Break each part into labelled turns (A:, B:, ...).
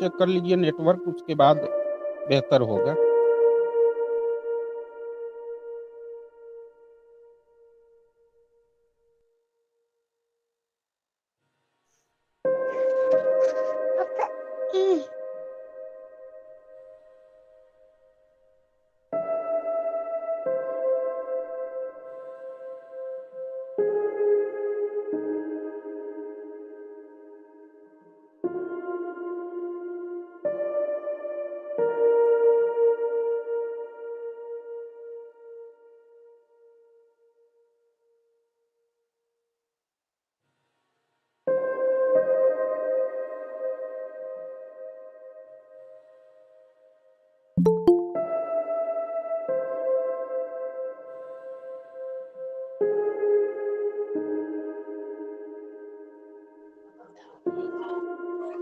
A: Check कर लीजिए network, उसके बाद बेहतर होगा।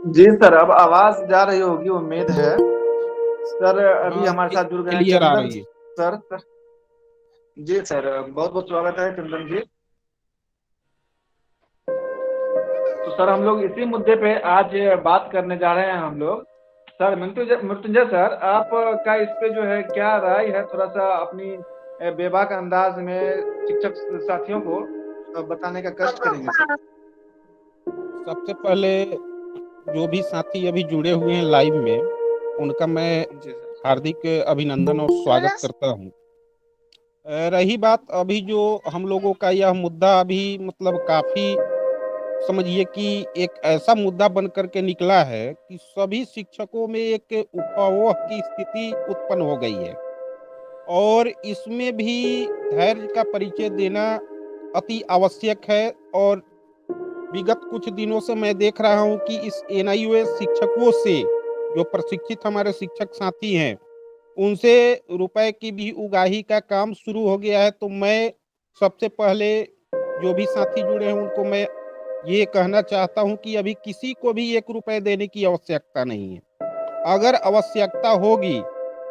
B: जी सर, अब आवाज जा रही होगी, उम्मीद है। सर अभी
A: हाँ,
B: हमारे साथ जुड़ गए हैं
A: क्लियर आ
B: चंदन
A: रही है।
B: सर। जी सर, बहुत बहुत स्वागत है चंदन जी। तो सर हम लोग इसी मुद्दे पे आज बात करने जा रहे हैं हम लोग। सर मृत्युंजय मृत्युंजय सर, आपका इस पे जो है क्या राय है, थोड़ा सा अपनी बेबाक अंदाज में शिक्षक साथियों को बताने का कष्ट करेंगे सर।
A: सबसे पहले जो भी साथी अभी जुड़े हुए हैं लाइव में, उनका मैं
B: जी सर।
A: हार्दिक अभिनंदन और स्वागत करता हूं। रही बात अभी जो हम लोगों का यह मुद्दा अभी मतलब काफी समझिए कि एक ऐसा मुद्दा बन करके निकला है कि सभी शिक्षकों में एक उपहास की स्थिति उत्पन्न हो गई है, और इसमें भी धैर्य का परिचय देना अति आवश्यक है। और विगत कुछ दिनों से मैं देख रहा हूं कि इस एनआईओएस शिक्षकों से जो प्रशिक्षित हमारे शिक्षक साथी हैं, उनसे रुपए की भी उगाही का काम शुरू हो गया है। तो मैं सबसे पहले जो भी साथी जुड़े हैं उनको मैं ये कहना चाहता हूं कि अभी किसी को भी 1 रुपए देने की आवश्यकता नहीं है। अगर आवश्यकता होगी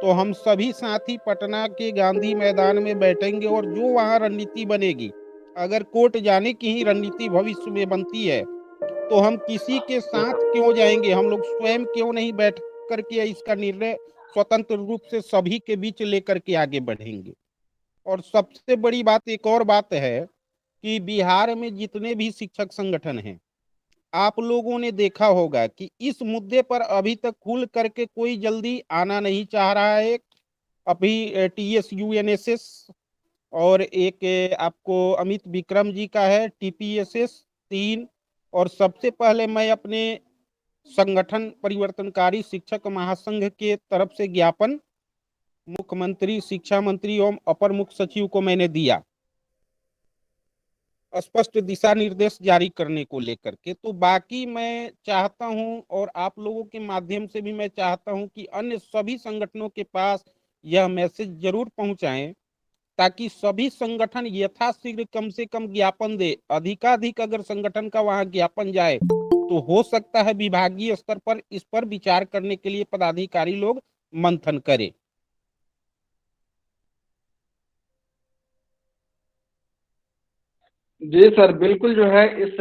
A: तो हम सभी साथी पटना के गांधी मैदान में बैठेंगे, और जो वहां रणनीति बनेगी, अगर कोर्ट जाने की ही रणनीति भविष्य में बनती है, तो हम किसी के साथ क्यों जाएंगे, हम लोग स्वयं क्यों नहीं बैठ करके इसका निर्णय स्वतंत्र रूप से सभी के बीच लेकर के आगे बढ़ेंगे। और सबसे बड़ी बात एक और बात है कि बिहार में जितने भी शिक्षक संगठन हैं, आप लोगों ने देखा होगा कि इस मुद्दे पर अभी तक खुल करके कोई जल्दी आना नहीं चाह रहा है। अभी टीएस यूएनएसएस, और एक आपको अमित विक्रम जी का है टीपीएसएस 3। और सबसे पहले मैं अपने संगठन परिवर्तनकारी शिक्षक महासंघ के तरफ से ज्ञापन मुख्यमंत्री, शिक्षा मंत्री एवं अपर मुख्य सचिव को मैंने दिया, स्पष्ट दिशा निर्देश जारी करने को लेकर के। तो बाकी मैं चाहता हूं, और आप लोगों के माध्यम से भी मैं चाहता हूं कि अन्य सभी संगठनों के पास यह मैसेज जरूर पहुंचाएं, ताकि सभी संगठन यथाशीघ्र कम से कम ज्ञापन दे। अधिकाधिक अगर संगठन का वहां ज्ञापन जाए तो हो सकता है विभागीय स्तर पर इस पर विचार करने के लिए पदाधिकारी लोग मंथन करें।
B: जी सर, बिल्कुल जो है इस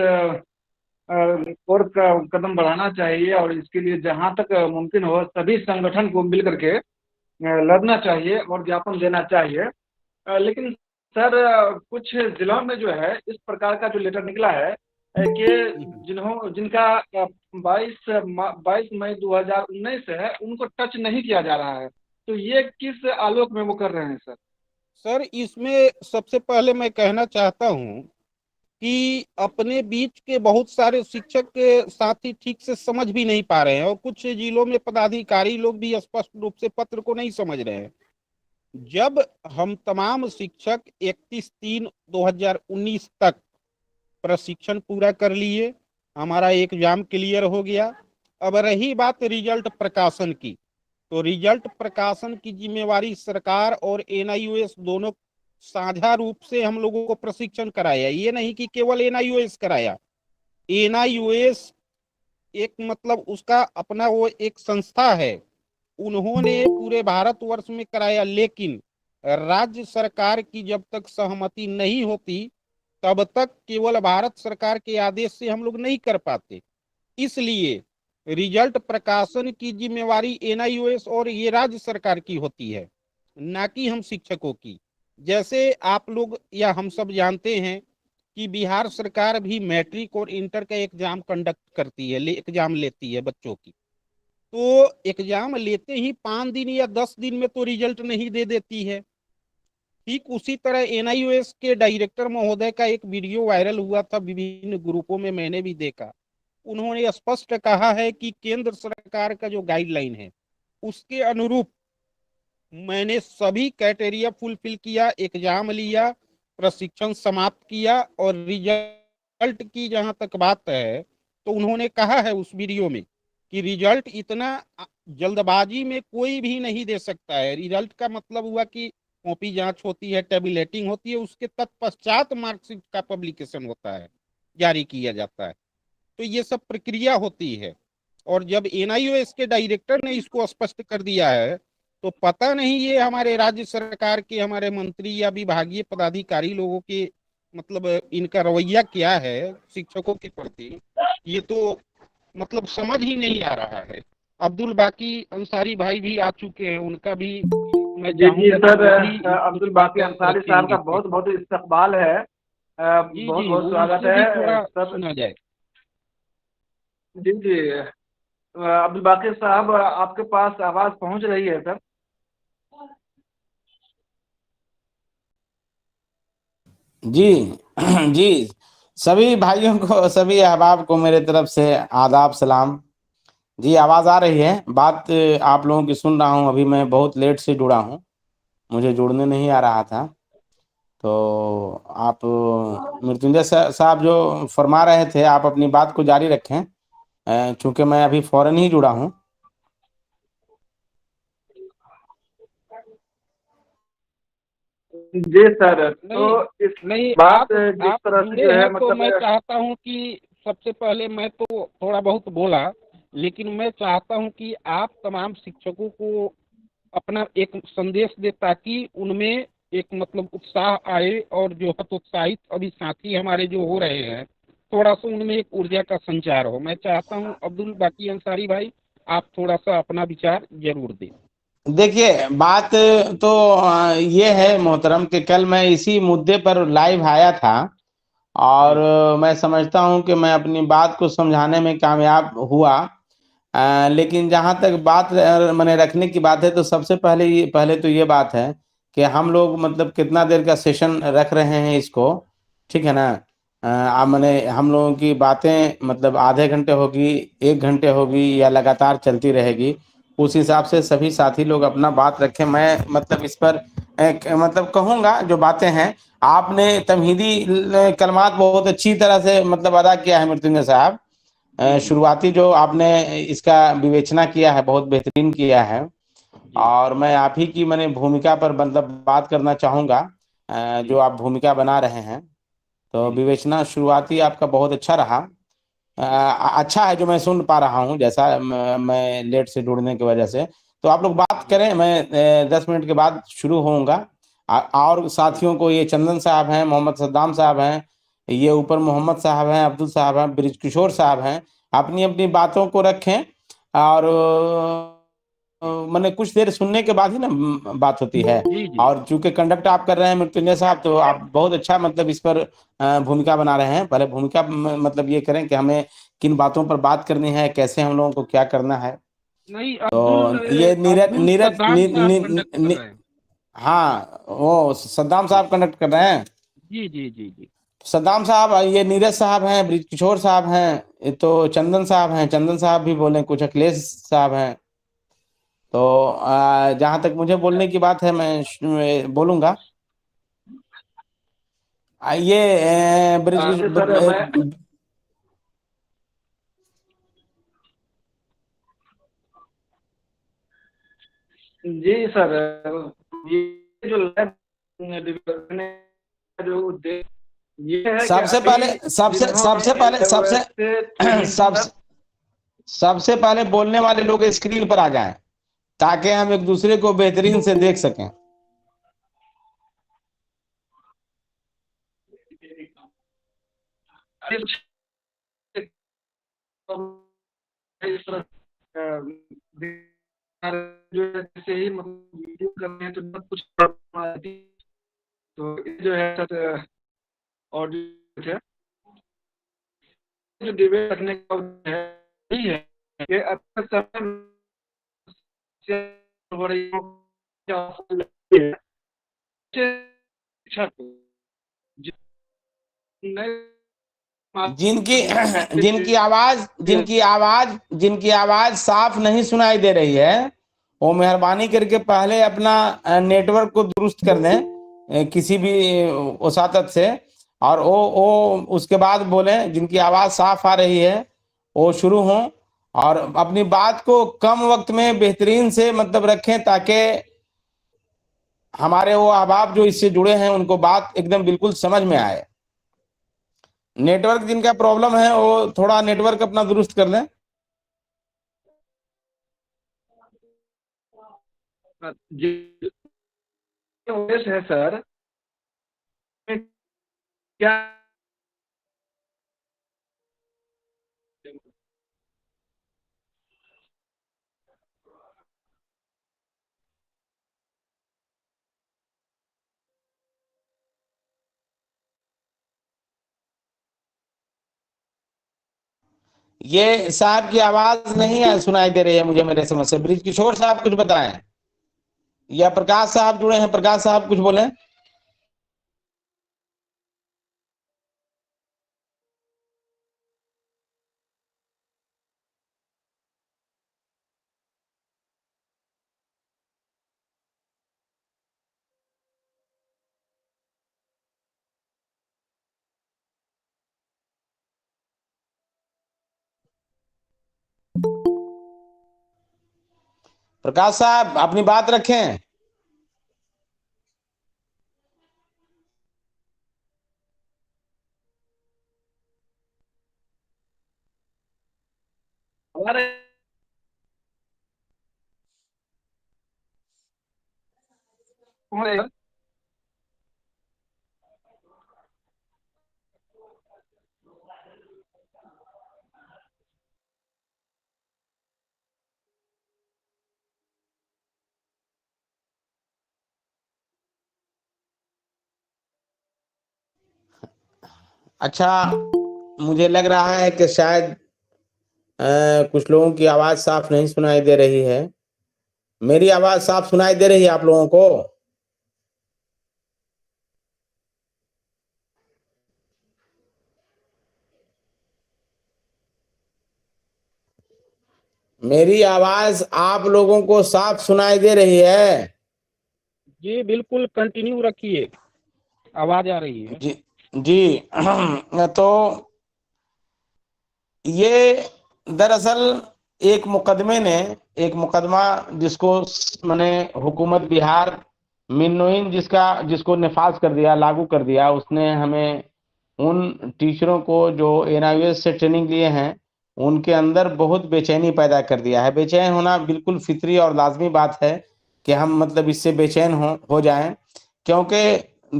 B: और का कदम बढ़ाना चाहिए, और इसके लिए जहां तक मुमकिन हो सभी संगठन को मिल करके लड़ना चाहिए और ज्ञापन देना चाहिए। लेकिन सर कुछ जिलों में जो है इस प्रकार का जो लेटर निकला है कि जिनका 22 मई 2019 है, उनको टच नहीं किया जा रहा है। तो ये किस आलोक में वो कर रहे हैं सर?
A: सर, इसमें सबसे पहले मैं कहना चाहता हूं कि अपने बीच के बहुत सारे शिक्षक के साथी ठीक से समझ भी नहीं पा रहे हैं, और कुछ जिलों में पदाधिकारी लोग भी स्पष्ट रूप से पत्र को नहीं समझ रहे हैं। जब हम तमाम शिक्षक 31/3/2019 तक प्रशिक्षण पूरा कर लिए, हमारा एग्जाम क्लियर हो गया। अब रही बात रिजल्ट प्रकाशन की, तो रिजल्ट प्रकाशन की जिम्मेवारी सरकार और एनआईओएस दोनों साझा रूप से हम लोगों को प्रशिक्षण कराया। ये नहीं कि केवल एनआईओएस कराया। एनआईओएस एक मतलब उसका अपना वो एक संस्था है, उन्होंने पूरे भारतवर्ष में कराया, लेकिन राज्य सरकार की जब तक सहमति नहीं होती तब तक केवल भारत सरकार के आदेश से हम लोग नहीं कर पाते। इसलिए रिजल्ट प्रकाशन की जिम्मेवारी एनआईओएस और ये राज्य सरकार की होती है, ना कि हम शिक्षकों की। जैसे आप लोग या हम सब जानते हैं कि बिहार सरकार भी मैट्रिक और इंटर का एग्जाम कंडक्ट करती है, एग्जाम लेती है बच्चों की। तो एग्जाम लेते ही 5 दिन या 10 दिन में तो रिजल्ट नहीं दे देती है। ठीक उसी तरह एनआईओएस के डायरेक्टर महोदय का एक वीडियो वायरल हुआ था, विभिन्न ग्रुपों में मैंने भी देखा। उन्होंने स्पष्ट कहा है कि केंद्र सरकार का जो गाइडलाइन है उसके अनुरूप मैंने सभी क्राइटेरिया फुलफिल किया, एग्जाम लिया, प्रशिक्षण समाप्त किया और रिजल्ट की जहां तक बात है तो उन्होंने कहा है उस वीडियो में कि रिजल्ट इतना जल्दबाजी में कोई भी नहीं दे सकता है। रिजल्ट का मतलब हुआ कि कॉपी जांच होती है, टेबुलेटिंग होती है, उसके तत्पश्चात मार्कशीट का पब्लिकेशन होता है, जारी किया जाता है। तो ये सब प्रक्रिया होती है। और जब एनआईओएस के डायरेक्टर ने इसको स्पष्ट कर दिया है तो पता नहीं ये हमारे राज्य सरकार के हमारे मंत्री या विभागीय पदाधिकारी लोगों के मतलब इनका रवैया क्या है शिक्षकों के प्रति, ये तो मतलब समझ ही नहीं आ रहा है। अब्दुल बाकी अंसारी भाई भी आ चुके हैं, उनका भी मैं
B: जी जी
A: चाहूंगा कि
B: सर,
A: वो भी कुछ
B: अब्दुल बाकी
A: बातें
B: अंसारी साहब
A: रखेंगे
B: का
A: इस
B: बहुत
A: पर।
B: बहुत इस्तकबाल है।
A: जी
B: बहुत
A: जी,
B: बहुत स्वागत
A: उनसे भी
B: है
A: थोड़ा
B: सर।
A: सुना जाए।
B: जी जी, अब्दुल बाकी साहब आपके पास आवाज़ पहुंच रही है सर।
C: जी जी, सभी भाइयों को, सभी अहबाब को मेरे तरफ से आदाब सलाम। जी, आवाज़ आ रही है? बात आप लोगों की सुन रहा हूँ। अभी मैं बहुत लेट से जुड़ा हूँ, मुझे जुड़ने नहीं आ रहा था। तो आप मृत्युंजय साहब जो फरमा रहे थे, आप अपनी बात को जारी रखें, चूंकि मैं अभी फौरन ही जुड़ा हूँ।
B: जी सर, तो
A: नहीं
B: इस
A: नहीं,
B: बात जिस
A: आप
B: तरह से
A: जुड़े
B: जो
A: हैं
B: है
A: तो मैं
B: मतलब।
A: चाहता हूं कि सबसे पहले मैं तो थोड़ा बहुत बोला, लेकिन मैं चाहता हूं कि आप तमाम शिक्षकों को अपना एक संदेश दे ताकि उनमें एक मतलब उत्साह आए और जो हतोत्साहित अभी साथी हमारे जो हो रहे हैं थोड़ा सा उनमें एक ऊर्जा का संचार हो। मैं चाहता हूं अब्दुल बाकी अंसारी भाई आप थोड़ा सा अपना विचार जरूर दें।
C: देखिए, बात तो ये है मोहतरम कि कल मैं इसी मुद्दे पर लाइव आया था और
A: जी
C: मैं समझता हूं कि मैं अपनी बात को समझाने में कामयाब हुआ। लेकिन जहां तक बात मैंने रखने की बात है, तो सबसे पहले तो ये बात है कि हम लोग मतलब कितना देर का सेशन रख रहे हैं इसको, ठीक है ना? मैंने हम लोगों की बातें मतलब आधे घंटे होगी, 1 घंटे होगी, या लगातार चलती रहेगी, उस हिसाब से सभी साथी लोग अपना बात रखें। मैं मतलब इस पर एक मतलब कहूँगा जो बातें हैं। आपने तमहीदी कलमात बहुत अच्छी तरह से मतलब अदा किया है मृत्युंजय साहब।
A: जी जी
C: शुरुआती जो आपने इसका विवेचना किया है, बहुत बेहतरीन किया है।
A: जी
C: और मैं आप ही की मैंने भूमिका पर मतलब बात करना चाहूँगा,
A: जी
C: जो आप भूमिका बना रहे हैं। तो
A: जी
C: विवेचना शुरुआती आपका बहुत अच्छा रहा। अच्छा है जो मैं सुन पा रहा हूँ, जैसा मैं लेट से जुड़ने की वजह से। तो आप लोग बात
A: जी
C: करें, मैं 10 मिनट के बाद शुरू होऊंगा। और साथियों को, ये चंदन साहब हैं, मोहम्मद सद्दाम साहब हैं, ये ऊपर मोहम्मद साहब हैं, अब्दुल साहब हैं, ब्रिज किशोर साहब हैं, अपनी अपनी बातों को रखें। और मैंने कुछ देर सुनने के बाद ही ना बात होती है।
A: जी जी
C: और चूंकि कंडक्ट आप कर रहे हैं मृत्युंजय साहब, तो आप बहुत अच्छा मतलब इस पर भूमिका बना रहे हैं। पहले भूमिका मतलब ये करें कि हमें किन बातों पर बात करनी है, कैसे हम लोगों को क्या करना है।
A: नहीं,
C: तो ये नीरज
A: अब्दुल
C: नीरज
A: सद्दाम
C: नी,
A: साहब
C: नी,
A: कंडक्ट कर
C: नी,
A: रहे हैं।
C: हाँ, वो सद्दाम
A: जी
C: साहब कंडक्ट कर रहे हैं।
A: जी जी जी जी
C: सद्दाम साहब, ये नीरज साहब हैं, ब्रिज किशोर साहब हैं, ये तो चंदन साहब हैं, चंदन साहब भी बोले, कुछ अखिलेश साहब हैं। तो जहां तक मुझे बोलने की बात है, मैं बोलूंगा। ये ब्रिज
B: जी सर, मैं जी सर, ये जो लैब जो उद्देश्य ये है कि
C: सबसे
B: अभी
C: पहले सबसे
B: जिन्होंने
C: सबसे पहले सबसे
B: एलओएस से ट्रेनिंग ली
C: सब
B: सर।
C: सबसे पहले बोलने वाले लोग स्क्रीन पर आ जाएं, ताकि हम एक दूसरे को बेहतरीन से देख सकें।
B: इस तरह जो है जैसे ही मतलब वीडियो कर रहे हैं तो बहुत कुछ प्रॉब्लम आती है। तो ये जो है सर ऑडियो थे जो डिबेट रखने का उद्देश्य है यही है कि अक्सर समय से हो रही है शिक्षा को
C: जिनकी जिनकी आवाज साफ नहीं सुनाई दे रही है वो मेहरबानी करके पहले अपना नेटवर्क को दुरुस्त कर दें किसी भी वसातत से, और वो उसके बाद बोले। जिनकी आवाज साफ आ रही है वो शुरू हों और अपनी बात को कम वक्त में बेहतरीन से मतलब रखें, ताकि हमारे वो अहबाब जो इससे जुड़े हैं उनको बात एकदम बिल्कुल समझ में आए। नेटवर्क जिनका प्रॉब्लम है वो थोड़ा नेटवर्क अपना दुरुस्त कर लें।
B: उद्देश्य है सर क्या
C: ये साहब की आवाज नहीं सुनाई दे रही है मुझे मेरे समझ से। ब्रिज किशोर साहब कुछ बताएं, या प्रकाश साहब जुड़े हैं, प्रकाश साहब कुछ बोले। प्रकाश साहब अपनी बात रखें।
B: हमारे
C: अच्छा, मुझे लग रहा है कि शायद कुछ लोगों की आवाज साफ नहीं सुनाई दे रही है। मेरी आवाज साफ सुनाई दे रही है आप लोगों को? मेरी आवाज आप लोगों को साफ सुनाई दे रही है?
A: जी बिल्कुल कंटिन्यू रखिए, आवाज आ रही है।
C: जी जी। तो ये दरअसल एक मुकदमा जिसको माने हुकूमत बिहार मिन्नोइन जिसको नफाज कर दिया, लागू कर दिया, उसने हमें उन टीचरों को जो एनआईएस से ट्रेनिंग लिए हैं उनके अंदर बहुत बेचैनी पैदा कर दिया है। बेचैन होना बिल्कुल फितरी और लाजमी बात है कि हम मतलब इससे बेचैन हो जाएं, क्योंकि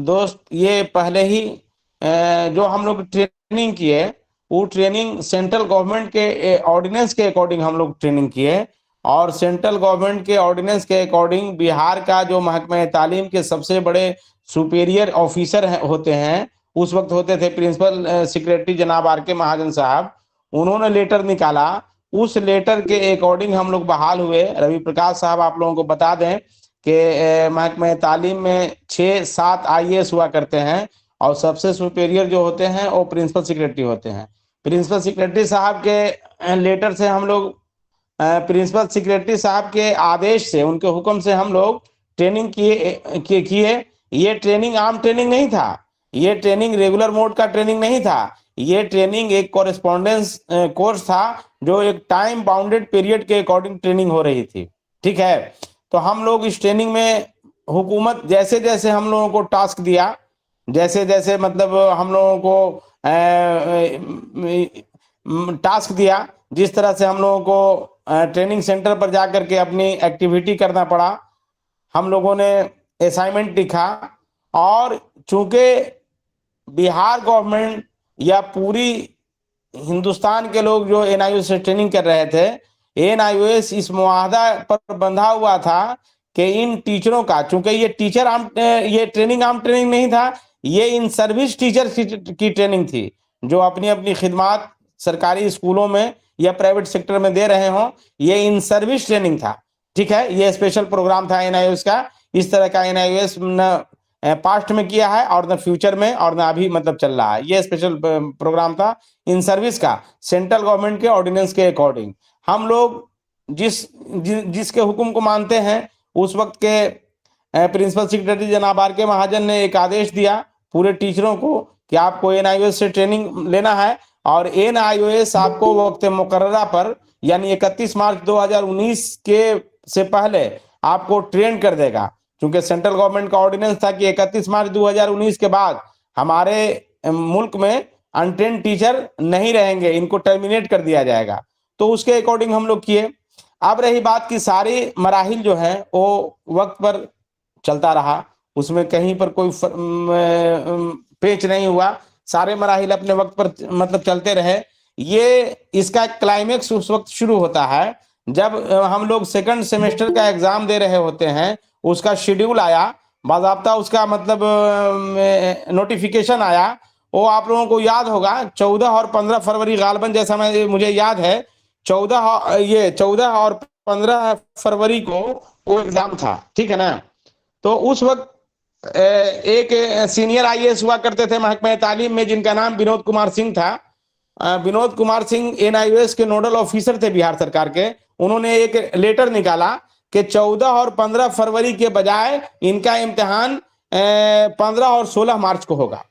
C: दोस्त ये पहले ही जो हम लोग ट्रेनिंग किए वो ट्रेनिंग सेंट्रल गवर्नमेंट के ऑर्डिनेंस के अकॉर्डिंग हम लोग ट्रेनिंग किए, और सेंट्रल गवर्नमेंट के ऑर्डिनेंस के अकॉर्डिंग बिहार का जो महकमा तालीम के सबसे बड़े सुपीरियर ऑफिसर होते हैं, उस वक्त होते थे प्रिंसिपल सेक्रेटरी जनाब आर के महाजन साहब, उन्होंने लेटर निकाला। उस लेटर के अकॉर्डिंग हम लोग बहाल हुए। रवि प्रकाश साहब आप लोगों को बता दें कि महकमा तालीम में 6-7 आईएएस हुआ करते हैं, और सबसे सुपीरियर जो होते हैं वो प्रिंसिपल सेक्रेटरी होते हैं। प्रिंसिपल सेक्रेटरी साहब के लेटर से हम लोग प्रिंसिपल सेक्रेटरी साहब के आदेश से, उनके हुक्म से हम लोग ट्रेनिंग किए। ये ट्रेनिंग आम ट्रेनिंग नहीं था, ये ट्रेनिंग रेगुलर मोड का ट्रेनिंग नहीं था, ये ट्रेनिंग एक कॉरेस्पॉन्डेंस कोर्स था जो एक टाइम बाउंडेड पीरियड के अकॉर्डिंग ट्रेनिंग हो रही थी। ठीक है, तो हम लोग इस ट्रेनिंग में हुकूमत जैसे जैसे हम लोगों को टास्क दिया, जैसे जैसे मतलब हम लोगों को टास्क दिया, जिस तरह से हम लोगों को ट्रेनिंग सेंटर पर जाकर के अपनी एक्टिविटी करना पड़ा, हम लोगों ने असाइनमेंट लिखा। और चूंकि बिहार गवर्नमेंट या पूरी हिंदुस्तान के लोग जो एनआईओएस से ट्रेनिंग कर रहे थे, एनआईओएस इस मुआहदा पर बंधा हुआ था कि इन टीचरों का, चूंकि ये टीचर आम, ये ट्रेनिंग आम ट्रेनिंग नहीं था, ये इन सर्विस टीचर की ट्रेनिंग थी जो अपनी अपनी खिदमात सरकारी स्कूलों में या प्राइवेट सेक्टर में दे रहे हों। ये इन सर्विस ट्रेनिंग था, ठीक है। ये स्पेशल प्रोग्राम था एनआईओएस का। इस तरह का एनआईओएस न पास्ट में किया है और न फ्यूचर में और न अभी मतलब चल रहा है। ये स्पेशल प्रोग्राम था इन सर्विस का, सेंट्रल गवर्नमेंट के ऑर्डिनेंस के अकॉर्डिंग। हम लोग जिसके हुक्म को मानते हैं, उस वक्त के प्रिंसिपल सेक्रेटरी जनाब आर के महाजन ने एक आदेश दिया पूरे टीचरों को कि आपको एनआईओएस से ट्रेनिंग लेना है और एनआईओएस आपको वक्त मुकर्ररा पर यानी 31 मार्च 2019 के से पहले आपको ट्रेन कर देगा। क्योंकि सेंट्रल गवर्नमेंट का ऑर्डिनेंस था कि 31 मार्च 2019 के बाद हमारे मुल्क में अनट्रेंड टीचर नहीं रहेंगे, इनको टर्मिनेट कर दिया जाएगा। तो उसके अकॉर्डिंग हम लोग किए। अब रही बात की सारी मराहिल जो है वो वक्त पर चलता रहा, उसमें कहीं पर कोई पेच नहीं हुआ, सारे मराहिल अपने वक्त पर मतलब चलते रहे। ये इसका क्लाइमेक्स उस वक्त शुरू होता है जब हम लोग सेकंड सेमेस्टर का एग्जाम दे रहे होते हैं। उसका शेड्यूल आया, बाज़ाब्ता उसका मतलब नोटिफिकेशन आया। वो आप लोगों को याद होगा 14 और 15 फरवरी गालबन, जैसा मुझे याद है 14 और 15 फरवरी को वो एग्जाम था, ठीक है ना। तो उस वक्त एक सीनियर आईएएस हुआ करते थे महकमा तालीम में, जिनका नाम विनोद कुमार सिंह था। विनोद कुमार सिंह एनआईओएस के नोडल ऑफिसर थे बिहार सरकार के। उन्होंने एक लेटर निकाला कि 14 और 15 फरवरी के बजाय इनका इम्तिहान 15 और 16 मार्च को होगा।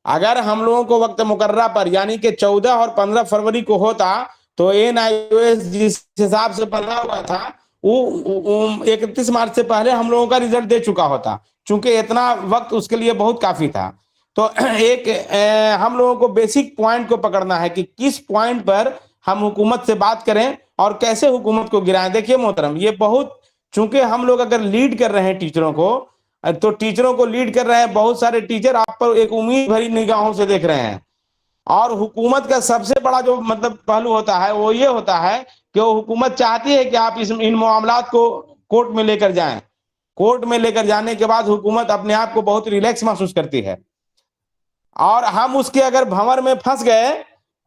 C: अगर हम लोगों को वक्त मुकर्ररा पर यानी कि 14 और 15 फरवरी को होता तो एनआईओएस जिस हिसाब से बना हुआ था वो 31 मार्च से पहले हम लोगों का रिजल्ट दे चुका होता, चूंकि इतना वक्त उसके लिए बहुत काफी था। तो एक हम लोगों को बेसिक पॉइंट को पकड़ना है कि किस पॉइंट पर हम हुकूमत से बात करें और कैसे हुकूमत को गिराएं। देखिए मोहतरम, ये बहुत, चूंकि हम लोग अगर लीड कर रहे हैं टीचरों को, तो टीचरों को लीड कर रहे हैं, बहुत सारे टीचर आप पर एक उम्मीद भरी निगाहों से देख रहे हैं। और हुकूमत का सबसे बड़ा जो मतलब पहलू होता है वो ये होता है कि वो हुकूमत चाहती है कि आप इन मामलात को कोर्ट में लेकर जाएं। कोर्ट में लेकर जाने के बाद हुकूमत अपने आप को बहुत रिलैक्स महसूस करती है, और हम उसके अगर भंवर में फंस गए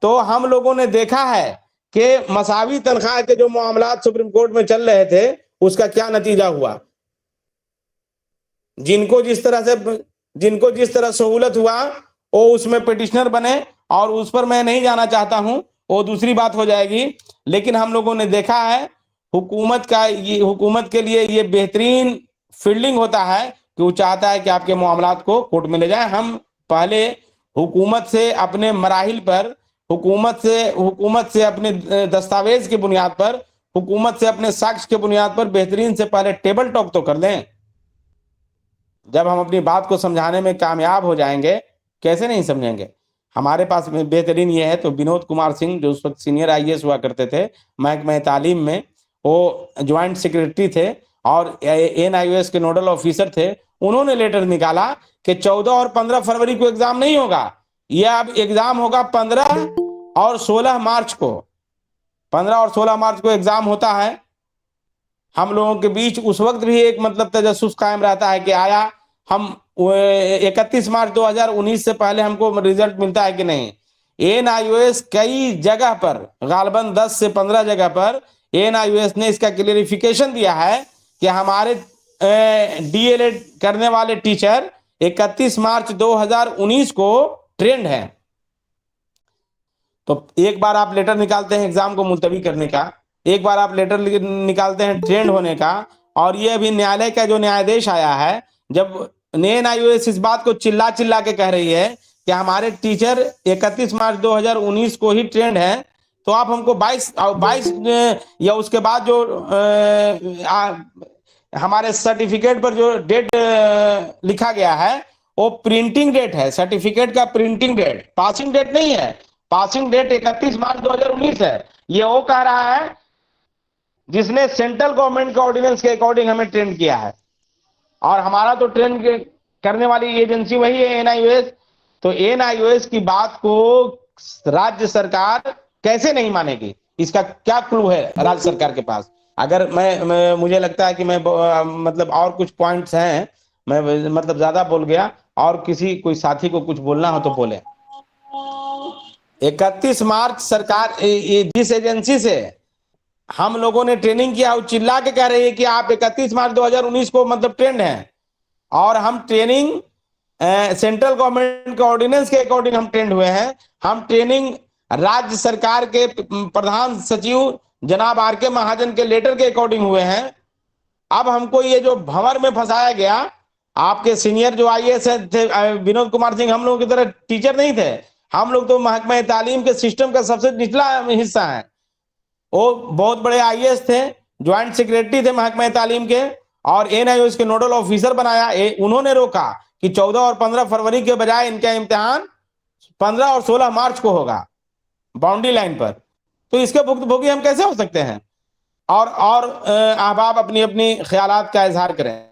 C: तो हम लोगों ने देखा है कि मसावी तनख्वाह के जो मामलात सुप्रीम कोर्ट में चल रहे थे उसका क्या नतीजा हुआ। जिनको जिस तरह सहूलत हुआ वो उसमें पिटिशनर बने, और उस पर मैं नहीं जाना चाहता हूं, वो दूसरी बात हो जाएगी। लेकिन हम लोगों ने देखा है हुकूमत के लिए ये बेहतरीन फील्डिंग होता है कि वो चाहता है कि आपके मामलात को कोर्ट में ले जाए। हम पहले हुकूमत से अपने मराहिल पर, हुकूमत से अपने दस्तावेज की बुनियाद पर, हुकूमत से अपने साक्ष्य के बुनियाद पर बेहतरीन से पहले टेबल टॉक तो कर लें। जब हम अपनी बात को समझाने में कामयाब हो जाएंगे, कैसे नहीं समझेंगे। हमारे पास में बेहतरीन ये है। तो विनोद कुमार सिंह जो उस वक्त सीनियर आईएएस हुआ करते थे महकमा तालीम में, वो ज्वाइंट सेक्रेटरी थे और एनआईओएस के नोडल ऑफिसर थे। उन्होंने लेटर निकाला कि 14 और 15 फरवरी को एग्जाम नहीं होगा, यह अब एग्जाम होगा 15 और 16 मार्च को। 15 और 16 मार्च को एग्जाम होता है। हम लोगों के बीच उस वक्त भी एक मतलब तजस्सुस कायम रहता है कि आया हम 31 मार्च 2019 से पहले हमको रिजल्ट मिलता है कि नहीं। एनआईओएस कई जगह पर, गालबन 10 से 15 जगह पर एनआईओएस ने इसका क्लेरिफिकेशन दिया है कि हमारे डीएलएड करने वाले टीचर 31 मार्च 2019 को ट्रेंड है। तो एक बार आप लेटर निकालते हैं एग्जाम को मुलतवी करने का, एक बार आप लेटर निकालते हैं ट्रेंड होने का, और ये अभी न्यायालय का जो न्यायाधीश आया है, जब एनआईओएस इस बात को चिल्ला के कह रही है कि हमारे टीचर 31 मार्च 2019 को ही ट्रेंड है, तो आप हमको 22 या उसके बाद जो हमारे सर्टिफिकेट पर जो डेट लिखा गया है वो प्रिंटिंग डेट है, सर्टिफिकेट का प्रिंटिंग डेट, पासिंग डेट नहीं है। पासिंग डेट 31 मार्च 2019 है। ये वो कह रहा है जिसने सेंट्रल गवर्नमेंट के ऑर्डिनेंस के अकॉर्डिंग हमें ट्रेंड किया है, और हमारा तो ट्रेंड करने वाली एजेंसी वही है एनआईओएस। तो एनआईओएस की बात को राज्य सरकार कैसे नहीं मानेगी? इसका क्या क्लू है राज्य सरकार के पास? अगर मैं मुझे लगता है कि मैं मतलब और कुछ पॉइंट्स हैं, मैं मतलब ज्यादा बोल गया, और किसी कोई साथी को कुछ बोलना हो तो बोले। 31 मार्च सरकार जिस एजेंसी से हम लोगों ने ट्रेनिंग किया वो चिल्ला के कह रही है कि आप 31 मार्च 2019 को मतलब ट्रेंड हैं, और हम ट्रेनिंग सेंट्रल गवर्नमेंट के ऑर्डिनेंस के अकॉर्डिंग हम ट्रेंड हुए हैं। हम ट्रेनिंग राज्य सरकार के प्रधान सचिव जनाब आर के महाजन के लेटर के अकॉर्डिंग हुए हैं। अब हमको ये जो भंवर में फंसाया गया, आपके सीनियर जो आईएएस थे विनोद कुमार सिंह, हम लोगों की तरह टीचर नहीं थे, हम लोग तो महकमा तालीम के सिस्टम का सबसे निचला हिस्सा है। वो बहुत बड़े आईएएस थे, ज्वाइंट सेक्रेटरी थे महकमा तालीम के, और एनआईओएस के नोडल ऑफिसर बनाया। उन्होंने रोका कि 14 और 15 फरवरी के बजाय इनका इम्तिहान 15 और 16 मार्च को होगा बाउंड्री लाइन पर। तो इसके भुक्तभोगी हम कैसे हो सकते हैं? और अहबाब अपनी अपनी ख्यालात का इजहार करें।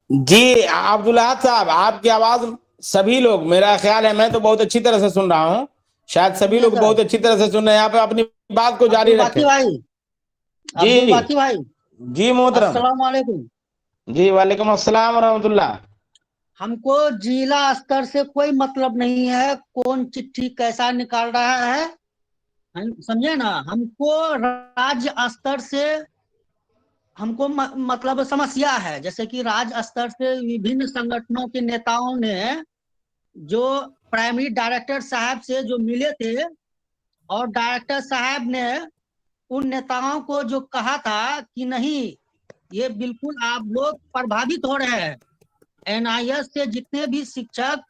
C: जी अब्दुल अहद साहब, आपकी आवाज सभी लोग, मेरा ख्याल है मैं तो बहुत अच्छी तरह से सुन रहा हूँ, शायद सभी लोग बहुत अच्छी तरह से सुन रहे हैं। आप अपनी बात को जारी रखें।
D: अब्दुल बाकी भाई,
C: जी मोहतरम।
D: अस्सलाम वालेकुम।
C: जी वालेकुम अस्सलाम व रहमतुल्लाह।
D: हमको जिला स्तर से कोई मतलब नहीं है कौन चिट्ठी कैसा निकाल रहा है, हम समझे ना। हमको राज्य स्तर से हमको मतलब समस्या है। जैसे कि राज्य स्तर से विभिन्न संगठनों के नेताओं ने जो प्राइमरी डायरेक्टर साहब से जो मिले थे, और डायरेक्टर साहब ने उन नेताओं को जो कहा था कि नहीं, ये बिल्कुल आप लोग प्रभावित हो रहे हैं, एनआईएस से जितने भी शिक्षक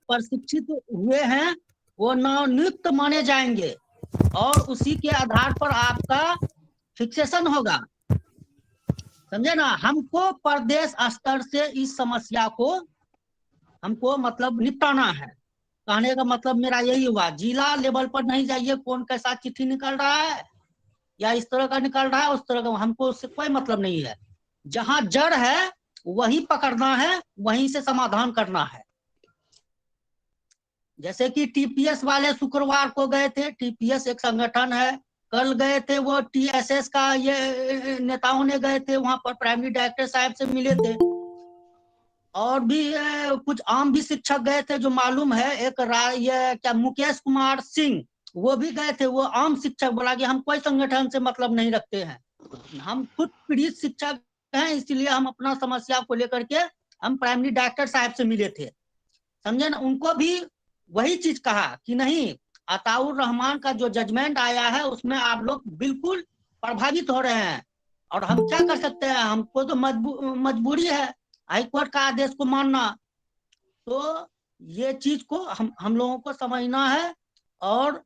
D: प्रशिक्षित हुए हैं वो नवनियुक्त माने जाएंगे, और उसी के आधार पर आपका फिक्सेशन होगा, समझे ना। हमको प्रदेश स्तर से इस समस्या को हमको मतलब निपटाना है। कहने का मतलब मेरा यही हुआ, जिला लेवल पर नहीं जाइए कौन कैसा चिट्ठी निकल रहा है या इस तरह का निकल रहा है उस तरह का, हमको उससे कोई मतलब नहीं है। जहां जड़ है वही पकड़ना है, वहीं से समाधान करना है। जैसे कि टीपीएस वाले शुक्रवार को गए थे, टीपीएस एक संगठन है, कल गए थे वो टीएसएस का ये नेताओं ने गए थे, वहां पर प्राइमरी डायरेक्टर साहब से मिले थे, और भी कुछ आम भी शिक्षक गए थे। जो मालूम है एक ये क्या मुकेश कुमार सिंह वो भी गए थे, वो आम शिक्षक बोला कि हम कोई संगठन से मतलब नहीं रखते हैं, हम खुद पीड़ित शिक्षक हैं, इसलिए हम अपना समस्या को लेकर के हम प्राइमरी डायरेक्टर साहब से मिले थे, समझे ना। उनको भी वही चीज कहा कि नहीं, अताउर रहमान का जो जजमेंट आया है उसमें आप लोग बिल्कुल प्रभावित हो रहे हैं, और हम क्या कर सकते हैं, हमको तो मजबूरी है हाई कोर्ट का आदेश को मानना। तो ये चीज को हम लोगों को समझना है। और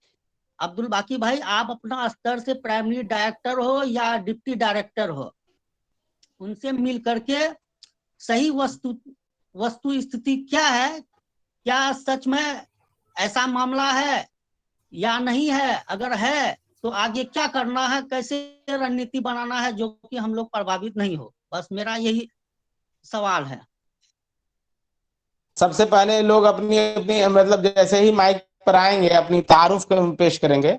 D: अब्दुल बाकी भाई, आप अपना स्तर से प्राइमरी डायरेक्टर हो या डिप्टी डायरेक्टर हो, उनसे मिल करके सही वस्तु स्थिति क्या है, क्या सच में ऐसा मामला है या नहीं है, अगर है तो आगे क्या करना है, कैसे रणनीति बनाना है जो कि हम लोग प्रभावित नहीं हो, बस मेरा यही सवाल है।
C: सबसे पहले लोग अपनी अपनी मतलब जैसे ही माइक पर आएंगे अपनी तारुफ पेश करेंगे।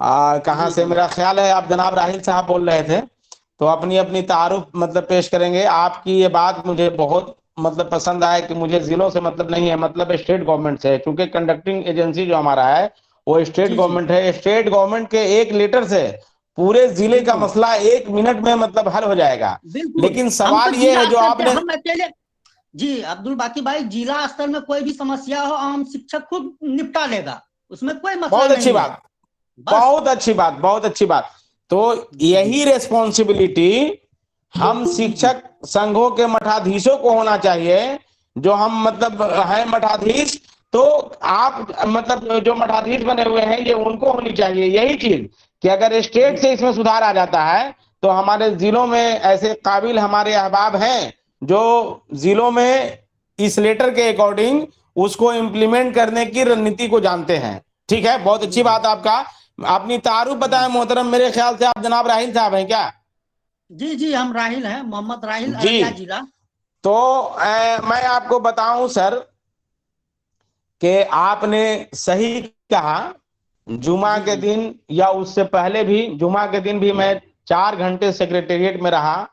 C: कहाँ से, मेरा ख्याल है आप जनाब राहिल साहब बोल रहे थे, तो अपनी अपनी तारुफ मतलब पेश करेंगे। आपकी ये बात मुझे बहुत मतलब पसंद आया कि मुझे जिलों से मतलब नहीं है, मतलब स्टेट गवर्नमेंट से है, क्योंकि कंडक्टिंग एजेंसी जो हमारा है वो स्टेट गवर्नमेंट है। स्टेट गवर्नमेंट के एक लेटर से पूरे जिले का मसला 1 मिनट में मतलब हल हो जाएगा। लेकिन सवाल ये है जो आपने,
D: हम अकेले जी अब्दुल बाकी भाई, जिला स्तर में कोई भी समस्या हो आम शिक्षक खुद निपटा लेगा, उसमें कोई मसला
C: बहुत
D: नहीं
C: अच्छी
D: है।
C: बात, बहुत अच्छी बात, बहुत अच्छी बात। तो यही रेस्पॉन्सिबिलिटी हम शिक्षक संघों के मठाधीशों को होना चाहिए, जो हम मतलब हैं मठाधीश, तो आप मतलब जो मठाधीश बने हुए हैं ये उनको होनी चाहिए यही चीज कि अगर स्टेट से इसमें सुधार आ जाता है तो हमारे जिलों में ऐसे काबिल हमारे अहबाब हैं जो जिलों में इस लेटर के अकॉर्डिंग उसको इम्प्लीमेंट करने की रणनीति को जानते हैं। ठीक है, बहुत अच्छी बात आपका। अपनी तारुफ बताएं मोहतरम, मेरे ख्याल से आप जनाब राहिल साहब हैं क्या?
D: जी जी, हम राहिल हैं, मोहम्मद राहिल,
C: जी।
D: अररिया जिला।
C: तो मैं आपको बताऊं सर कि आपने सही कहा। जुमा के दिन या उससे पहले भी, जुमा के दिन भी मैं 4 घंटे सेक्रेटेरिएट में रहा,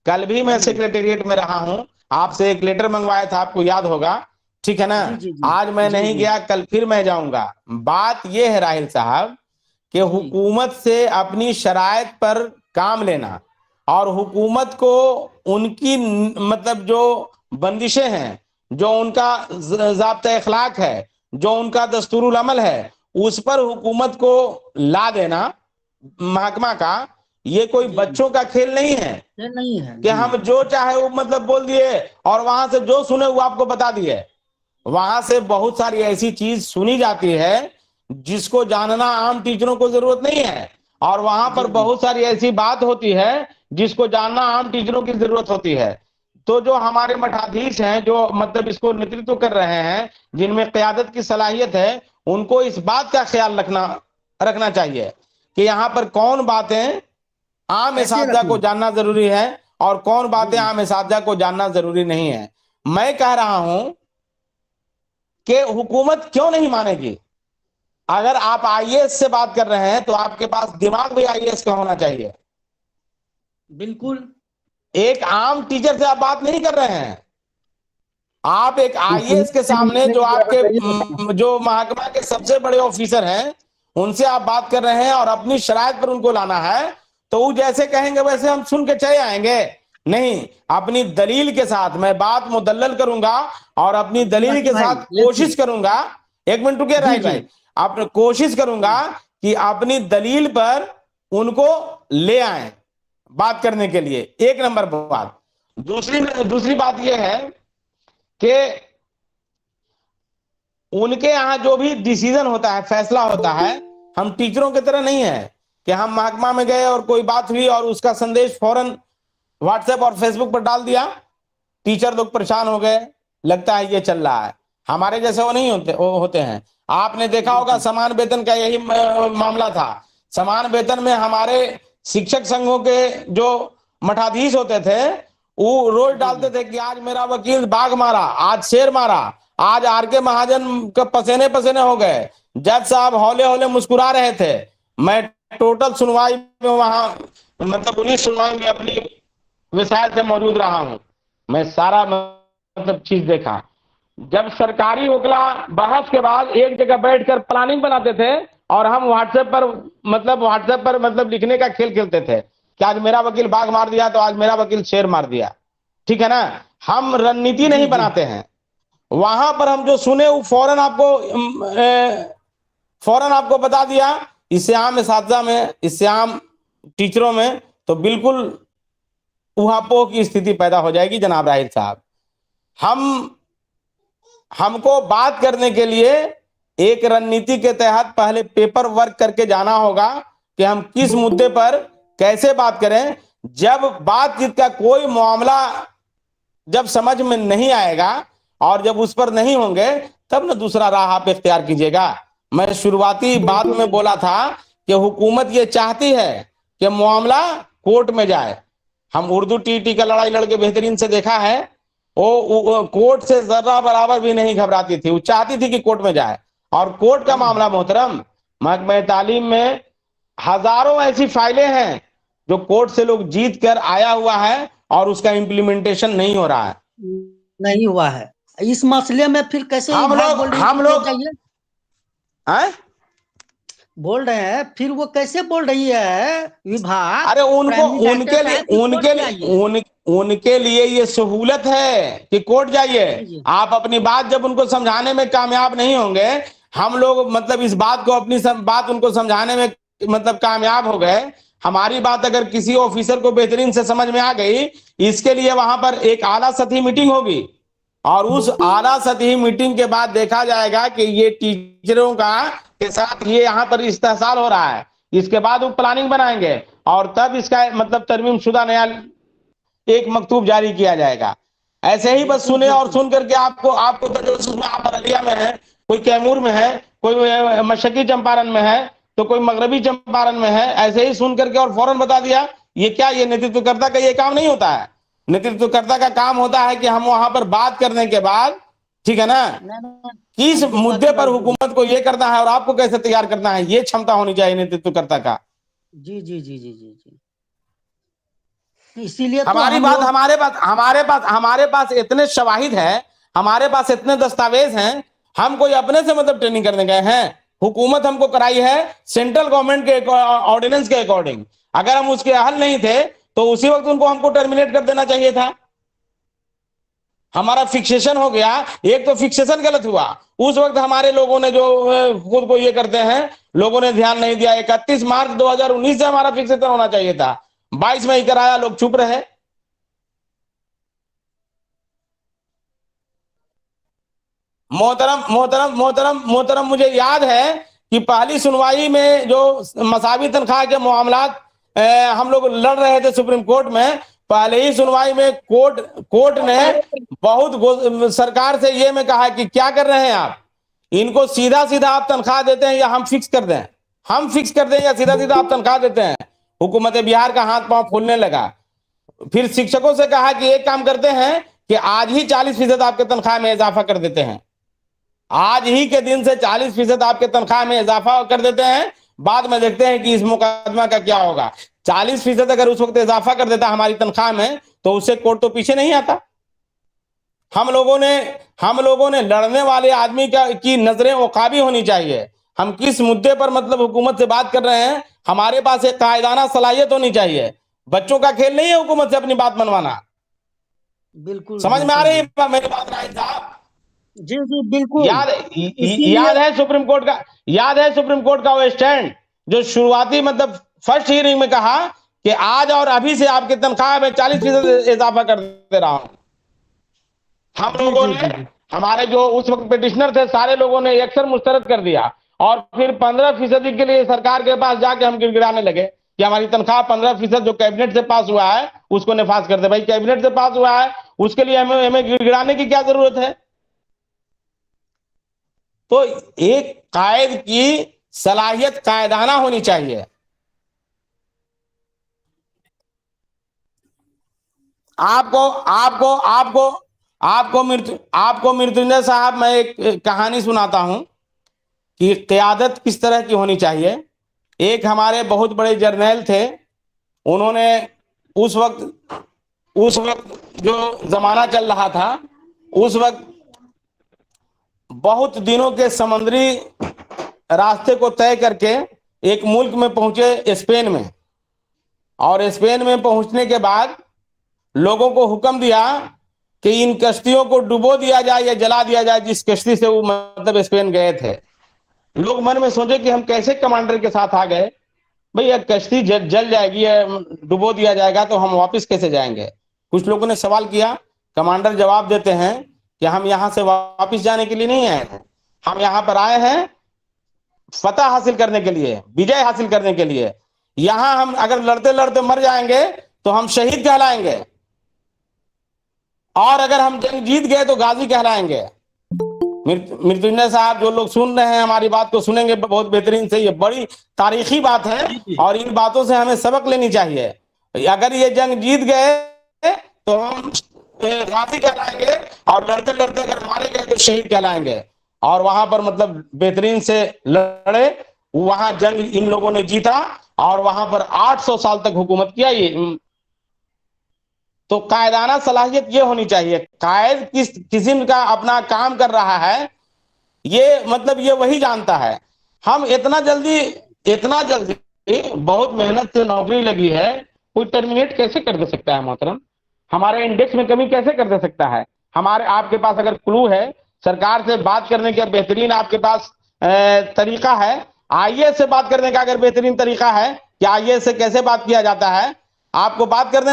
C: कल भी मैं सेक्रेटेरिएट में रहा हूं। आपसे एक लेटर मंगवाया था, आपको याद होगा, ठीक है ना। आज मैं नहीं गया, कल फिर मैं जाऊंगा। बात यह है राहिल साहब कि हुकूमत से अपनी शराइत पर काम लेना और हुकूमत को उनकी मतलब जो बंदिशें हैं, जो उनका ज़ाब्ता अखलाक है, जो उनका दस्तूरुल अमल है, उस पर हुकूमत को ला देना महकमा का, ये कोई बच्चों का खेल नहीं है कि हम जो चाहे वो मतलब बोल दिए और वहां से जो सुने वो आपको बता दिए। वहां से बहुत सारी ऐसी चीज सुनी जाती है जिसको जानना आम टीचरों को जरूरत नहीं है, और वहां पर बहुत सारी ऐसी बात होती है जिसको जानना आम टीचरों की जरूरत होती है। तो जो हमारे मठाधीश हैं, जो मतलब इसको नेतृत्व कर रहे हैं, जिनमें क़यादत की सलाहियत है, उनको इस बात का ख्याल रखना चाहिए कि यहाँ पर कौन बातें आम एसातिज़ा को जानना जरूरी है और कौन बातें आम एसातिज़ा को जानना जरूरी नहीं है। मैं कह रहा हूं कि हुकूमत क्यों नहीं मानेगी। अगर आप आईएएस से बात कर रहे हैं तो आपके पास दिमाग भी आईएएस का होना चाहिए।
D: बिल्कुल,
C: एक आम टीचर से आप बात नहीं कर रहे हैं, आप एक आईएएस के सामने जो आपके जो महकमा के सबसे बड़े ऑफिसर हैं उनसे आप बात कर रहे हैं और अपनी शराइत पर उनको लाना है, तो वो जैसे कहेंगे वैसे हम सुन के चले आएंगे। नहीं, अपनी दलील के साथ मैं बात मुदल्लल करूंगा और अपनी दलील के साथ कोशिश करूंगा। 1 मिनट रुकिए राहिल भाई, आप कोशिश करूंगा कि अपनी दलील पर उनको ले आए बात करने के लिए। 1 नंबर बात। दूसरी बात यह है कि उनके यहां जो भी डिसीजन होता है, फैसला होता है, हम टीचरों की तरह नहीं है कि हम महकमा में गए और कोई बात हुई और उसका संदेश फौरन व्हाट्सएप और फेसबुक पर डाल दिया, टीचर लोग परेशान हो गए, लगता है ये चल रहा है। हमारे जैसे वो नहीं होते हैं। आपने देखा होगा समान वेतन का यही मामला था। समान वेतन में हमारे शिक्षक संघों के जो मठाधीश होते थे वो रोज डालते थे कि आज मेरा वकील बाघ मारा, आज शेर मारा, आज आरके महाजन के पसीने पसीने हो गए, जज साहब हौले हौले मुस्कुरा रहे थे। मैं टोटल सुनवाई में वहां मतलब 19 सुनवाई में अपनी विषय से मौजूद रहा हूं। मैं सारा मतलब चीज देखा। जब सरकारी वकीला बहस के बाद एक जगह बैठकर प्लानिंग बनाते थे और हम व्हाट्सएप पर मतलब लिखने का खेल खेलते थे कि आज मेरा वकील बाघ मार दिया तो आज मेरा वकील शेर मार दिया, ठीक है ना। हम रणनीति नहीं बनाते हैं। वहां पर हम जो सुने वो फौरन आपको बता दिया। इस्याम इसातिज़ा में, इस्याम टीचरों में तो बिल्कुल उहापोह की स्थिति पैदा हो जाएगी जनाब राहिल साहब। हमको बात करने के लिए एक रणनीति के तहत पहले पेपर वर्क करके जाना होगा कि हम किस मुद्दे पर कैसे बात करें। जब बातचीत का कोई मामला जब समझ में नहीं आएगा और जब उस पर नहीं होंगे तब ना दूसरा राह आप इख्तियार कीजिएगा। मैं शुरुआती बात में बोला था कि हुकूमत ये चाहती है कि मामला कोर्ट में जाए। हम उर्दू टीटी का लड़ाई लड़के बेहतरीन से देखा है, वो कोर्ट से जर्रा बराबर भी नहीं घबराती थी, वो चाहती थी कि कोर्ट में जाए। और कोर्ट का मामला मोहतरम, महकमा तालीम में हजारों ऐसी फाइलें हैं जो कोर्ट से लोग जीत कर आया हुआ है और उसका इम्प्लीमेंटेशन नहीं हो रहा है,
D: नहीं हुआ है। इस मसले में फिर कैसे बोल रहे हैं, फिर वो कैसे बोल रही है विभाग?
C: अरे उनके लिए ये सहूलत है कि कोर्ट जाइए। आप अपनी बात जब उनको समझाने में कामयाब नहीं होंगे, हम लोग मतलब इस बात को अपनी बात उनको समझाने में मतलब कामयाब हो गए, हमारी बात अगर किसी ऑफिसर को बेहतरीन से समझ में आ गई, इसके लिए वहां पर एक आला सतही मीटिंग होगी और उस आला सतही मीटिंग के बाद देखा जाएगा कि ये टीचरों के साथ ये यहाँ पर इस्तेहसाल हो रहा है। इसके बाद वो प्लानिंग बनाएंगे और तब इसका मतलब तरमीम शुदा नया एक मकतूब जारी किया जाएगा। ऐसे ही बस सुने और सुन करके आपको आप अररिया में है, कोई कैमूर में है, कोई मशरकी चंपारण में है, तो कोई मगरबी चंपारण में है, ऐसे ही सुन करके और फौरन बता दिया। ये क्या, ये नेतृत्वकर्ता का ये काम नहीं होता है। नेतृत्वकर्ता का काम होता है कि हम वहां पर बात करने के बाद, ठीक है ना, किस मुद्दे पर हुकूमत को ये करना है और आपको कैसे तैयार करना है, ये क्षमता होनी चाहिए नेतृत्वकर्ता का।
D: जी जी जी जी जी जी। इसीलिए
C: हमारे पास इतने शवाहिद हैं, हमारे पास इतने दस्तावेज हैं। हम कोई अपने से मतलब ट्रेनिंग करने गए हैं? हुकूमत हमको कराई है सेंट्रल गवर्नमेंट के ऑर्डिनेंस के अकॉर्डिंग। अगर हम उसके अहल नहीं थे तो उसी वक्त हमको टर्मिनेट कर देना चाहिए था। हमारा फिक्सेशन हो गया, एक तो फिक्सेशन गलत हुआ। उस वक्त हमारे लोगों ने जो खुद को ये करते हैं, लोगों ने ध्यान नहीं दिया। 31 मार्च 2019 से हमारा फिक्सेशन होना चाहिए था, 22 में ही कराया, लोग चुप रहे। मोहतरम मुझे याद है कि पहली सुनवाई में जो मसावी तनख्वाह के मामलात हम लोग लड़ रहे थे सुप्रीम कोर्ट में, पहले ही सुनवाई में कोर्ट ने बहुत सरकार से ये में कहा कि क्या कर रहे हैं आप, इनको सीधा सीधा आप तनख्वाह देते हैं या हम फिक्स कर दें, या सीधा सीधा आप तनख्वाह देते हैं। हुकूमत बिहार का हाथ पांव फूलने लगा। फिर शिक्षकों से कहा कि एक काम करते हैं कि आज ही 40% आपके तनख्वाह में इजाफा कर देते हैं, आज ही के दिन से 40% आपके तनख्वाह में इजाफा कर देते हैं, बाद में देखते हैं कि इस मुकदमा का क्या होगा। 40% अगर उस वक्त इजाफा कर देता हमारी तनख्वाह में तो उससे कोर्ट तो पीछे नहीं आता। हम लोगों ने लड़ने वाले आदमी की नजरें उकाबी होनी चाहिए। हम किस मुद्दे पर मतलब हुकूमत से बात कर रहे हैं, हमारे पास एक कायदाना सलाहियत होनी चाहिए। बच्चों का खेल नहीं है हुकूमत से अपनी बात मनवाना।
D: बिल्कुल
C: समझ में आ रही है मेरी बात राहिल साहब?
D: जी जी बिल्कुल।
C: याद है सुप्रीम कोर्ट का वो स्टैंड जो शुरुआती मतलब फर्स्ट हियरिंग में कहा कि आज और अभी से आपकी तनख्वाह में 40% इजाफा कर दे रहा हूं। हम लोगों ने, हमारे जो उस वक्त पिटिशनर थे, सारे लोगों ने अक्सर मुस्तरद कर दिया और फिर 15% के लिए सरकार के पास जाके हम गिड़गिड़ाने लगे कि हमारी तनख्वाह 15% जो कैबिनेट से पास हुआ है उसको नफाज कर दे। भाई कैबिनेट से पास हुआ है, उसके लिए हमें गिड़गिड़ाने की क्या जरूरत है? तो एक कायद की सलाहियत कायदाना होनी चाहिए। आपको मृत्युंजय साहब, मैं एक कहानी सुनाता हूं कि क़यादत किस तरह की होनी चाहिए। एक हमारे बहुत बड़े जर्नैल थे, उन्होंने उस वक्त जो जमाना चल रहा था, उस वक्त बहुत दिनों के समुद्री रास्ते को तय करके एक मुल्क में पहुंचे, स्पेन में। और स्पेन में पहुंचने के बाद लोगों को हुक्म दिया कि इन कश्तियों को डुबो दिया जाए या जला दिया जाए, जिस कश्ती से वो मतलब स्पेन गए थे। लोग मन में सोचे कि हम कैसे कमांडर के साथ आ गए, भैया कश्ती जल जाएगी या डुबो दिया जाएगा तो हम वापस कैसे जाएंगे। कुछ लोगों ने सवाल किया। कमांडर जवाब देते हैं कि हम यहां से वापस जाने के लिए नहीं आए हैं, हम यहां पर आए हैं फतह हासिल करने के लिए, विजय हासिल करने के लिए। यहां हम अगर लड़ते लड़ते मर जाएंगे तो हम शहीद कहलाएंगे, और अगर हम जंग जीत गए तो गाजी कहलाएंगे। मृत्युंजय साहब, जो लोग सुन रहे हैं हमारी बात को सुनेंगे बहुत बेहतरीन से। ये बड़ी तारीखी बात है और इन बातों से हमें सबक लेनी चाहिए। अगर ये जंग जीत गए तो हम गाजी कहलाएंगे, और लड़ते लड़ते अगर मारे गए तो शहीद कहलाएंगे। और वहां पर मतलब बेहतरीन से लड़े, वहां जंग इन लोगों ने जीता और वहां पर 800 साल तक हुकूमत किया। ये तो कायदाना सलाहियत ये होनी चाहिए। कायद किस किस्म का अपना काम कर रहा है, ये मतलब ये वही जानता है। हम इतना जल्दी बहुत मेहनत से नौकरी लगी है, कोई टर्मिनेट कैसे कर दे सकता है मोहतरम? हमारे इंडेक्स में कमी कैसे कर दे सकता है? हमारे आपके पास अगर क्लू है, सरकार से बात करने का बेहतरीन आपके पास तरीका है, आईएएस से बात करने का अगर बेहतरीन तरीका है कि आईएएस से कैसे बात किया जाता है, आपको बात करने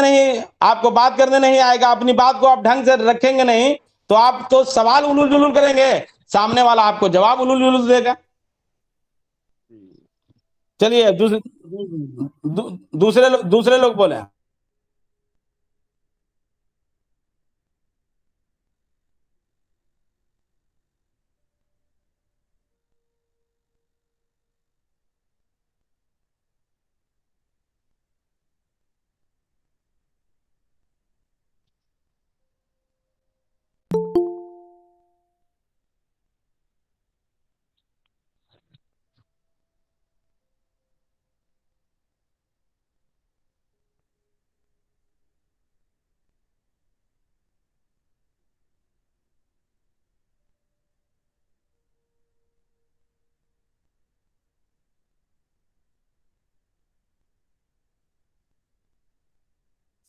C: नहीं आएगा, अपनी बात को आप ढंग से रखेंगे नहीं तो आप तो सवाल उलूल जुलूल करेंगे, सामने वाला आपको जवाब उलूल जुलूल देगा। चलिए दूसरे लोग बोले।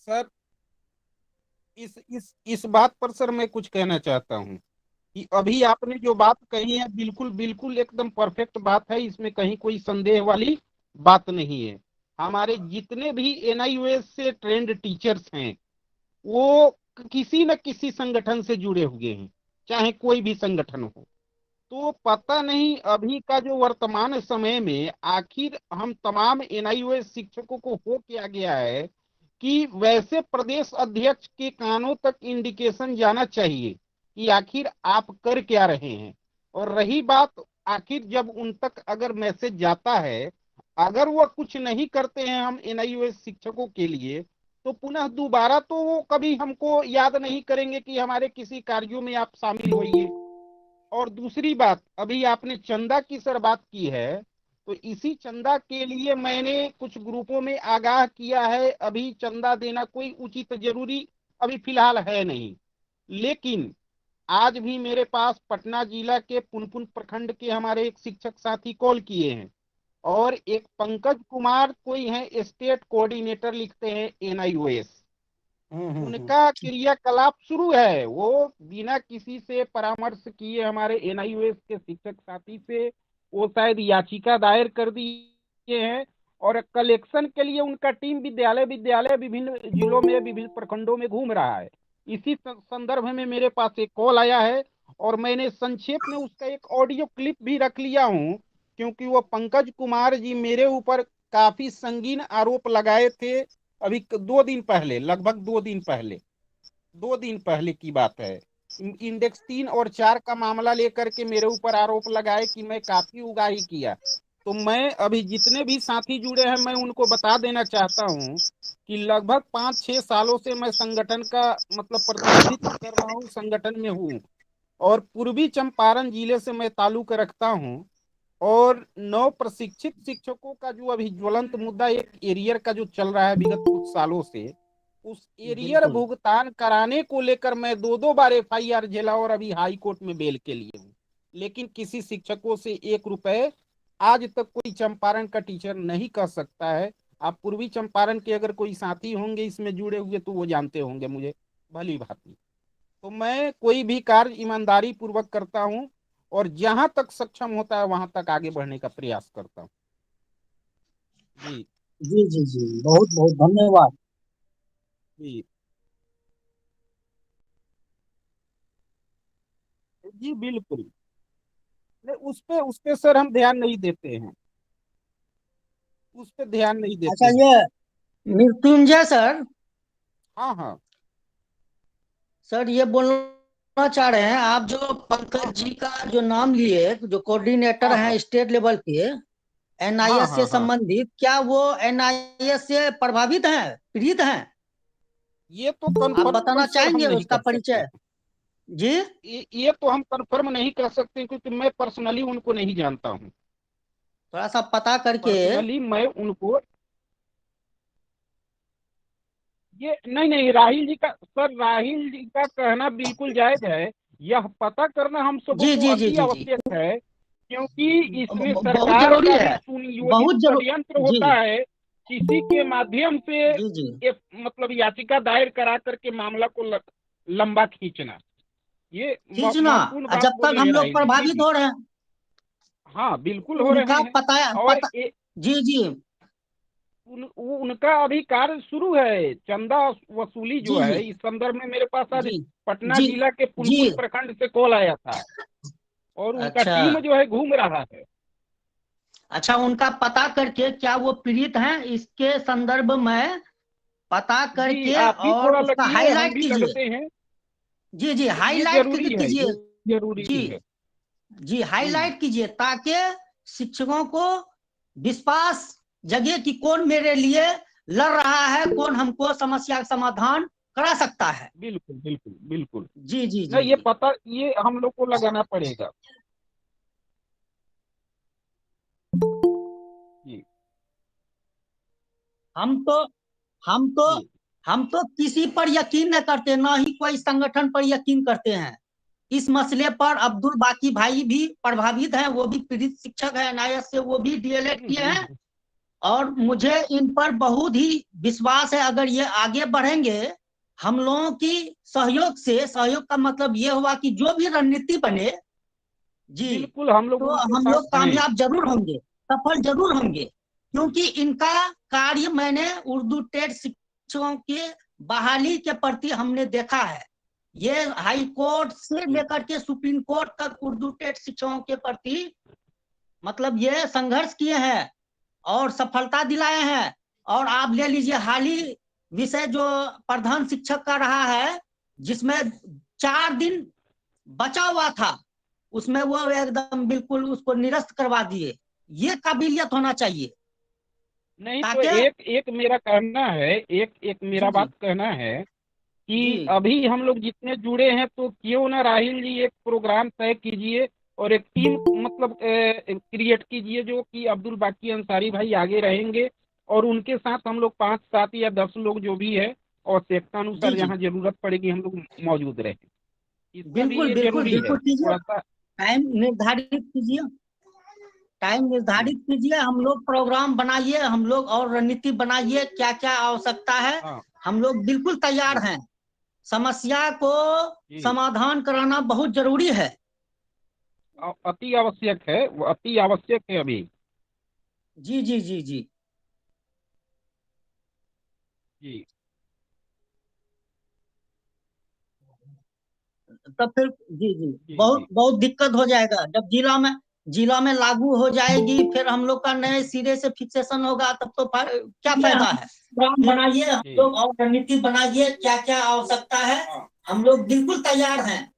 A: सर इस बात पर सर मैं कुछ कहना चाहता हूँ कि अभी आपने जो बात कही है बिल्कुल बिल्कुल एकदम परफेक्ट बात है, इसमें कहीं कोई संदेह वाली बात नहीं है। हमारे जितने भी एनआईओएस से ट्रेंड टीचर्स हैं वो किसी न किसी संगठन से जुड़े हुए हैं, चाहे कोई भी संगठन हो। तो पता नहीं अभी का जो वर्तमान समय में आखिर हम तमाम एनआईओएस शिक्षकों को हो क्या गया है कि वैसे प्रदेश अध्यक्ष के कानों तक इंडिकेशन जाना चाहिए कि आखिर आप कर क्या रहे हैं। और रही बात, आखिर जब उन तक अगर मैसेज जाता है, अगर वो कुछ नहीं करते हैं हम एनआईओएस शिक्षकों के लिए, तो पुनः दोबारा तो वो कभी हमको याद नहीं करेंगे कि हमारे किसी कार्यों में आप शामिल होइए। और दूसरी बात, अभी आपने चंदा की सर बात की है, तो इसी चंदा के लिए मैंने कुछ ग्रुपों में आगाह किया है। अभी चंदा देना कोई उचित जरूरी अभी फिलहाल है नहीं, लेकिन आज भी मेरे पास पटना जिला के पुनपुन प्रखंड के हमारे एक शिक्षक साथी कॉल किए हैं, और एक पंकज कुमार कोई है, स्टेट कोऑर्डिनेटर लिखते हैं एनआईओएस, उनका क्रियाकलाप शुरू है। वो बिना किसी से परामर्श किए हमारे एनआईओएस के शिक्षक साथी से वो शायद याचिका दायर कर दिए हैं, और कलेक्शन के लिए उनका टीम विद्यालय विद्यालय विभिन्न जिलों में विभिन्न प्रखंडों में घूम रहा है। इसी संदर्भ में मेरे पास एक कॉल आया है और मैंने संक्षेप में उसका एक ऑडियो क्लिप भी रख लिया हूं, क्योंकि वो पंकज कुमार जी मेरे ऊपर काफी संगीन आरोप लगाए थे अभी 2 दिन पहले, लगभग 2 दिन पहले की बात है। इंडेक्स 3 और 4 का मामला लेकर के मेरे ऊपर आरोप लगाए कि मैं काफी उगाही किया। तो मैं अभी जितने भी साथी जुड़े हैं मैं उनको बता देना चाहता हूं कि लगभग 5-6 सालों से मैं संगठन का मतलब प्रतिनिधित्व कर रहा हूं, संगठन में हूं, और पूर्वी चंपारण जिले से मैं ताल्लुक रखता हूं। और 9 प्रशिक्षित शिक्षकों का जो अभी ज्वलंत मुद्दा एक एरियर का जो चल रहा है विगत कुछ सालों से, उस एरियर भुगतान कराने को लेकर मैं 2-2 बार एफआईआर झेला और अभी हाई कोर्ट में बेल के लिए हूँ, लेकिन किसी शिक्षकों से 1 रुपए आज तक कोई चंपारण का टीचर नहीं कह सकता है। आप पूर्वी चंपारण के अगर कोई साथी होंगे इसमें जुड़े हुए तो वो जानते होंगे मुझे भली भांति। तो मैं कोई भी कार्य ईमानदारी पूर्वक करता हूं और जहां तक सक्षम होता है वहां तक आगे बढ़ने का प्रयास करता हूं। जी
D: जी जी जी, बहुत बहुत धन्यवाद।
A: जी जी बिल्कुल। नहीं, उस पे सर हम ध्यान नहीं देते हैं, उस पे ध्यान नहीं देते
D: अच्छा,
A: हैं।
D: ये मृत्युंजय सर,
A: हाँ हाँ
D: सर ये बोलना चाह रहे हैं, आप जो पंकज जी का जो नाम लिए, जो कोऑर्डिनेटर
A: हाँ
D: हैं
A: हाँ
D: स्टेट लेवल पे
A: हाँ
D: एनआईएस से
A: हाँ हाँ।
D: संबंधित, क्या वो एनआईएस से प्रभावित हैं, पीड़ित हैं?
A: ये तो
D: आप
A: कंफर्म
D: बताना
A: सर हम
D: चाहेंगे
A: नहीं
D: उसका
A: कर सकते।
D: परिचय? जी,
A: ये तो हम कंफर्म नहीं कर सकते क्योंकि मैं पर्सनली उनको नहीं जानता हूँ।
D: थोड़ा सा पता करके।
A: पर्सनली मैं उनको ये नहीं नहीं, राहिल जी का सर, राहिल जी का कहना बिल्कुल जायज है। यह पता करना हम सबों
D: जी
A: को
D: जी जी
A: अति
D: जी जी,
A: आवश्यक है, क्योंकि इसमें
D: बहुत
A: सरकार
D: जरूरी
A: का भी
D: है,
A: सुनियोजित
D: बहुत जरूर।
A: षड्यंत्र
D: जी
A: होता है। किसी के माध्यम से
D: जी जी,
A: एक मतलब याचिका दायर करा करके मामला को लंबा खींचना, ये
D: खींचना।
A: महत्वपूर्ण बात
D: जब तक
A: बोले हैं
D: हम लोग
A: राहिल जी। जी
D: प्रभावित
A: जी
D: हो रहे हैं,
A: हाँ बिल्कुल हो रहे
D: उनका
A: हैं।
D: पता
A: और
D: पता। जी जी
A: उनका अभी कार्य शुरू है, चंदा वसूली जो
D: जी जी
A: है। इस संदर्भ में मेरे पास आज
D: जी
A: पटना
D: जी
A: जिला के
D: जी।
A: पुनपुन प्रखंड से कॉल आया था और उनका
D: अच्छा
A: टीम जो है घूम रहा है।
D: अच्छा, उनका पता करके क्या वो पीड़ित हैं इसके संदर्भ में पता
A: जी
D: करके
A: आप भी
D: और
A: थोड़ा
D: उसका
A: लगिए, हम
D: हाईलाइट
A: भी
D: कीजिए।
A: लगते हैं।
D: जी जी,
A: ये
D: हाईलाइट
A: जरूरी है,
D: कीजिए।
A: ये जरूरी
D: जी
A: है।
D: जी, हाईलाइट कीजिए ताकि शिक्षकों को विश्वास जगे कि कौन मेरे लिए लड़ रहा है, कौन हमको समस्या का समाधान करा सकता है।
A: बिल्कुल बिल्कुल बिल्कुल।
D: जी जी जी
A: नहीं, ये
D: जी,
A: पता ये हम लोग को लगाना पड़ेगा। जी
D: हम तो हम तो
A: जी
D: हम तो किसी पर यकीन नहीं करते, ना ही कोई संगठन पर यकीन करते हैं। इस मसले पर अब्दुल बाकी भाई भी प्रभावित हैं, वो भी पीड़ित शिक्षक है एनआईएस से, वो भी डीएलएड किए हैं।
A: हम्म।
D: और मुझे इन पर बहुत ही विश्वास है, अगर ये आगे बढ़ेंगे हम लोगों की सहयोग से। सहयोग का मतलब ये हुआ कि जो भी रणनीति बने, जी,
A: बिल्कुल हम लोग
D: तो
A: उनके
D: हम
A: साथ
D: लोग
A: हैं।
D: कामयाब जरूर होंगे, सफल जरूर होंगे। क्योंकि इनका कार्य मैंने उर्दू टेट शिक्षकों के बहाली के प्रति हमने देखा है। ये हाई कोर्ट से
A: जी
D: लेकर के सुप्रीम कोर्ट तक उर्दू टेट शिक्षकों के प्रति मतलब ये संघर्ष किए हैं और सफलता दिलाए हैं। और आप ले लीजिए हाल ही विषय जो प्रधान शिक्षक का रहा है, जिसमें 4 दिन बचा हुआ था, उसमें वो एकदम बिल्कुल उसको निरस्त करवा दिए। ये काबिलियत होना चाहिए
A: नहीं, तो
D: ताकि।
A: एक एक मेरा कहना है, एक एक
D: जी
A: मेरा
D: जी
A: बात कहना है
D: जी
A: कि अभी हम लोग जितने जुड़े हैं तो क्यों ना राहिल जी एक प्रोग्राम तय कीजिए और एक टीम मतलब क्रिएट कीजिए जो कि अब्दुल बाकी अंसारी भाई आगे रहेंगे और उनके साथ हम लोग 5 7 या 10 लोग जो भी है आवश्यकता
D: जी
A: अनुसार
D: जी,
A: जहाँ जरूरत पड़ेगी हम लोग मौजूद रहें। इसका भी
D: बिल्कुल
A: ये
D: बिल्कुल
A: जरूरी है
D: बिल्कुल कीजिए।
A: थोड़ा सा।
D: टाइम निर्धारित कीजिए, टाइम
A: जी
D: निर्धारित कीजिए, हम लोग प्रोग्राम बनाइए, हम लोग और रणनीति बनाइए, क्या क्या आवश्यकता है।
A: हाँ
D: हम लोग बिल्कुल तैयार
A: जी
D: हैं। समस्या को
A: जी
D: समाधान कराना बहुत जरूरी है।
A: अति आवश्यक है, वो अति आवश्यक है अभी।
D: जी जी जी जी,
A: जी
D: तब फिर जी जी,
A: जी
D: बहुत
A: जी
D: बहुत दिक्कत हो जाएगा जब जिला में लागू हो जाएगी, फिर हम लोग का नए सिरे से फिक्सेशन होगा, तब तो क्या फायदा है। प्लान बनाइए, हम
A: जी
D: लोग और रणनीति बनाइए, क्या क्या आवश्यकता है। हम लोग बिल्कुल तैयार हैं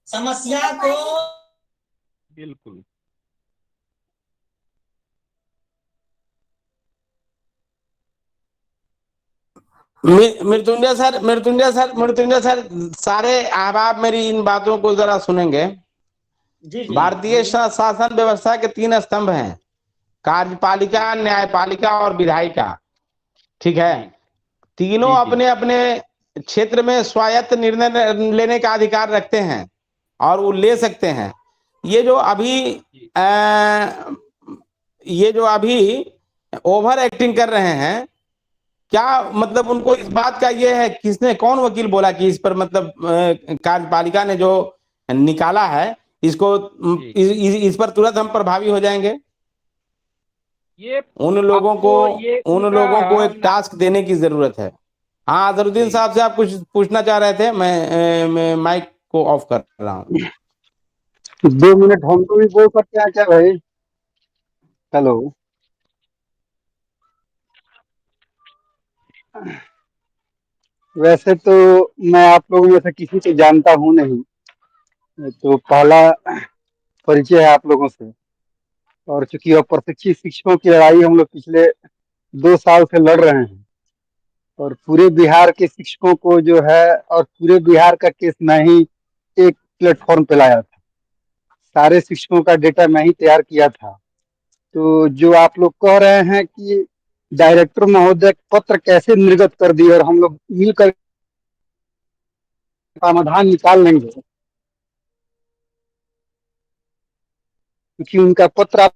D: समस्या को।
A: बिल्कुल।
C: मृत्युंजय सर सारे अहबाब मेरी इन बातों को जरा सुनेंगे।
D: जी जी,
C: भारतीय शासन व्यवस्था के 3 स्तंभ हैं, कार्यपालिका, न्यायपालिका और विधायिका। ठीक है।
A: जी
C: तीनों
A: जी जी
C: अपने अपने क्षेत्र में स्वायत्त निर्णय लेने का अधिकार रखते हैं और वो ले सकते हैं। ये जो अभी
A: जी
C: अ, ये जो अभी ओवर एक्टिंग कर रहे हैं, क्या मतलब उनको इस बात का ये है, किसने कौन वकील बोला कि इस पर मतलब कार्यपालिका ने जो निकाला है इसको इस पर तुरंत हम प्रभावी हो जाएंगे?
A: ये
C: उन लोगों को
A: आपको ये
C: उन
A: उनका
C: लोगों को एक टास्क देने की जरूरत है। हाँ, अजहरुद्दीन साहब से आप कुछ पूछना चाह रहे थे? मैं माइक को ऑफ कर रहा हूँ।
E: 2 मिनट हमको भी बोल सकते हैं क्या भाई? हेलो। वैसे तो मैं आप लोगों में से किसी को जानता हूँ नहीं, तो पहला परिचय है आप लोगों से। और चूंकि अप्रशिक्षित शिक्षकों की लड़ाई हम लोग पिछले 2 साल से लड़ रहे हैं, और पूरे बिहार के शिक्षकों को जो है, और पूरे बिहार का केस मैं ही एक प्लेटफॉर्म पे लाया था। सारे शिक्षकों का डेटा मैं ही तैयार किया था। तो जो आप लोग कह रहे हैं कि डायरेक्टर महोदय पत्र कैसे निर्गत कर दिए और हम लोग मिलकर समाधान निकाल लेंगे, क्योंकि उनका पत्र आप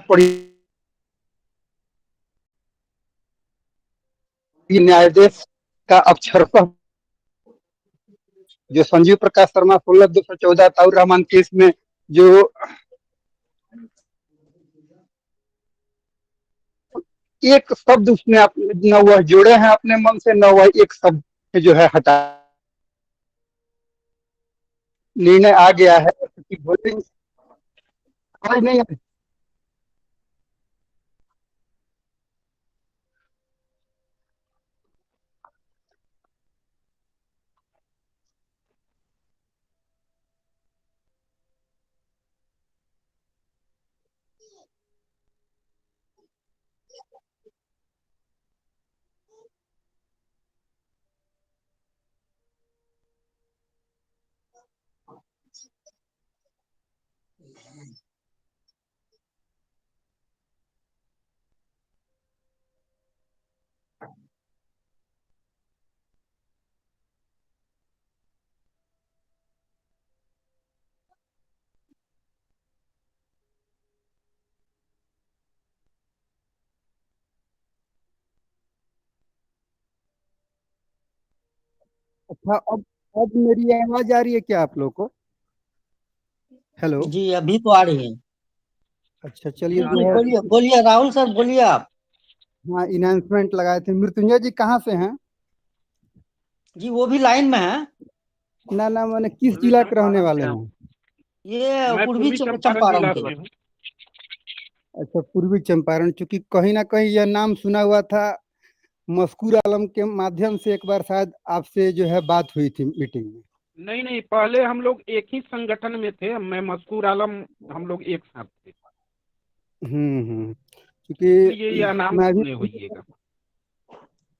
E: पढ़िए, न्यायाधीश का अक्षरशः जो संजीव प्रकाश शर्मा 16/214 ताउर रहमान केस में जो एक शब्द उसने न वह जोड़े हैं अपने मन से, न वह एक शब्द जो है हटा, निर्णय आ गया है कि वोटिंग आज नहीं है। अच्छा, अब मेरी आवाज आ रही है क्या आप लोग को? हेलो।
D: जी अभी तो आ रही है।
E: अच्छा चलिए,
A: हाँ,
E: जो
D: जी
E: है
D: बोलिए बोलिए राहुल सर, बोलिए आप।
E: हाँ इनाउंसमेंट लगाए थे। मृत्युंजय जी कहाँ से हैं?
D: जी वो भी लाइन में है।
E: ना ना, मैंने किस जिला के रहने वाले हैं?
D: ये
A: मैं
D: पूर्वी
A: पूर्वी चंपारण
D: चंपारण
A: जिला
D: के।
A: से हूँ।
E: अच्छा, पूर्वी चंपारण। चूंकि कहीं ना कहीं यह नाम सुना हुआ था, मस्कूर आलम के माध्यम से एक बार शायद आपसे जो है बात हुई थी मीटिंग में।
A: नहीं नहीं, पहले हम लोग एक ही संगठन में थे, मैं मस्कूर आलम, हम लोग एक साथ थे, इसलिए
E: क्योंकि
A: यह नाम सुने होइएगा।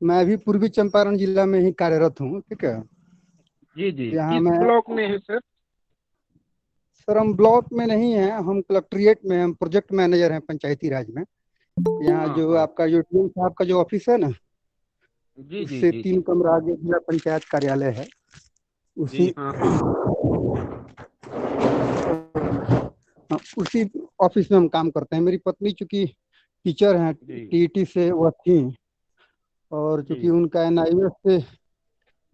E: मैं भी पूर्वी चंपारण जिला में ही कार्यरत हूँ, ठीक है।
A: जी जी,
E: यहाँ
A: किस
E: मैं,
A: ब्लॉक में है सर?
E: सर हम ब्लॉक में नहीं है, हम कलेक्ट्रेट में, हम प्रोजेक्ट मैनेजर हैं पंचायती राज में। यहाँ
A: हाँ
E: जो
A: हाँ,
E: आपका जो टीएम साहब का जो ऑफिस है ना,
A: जी जी
E: उससे
A: जी
E: 3 कमरा आगे जिला पंचायत कार्यालय है।
A: जी,
E: उसी
A: हाँ हाँ,
E: उसी ऑफिस में हम काम करते हैं। मेरी पत्नी चूंकि टीचर हैं,
A: जी
E: टीईटी से वह थी, और चूंकि
A: जी
E: उनका एनआईएस से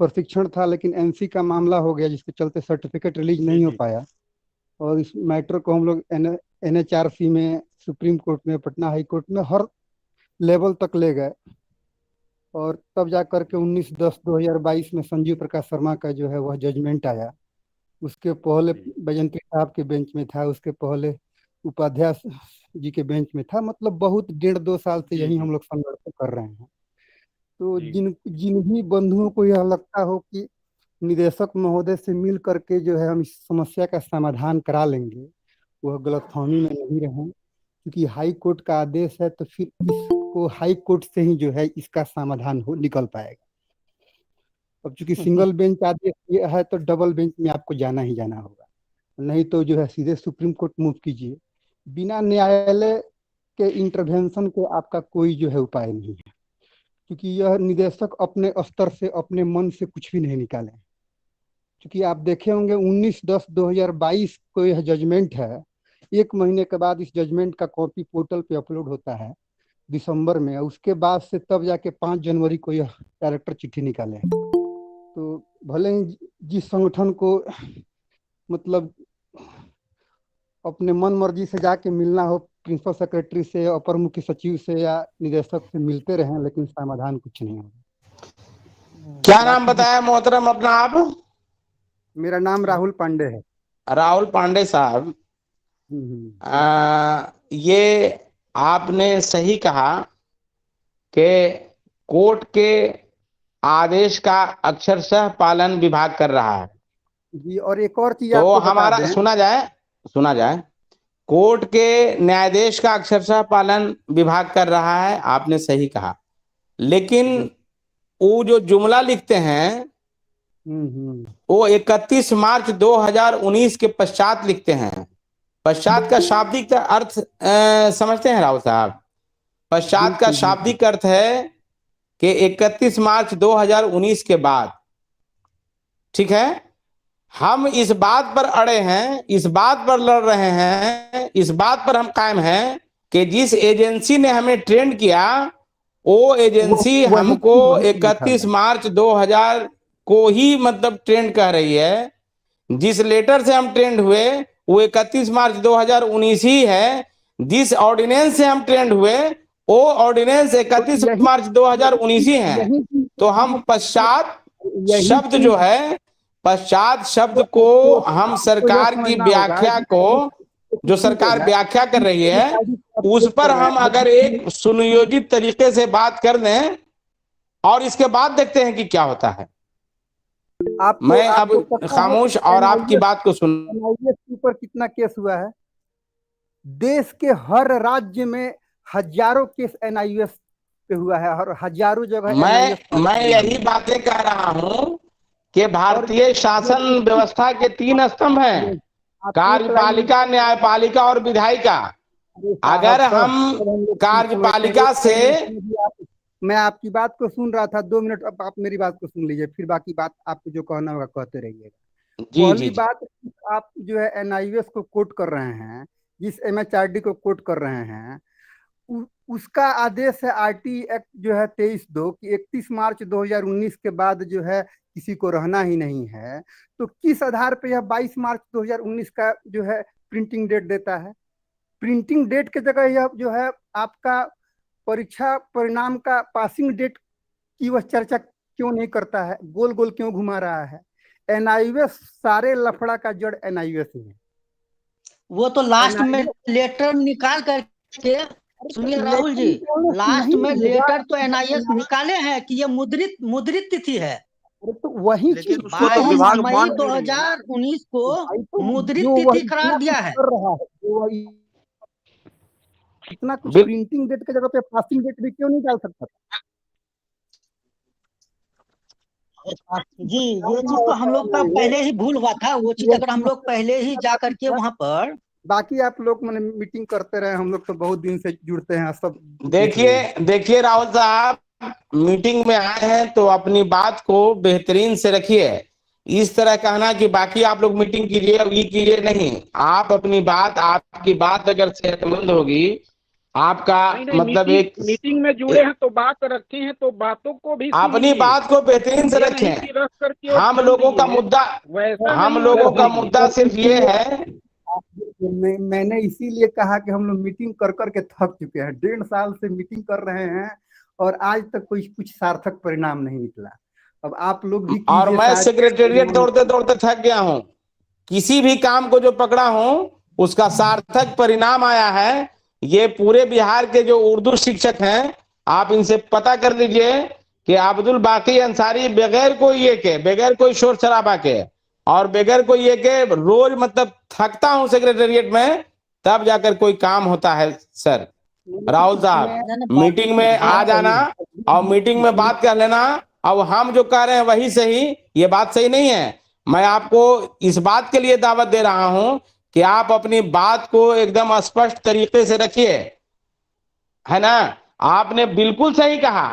E: प्रशिक्षण था, लेकिन एनसी का मामला हो गया जिसके चलते सर्टिफिकेट रिलीज
A: जी
E: नहीं हो
A: जी
E: पाया। और इस मैटर को हम लोग एनएचआरसी में, सुप्रीम कोर्ट में, पटना हाई कोर्ट में, हर लेवल तक ले गए। और तब जा करके 19/10/2022 में संजीव प्रकाश शर्मा का जो है वह जजमेंट आया। उसके पहले
A: जी
E: बैजंत्री साहब के बेंच में था, उसके पहले उपाध्याय जी के बेंच में था। मतलब बहुत 1.5-2 साल से
A: जी
E: यही हम
A: जी
E: लोग संघर्ष कर रहे हैं। तो
A: जी
E: जिन भी बंधुओं को यह लगता हो कि निदेशक महोदय से मिल करके जो है हम इस समस्या का समाधान करा लेंगे, वह गलतफहमी में नहीं रहें। क्योंकि हाई कोर्ट का आदेश है, तो फिर इसको हाई कोर्ट से ही जो है इसका समाधान हो निकल पाएगा। अब चूंकि सिंगल बेंच आदेश ये है, तो डबल बेंच में आपको जाना ही जाना होगा, नहीं तो जो है सीधे सुप्रीम कोर्ट मूव कीजिए। बिना न्यायालय के इंटरवेंशन के आपका कोई जो है उपाय नहीं है। क्योंकि यह निदेशक अपने स्तर से, अपने मन से कुछ भी नहीं निकाले। क्योंकि आप देखे होंगे 19/10/2022 को यह जजमेंट है 1 महीने के बाद इस जजमेंट का कॉपी पोर्टल पे अपलोड होता है दिसंबर में, उसके बाद से तब जाके 5 जनवरी को यह कैरेक्टर चिट्ठी निकाले। तो भले ही जिस संगठन को मतलब अपने मन मर्जी से जाके मिलना हो, प्रिंसिपल सेक्रेटरी से, अपर मुख्य सचिव से या निदेशक से मिलते रहे, लेकिन समाधान कुछ नहीं होगा।
C: क्या नाम बताया मोहतरम अपना आप?
E: मेरा नाम राहुल पांडे है।
C: राहुल पांडे साहब, ये आपने सही कहा कि कोर्ट के आदेश का अक्षरशः पालन विभाग कर रहा है
E: जी। और एक और चीज
C: तो
E: आपको बता
C: हमारा
E: दें,
C: सुना जाए, कोर्ट के न्यायाधीश का अक्षरशः पालन विभाग कर रहा है, आपने सही कहा। लेकिन वो जो जुमला लिखते हैं वो 31 मार्च 2019 के पश्चात लिखते हैं। पश्चात का शाब्दिक अर्थ समझते हैं राहुल साहब? पश्चात का शाब्दिक अर्थ है कि 31 मार्च 2019 के बाद। ठीक है, हम इस बात पर अड़े हैं, इस बात पर लड़ रहे हैं, इस बात पर हम कायम हैं कि जिस एजेंसी ने हमें ट्रेंड किया वो एजेंसी हमको 31 मार्च 2000 को ही मतलब ट्रेंड कह रही है। जिस लेटर से हम ट्रेंड हुए वो 31 मार्च 2019 ही है। जिस ऑर्डिनेंस से हम ट्रेंड हुए वो ऑर्डिनेंस 31 मार्च 2019 ही है। तो हम पश्चात शब्द जो है, पश्चात शब्द को हम सरकार की व्याख्या को, जो सरकार व्याख्या कर रही है, उस पर हम अगर एक सुनियोजित तरीके से बात कर दें और इसके बाद देखते हैं कि क्या होता है। मैं अब खामोश और आपकी बात को सुन।
E: NIS के ऊपर कितना केस हुआ है? देश के हर राज्य में हजारों केस NIS पे हुआ है और हजारों जगह
C: मैं यही बातें कह रहा हूं कि भारतीय शासन व्यवस्था के 3 स्तंभ हैं, कार्यपालिका, न्यायपालिका और विधायिका। अगर हम कार्यपालिका से,
E: मैं आपकी बात को सुन रहा था, 2 मिनट, अब आप मेरी बात को सुन लीजिए, फिर बाकी बात आपको जो कहना होगा कहते रहिएगा। पहली बात, आप जो है NIS को कोट कर रहे हैं, जिस MHRD को कोट कर रहे हैं, उसका आदेश है RT एक्ट जो है 23(2) कि 31 मार्च 2019 के बाद जो है किसी को रहना ही नहीं है। तो किस आधार पे यह 22 मार्च 2019 का जो है प्रिंटिंग डेट देता है? प्रिंटिंग डेट के जगह यह जो है आपका परीक्षा परिणाम का पासिंग डेट की वह चर्चा क्यों नहीं करता है? गोल गोल क्यों घुमा रहा है? NIS, सारे लफड़ा का जड़ NIS ही है।
D: वो तो लास्ट में लेटर निकाल करके, सुनिए राहुल जी, लास्ट में लेटर तो NIS निकाले हैं कि ये मुद्रित तिथि है।
E: तो वही चीज
D: 22 मई 2019 को मुद्रित तिथि करार दिया है।
E: इतना कुछ प्रिंटिंग डेट के जगह पे पासिंग डेट भी क्यों नहीं डाल सकता?
D: जी, ये चीज तो हम लोग का पहले ही भूल हुआ था। वो चीज अगर हम लोग पहले ही जा करके वहां पर,
E: बाकी आप लोग मैंने मीटिंग करते रहे, हम लोग तो बहुत दिन से जुड़ते हैं सब।
C: देखिए राहुल साहब, मीटिंग में आए हैं तो अपनी बात को बेहतरीन से रखिए। इस तरह कहना कि बाकी आप लोग मीटिंग कीजिए, अब ये कीजिए, नहीं। आप अपनी बात, आपकी बात अगर सेहतमंद होगी, आपका मतलब एक
A: मीटिंग में जुड़े हैं तो बात रखी है, तो बातों को भी
C: अपनी बात को बेहतरीन से रखें। हम लोगों का मुद्दा सिर्फ ये है,
E: मैंने इसीलिए कहा कि हम लोग मीटिंग कर करके थक चुके हैं। 1.5 साल से मीटिंग कर रहे हैं और आज तक कोई कुछ सार्थक परिणाम नहीं निकला। अब आप लोग भी,
C: और मैं सेक्रेटेरिएट दौड़ते दौड़ते थक गया हूँ। किसी भी काम को जो पकड़ा हूँ उसका सार्थक परिणाम आया है। ये पूरे बिहार के जो उर्दू शिक्षक हैं, आप इनसे पता कर लीजिए कि अब्दुल बाकी अंसारी बगैर कोई शोर शराबा के और बगैर कोई ये के रोज मतलब थकता हूं सेक्रेटेरिएट में, तब जाकर कोई काम होता है। सर राहुल साहब, मीटिंग में आ जाना और मीटिंग में बात कर लेना। अब हम जो कह रहे हैं वही सही, ये बात सही नहीं है। मैं आपको इस बात के लिए दावत दे रहा हूं कि आप अपनी बात को एकदम स्पष्ट तरीके से रखिए, है ना। आपने बिल्कुल सही कहा,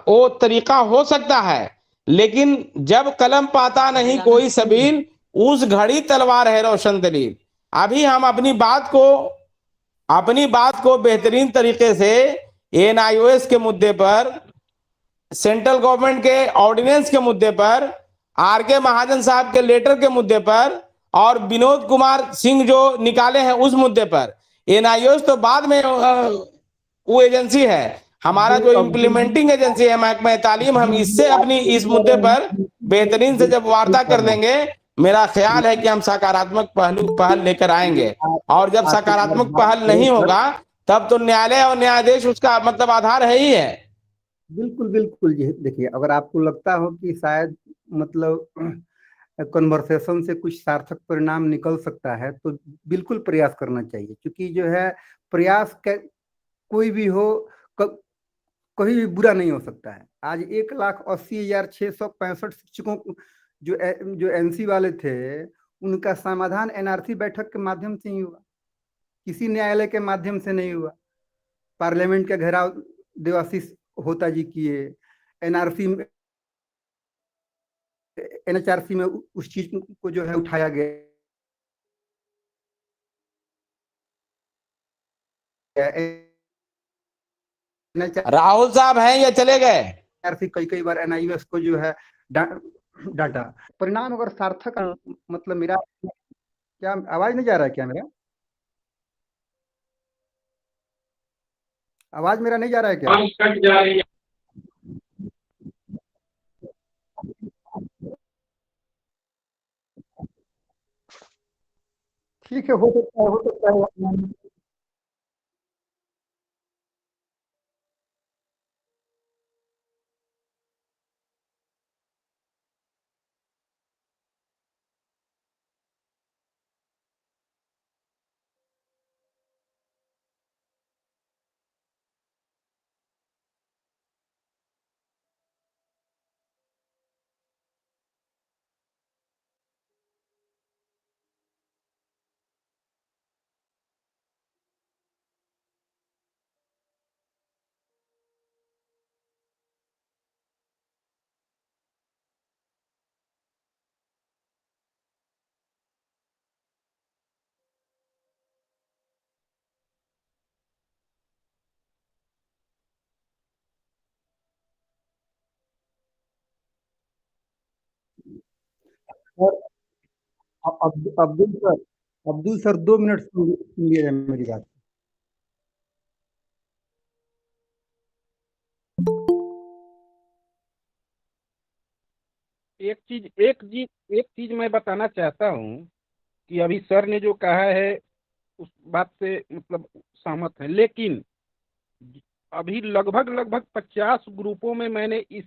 C: वो तरीका हो सकता है, लेकिन जब कलम पाता नहीं कोई सबील, उस घड़ी तलवार है रोशन दलील। अभी हम अपनी बात को बेहतरीन तरीके से एनआईओएस के मुद्दे पर, सेंट्रल गवर्नमेंट के ऑर्डिनेंस के मुद्दे पर, आर के महाजन साहब के लेटर के मुद्दे पर, और विनोद कुमार सिंह जो निकाले हैं उस मुद्दे पर। एनआईओएस तो बाद में वो एजेंसी है, हमारा जो इम्प्लीमेंटिंग एजेंसी है महकमा तालीम, हम इससे अपनी इस मुद्दे पर बेहतरीन से जब वार्ता कर लेंगे, मेरा ख्याल है कि हम सकारात्मक पहल लेकर आएंगे। और जब सकारात्मक पहल नहीं होगा तब तो न्यायालय और न्यायाधीश उसका मतलब आधार है ही है।
E: बिल्कुल बिल्कुल जी। देखिए, अगर आपको लगता हो कि शायद मतलब कन्वर्सेशन से कुछ सार्थक परिणाम निकल सकता है, तो बिल्कुल प्रयास करना चाहिए, क्योंकि जो है प्रयास कोई भी हो, कभी भी बुरा नहीं हो सकता है। आज 1,80,665 शिक्षकों जो एनसी वाले थे, उनका समाधान एनआरसी बैठक के माध्यम से ही हुआ, किसी न्यायालय के माध्यम से नहीं हुआ। पार्लियामेंट का घेराव देवाशीष होता जी किए, एनआरसी एनएचआरसी में उस चीज को जो है उठाया गया।
C: राहुल साहब हैं या चले गए?
E: एनआरसी कई कई बार एनआईओएस को जो है डाटा परिणाम अगर सार्थक, मतलब मेरा क्या आवाज नहीं जा रहा है क्या? मेरा आवाज मेरा नहीं जा रहा है क्या?
B: कट जा रही है।
E: ठीक है, हो सकता है। और अब्दुल सर 2 मिनट सुन लिया जाए मेरी बात।
A: एक चीज मैं बताना चाहता हूँ कि अभी सर ने जो कहा है उस बात से मतलब सहमत है, लेकिन अभी लगभग लगभग 50 ग्रुपों में मैंने इस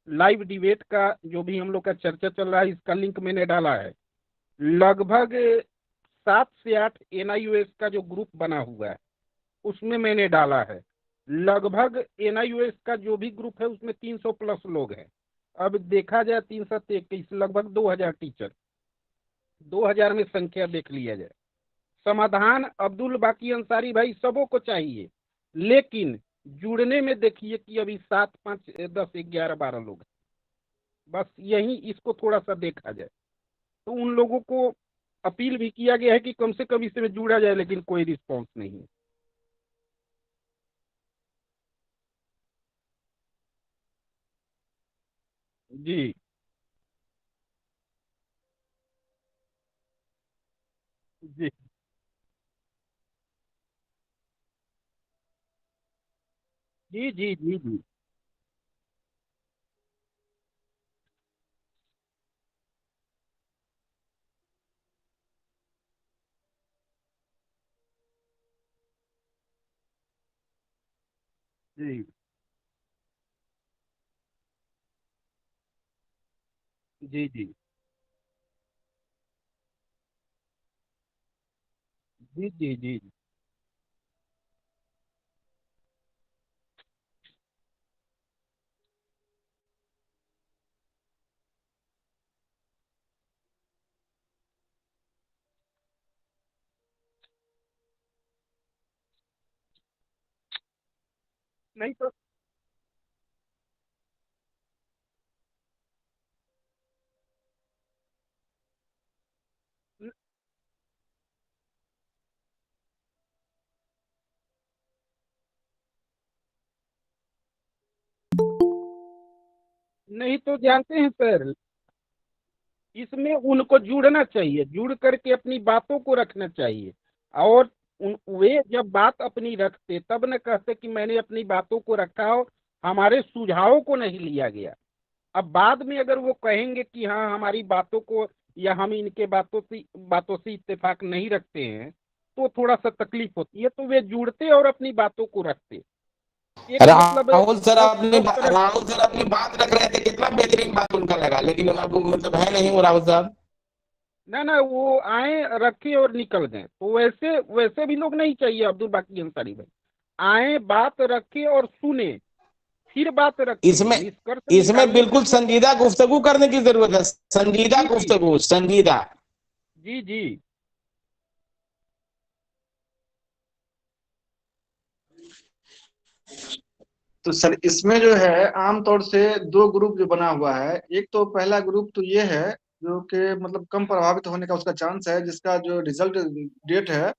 A: लाइव डिबेट का जो भी हम लोग का चर्चा चल रहा है इसका लिंक मैंने डाला है। लगभग 7 से 8 एनआईओएस का जो ग्रुप बना हुआ है उसमें मैंने डाला है। लगभग एनआईओएस का जो भी ग्रुप है उसमें 300 प्लस लोग हैं। अब देखा जाए 321, लगभग 2000 टीचर, 2000 में संख्या देख लिया जाए। समाधान अब्दुल बाकी अंसारी भाई सबों को चाहिए, लेकिन जुड़ने में देखिए कि अभी 7, 5, 10, 11, 12 लोग हैं। बस यही इसको थोड़ा सा देखा जाए तो उन लोगों को अपील भी किया गया है कि कम से कम इसमें जुड़ा जाए, लेकिन कोई रिस्पॉन्स नहीं है। जी जी जी जी जी जी जी जी जी जी जी जी जी। नहीं तो नहीं तो जानते हैं सर, इसमें उनको जुड़ना चाहिए, जुड़ करके अपनी बातों को रखना चाहिए। और वे जब बात अपनी रखते तब न कहते कि मैंने अपनी बातों को रखा हो, हमारे सुझावों को नहीं लिया गया। अब बाद में अगर वो कहेंगे कि हाँ हमारी बातों को या हम इनके बातों से इत्तेफाक नहीं रखते हैं, तो थोड़ा सा तकलीफ होती है। तो वे जुड़ते और अपनी बातों को रखते। एक मतलब
C: राहुल सर
A: दस
C: अपनी
A: दस तरह।
C: राहुल सर अपनी बात रख रहे थे, कितना बेहतरीन बात उनका लगा, लेकिन अब मतलब है नहीं वो राहुल साहब।
A: ना ना, वो आए रखे और निकल गए। तो वैसे वैसे भी लोग नहीं चाहिए अब्दुल बाकी अंसारी भाई। आए, बात रखे और सुने, फिर बात रखे,
C: इसमें
A: निष्कर्ष
C: इसमें
A: निकालने
C: बिल्कुल
A: फिर वो।
C: संजीदा गुफ्तगू करने की जरूरत है, संजीदा
A: जी जी
C: गुफ्तगू, संजीदा।
A: जी जी।
B: तो सर इसमें जो है आमतौर से दो ग्रुप जो बना हुआ है, एक तो पहला ग्रुप तो ये है जो कि मतलब कम प्रभावित होने का उसका चांस है, जिसका जो रिजल्ट डेट है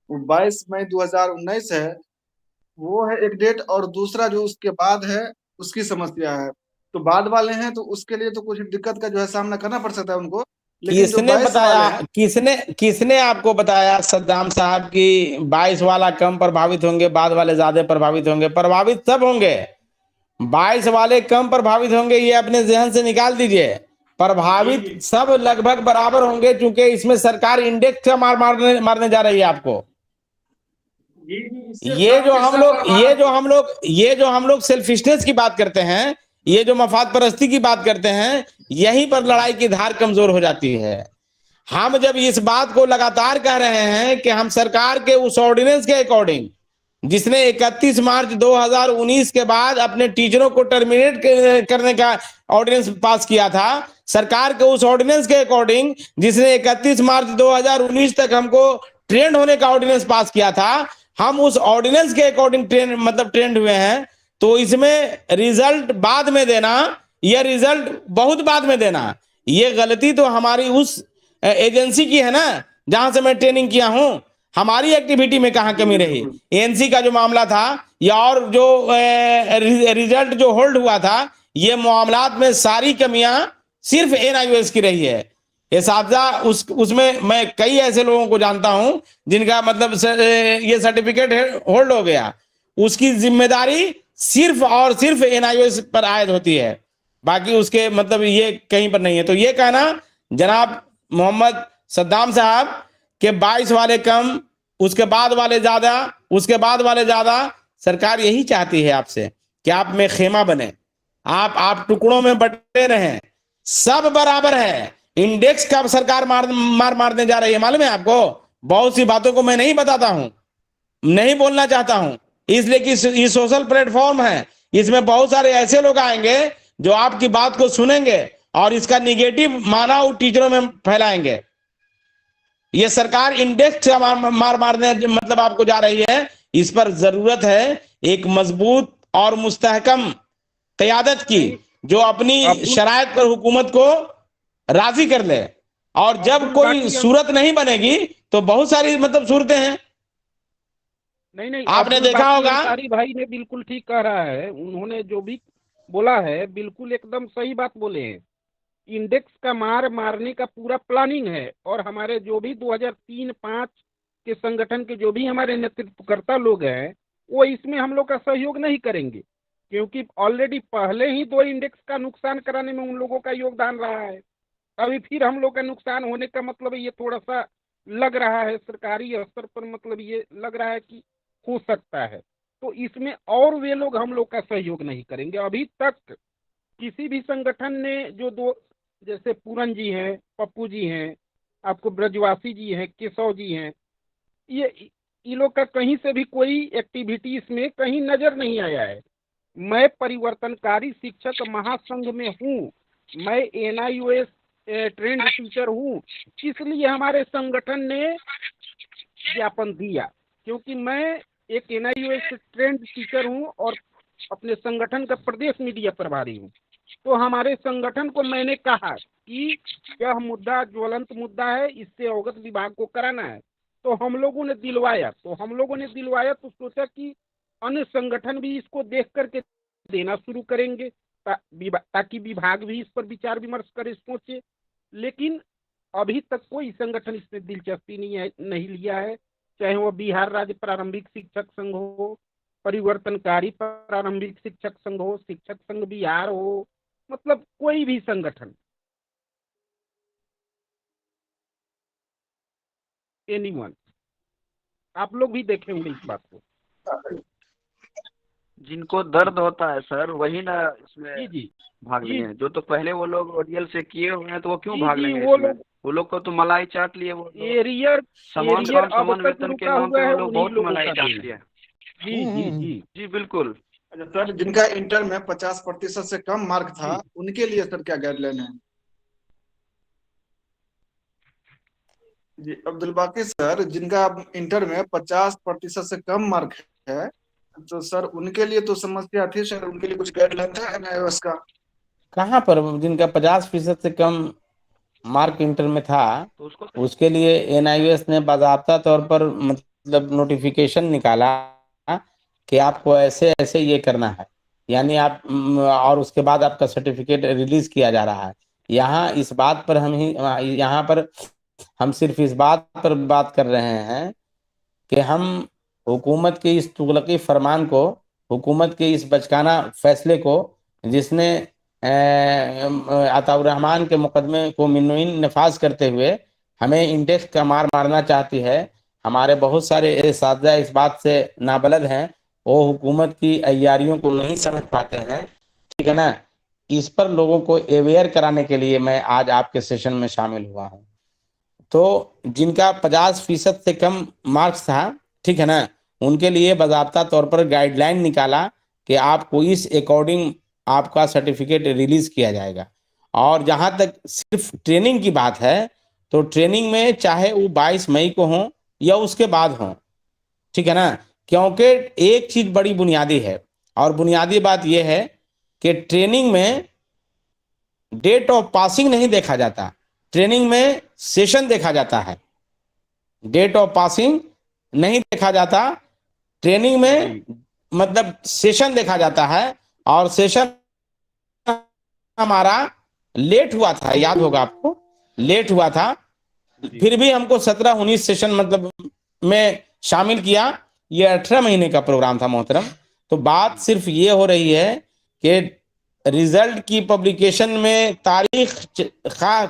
B: वो 22 मई 2019 है। वो है एक डेट, और दूसरा जो उसके बाद है उसकी समस्या है। तो बाद वाले हैं तो उसके लिए तो कुछ दिक्कत का जो है सामना करना पड़ सकता है उनको, लेकिन जो
C: किसने
B: 22
C: बताया,
B: वाले हैं।
C: किसने किसने आपको बताया सद्दाम साहब की 22 वाला कम प्रभावित होंगे, बाद वाले ज्यादा प्रभावित होंगे? प्रभावित सब होंगे, 22 वाले कम प्रभावित होंगे, ये अपने जहन से निकाल दीजिए। प्रभावित सब लगभग बराबर होंगे, क्योंकि इसमें सरकार इंडेक्स का मारने जा रही है आपको।
B: इससे सब के सब
C: ये जो हम लोग सेल्फिशनेस की बात करते हैं, ये जो मफाद परस्ती की बात करते हैं, यहीं पर लड़ाई की धार कमजोर हो जाती है। हम जब इस बात को लगातार कह रहे हैं कि हम सरकार के उस ऑर्डिनेंस के अकॉर्डिंग, जिसने 31 मार्च 2019 के बाद अपने टीचरों को टर्मिनेट करने का ऑर्डिनेंस पास किया था, सरकार के उस ऑर्डिनेंस के अकॉर्डिंग जिसने 31 मार्च 2019 तक हमको ट्रेंड होने का ऑर्डिनेंस पास किया था, हम उस ऑर्डिनेंस के अकॉर्डिंग ट्रेंड हुए हैं। तो इसमें रिजल्ट बाद में देना, यह रिजल्ट बहुत बाद में देना, ये गलती तो हमारी उस एजेंसी की है ना जहां से मैं ट्रेनिंग किया हूं। हमारी एक्टिविटी में कहां कमी रही? एएनसी का जो मामला था या और जो रिजल्ट जो होल्ड हुआ था, ये मामलात में सारी कमियां सिर्फ एनआईओएस की रही है। ये साजा उसमें मैं कई ऐसे लोगों को जानता हूं जिनका मतलब ये सर्टिफिकेट होल्ड हो गया, उसकी जिम्मेदारी सिर्फ और सिर्फ एनआईओएस पर आयद होती है, बाकी उसके मतलब ये कहीं पर नहीं है। तो ये कहना जनाब मोहम्मद सद्दाम साहब के 22 वाले कम, उसके बाद वाले ज्यादा, उसके बाद वाले ज्यादा, सरकार यही चाहती है आपसे कि आप में खेमा बने, आप टुकड़ों में बटे रहें, सब बराबर है। इंडेक्स का सरकार मारने जा रही है, मालूम है आपको? बहुत सी बातों को मैं नहीं बताता हूं, नहीं बोलना चाहता हूं, इसलिए कि ये सोशल प्लेटफॉर्म है, इसमें बहुत सारे ऐसे लोग आएंगे जो आपकी बात को सुनेंगे और इसका निगेटिव माना टीचरों में फैलाएंगे। ये सरकार इंडेक्स मारने मतलब आपको जा रही है। इस पर जरूरत है एक मजबूत और मुस्तहकम क़यादत की, जो अपनी
A: अब्दुल
C: शराइत पर हुकूमत को राजी कर ले। और जब
A: अब्दुल
C: कोई
A: बाकी
C: सूरत नहीं बनेगी तो बहुत सारी मतलब सूरतें हैं,
A: नहीं नहीं,
C: आपने
A: अब्दुल
C: देखा
A: बाकी
C: होगा।
A: अंसारी भाई ने बिल्कुल ठीक कह रहा है। उन्होंने जो भी बोला है बिल्कुल एकदम सही बात बोले हैं। इंडेक्स का मारने का पूरा प्लानिंग है। और हमारे जो भी 2003-5 के संगठन के जो भी हमारे नेतृत्वकर्ता लोग हैं, वो इसमें हम लोग का सहयोग नहीं करेंगे, क्योंकि ऑलरेडी पहले ही 2 इंडेक्स का नुकसान कराने में उन लोगों का योगदान रहा है। अभी फिर हम लोग का नुकसान होने का मतलब ये थोड़ा सा लग रहा है सरकारी स्तर पर, मतलब ये लग रहा है कि हो सकता है। तो इसमें और वे लोग हम लोग का सहयोग नहीं करेंगे। अभी तक किसी भी संगठन ने जो 2, जैसे पूरन जी हैं, पप्पू जी हैं, आपको ब्रजवासी जी हैं, केशव जी हैं, ये लोग का कहीं से भी कोई एक्टिविटी इसमें कहीं नजर नहीं आया है। मैं परिवर्तनकारी शिक्षक महासंघ में हूँ, मैं एनआईओएस ट्रेंड टीचर हूँ, इसलिए हमारे संगठन ने ज्ञापन दिया, क्योंकि मैं एक एनआईओएस ट्रेंड टीचर हूँ और अपने संगठन का प्रदेश मीडिया प्रभारी हूँ। तो हमारे संगठन को मैंने कहा कि यह मुद्दा ज्वलंत मुद्दा है, इससे अवगत विभाग को कराना है। तो हम लोगों ने दिलवाया तो सोचा कि अन्य संगठन भी इसको देख करके देना शुरू करेंगे। ताकि विभाग भी इस पर विचार विमर्श करे, सोचे। लेकिन अभी तक कोई संगठन इसमें दिलचस्पी नहीं लिया है, चाहे वो बिहार राज्य प्रारंभिक शिक्षक संघ हो, परिवर्तनकारी प्रारंभिक शिक्षक संघ हो, शिक्षक संघ बिहार हो, मतलब कोई भी संगठन, एनीवन। आप लोग भी देखे होंगे इस बात को।
F: जिनको दर्द होता है सर वही ना इसमें
A: जी जी
F: भाग
A: जी
F: लेंगे। जो तो पहले वो लोग ओडीएल से किए हुए हैं तो वो क्यों
A: जी
F: भाग
A: जी
F: लेंगे
A: वो
F: इसमें?
A: लोग
F: वो लोग को तो मलाई चाट लिए वो लोग।
A: एरियर
F: समान
A: एरियर
F: काम
A: अब
F: समान
A: तक
F: वेतन के
A: रुका
F: नाम
A: हुआ
F: पे
A: है,
F: वो लोग
A: उन्हीं
F: बहुत
A: लोगों
F: मलाई
A: का
F: चाट
A: देन
F: लिए।
A: है। जी जी जी
F: जी बिल्कुल।
B: अच्छा सर, जिनका इंटर में 50% से कम मार्क था
A: जी
B: उनके लिए सर क्या गाइडलाइन है? जी अब्दुल बाकी सर, जिनका इंटर में 50% से कम मार्क है, तो सर उनके लिए तो समस्या थी सर, उनके लिए कुछ गाइडलाइन था एनआईओएस का?
C: कहाँ पर जिनका 50% से कम मार्क इंटर में था
F: तो उसको
C: उसके लिए एनआईओएस ने बाकायदा तौर पर मतलब नोटिफिकेशन निकाला कि आपको ऐसे ऐसे ये करना है, यानी आप और उसके बाद आपका सर्टिफिकेट रिलीज किया जा रहा है। यहाँ इस बात पर यहाँ पर हम सिर्फ इस बात पर बात कर रहे हैं कि हम हुकूमत के इस तुगलकी फरमान को, हुकूमत के इस बचकाना फैसले को, जिसने अताउर रहमान के मुकदमे को मिन्नुइन नफाज करते हुए हमें इंडेक्स का मार मारना चाहती है। हमारे बहुत सारे एसातिज़ा इस बात से नाबलद हैं, वो हुकूमत की अय्यारियों को नहीं समझ पाते हैं, ठीक है ना। इस पर लोगों को अवेयर कराने के लिए मैं आज आपके सेशन में शामिल हुआ हूँ। तो जिनका 50% से कम मार्क्स था, ठीक है ना, उनके लिए बाकायदा तौर पर गाइडलाइन निकाला कि आपको इस अकॉर्डिंग आपका सर्टिफिकेट रिलीज किया जाएगा। और जहां तक सिर्फ ट्रेनिंग की बात है, तो ट्रेनिंग में चाहे वो 22 मई को हो या उसके बाद हो, ठीक है ना, क्योंकि एक चीज बड़ी बुनियादी है, और बुनियादी बात यह है कि ट्रेनिंग में डेट ऑफ पासिंग नहीं देखा जाता, ट्रेनिंग में सेशन देखा जाता है, डेट ऑफ पासिंग नहीं देखा जाता। ट्रेनिंग में
A: जी
C: मतलब सेशन देखा जाता है, और सेशन हमारा लेट हुआ था, याद होगा आपको, लेट हुआ था।
A: जी
C: फिर भी हमको 17-19 सेशन मतलब में शामिल किया। ये 18 महीने का प्रोग्राम था मोहतरम। तो बात सिर्फ ये हो रही है कि रिजल्ट की पब्लिकेशन में तारीख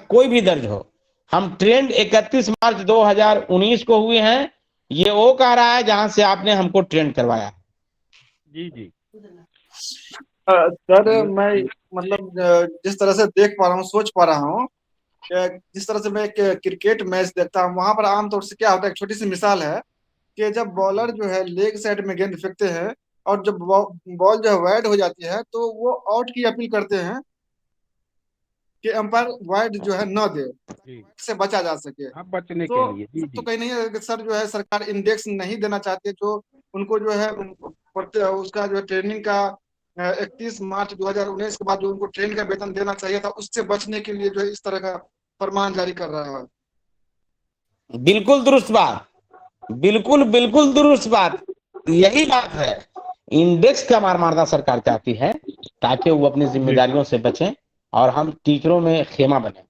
C: कोई भी दर्ज हो, हम ट्रेंड 31 मार्च 2019 को हुए हैं, ये वो कह रहा है जहां से आपने हमको ट्रेंड करवाया।
A: जी जी
B: सर मैं मतलब जिस तरह से देख पा रहा हूँ, सोच पा रहा हूँ, जिस तरह से मैं एक क्रिकेट मैच देखता हूँ, वहां पर आमतौर से क्या होता है, एक छोटी सी मिसाल है कि जब बॉलर जो है लेग साइड में गेंद फेंकते हैं और जब बॉल जो है वाइड हो जाती है तो वो आउट की अपील करते हैं कि अंपायर वाइड जो है न दे,
A: जी
B: से बचा जा सके।
A: हाँ, बचने के
B: तो
A: लिए। जी
B: तो
A: जी
B: कहीं नहीं है कि सर जो है सरकार इंडेक्स नहीं देना चाहती है, जो उनको जो है उसका जो है ट्रेनिंग का 31 मार्च 2019 के बाद जो उनको ट्रेनिंग का वेतन देना चाहिए था, उससे बचने के लिए जो है इस तरह का फरमान जारी कर रहा है।
C: बिल्कुल दुरुस्त बात, बिल्कुल बिल्कुल दुरुस्त बात, यही बात है। इंडेक्स का मार मारना सरकार चाहती है ताकि वो अपनी
A: जी
C: जिम्मेदारियों से बचें और हम टीचरों में खेमा बने।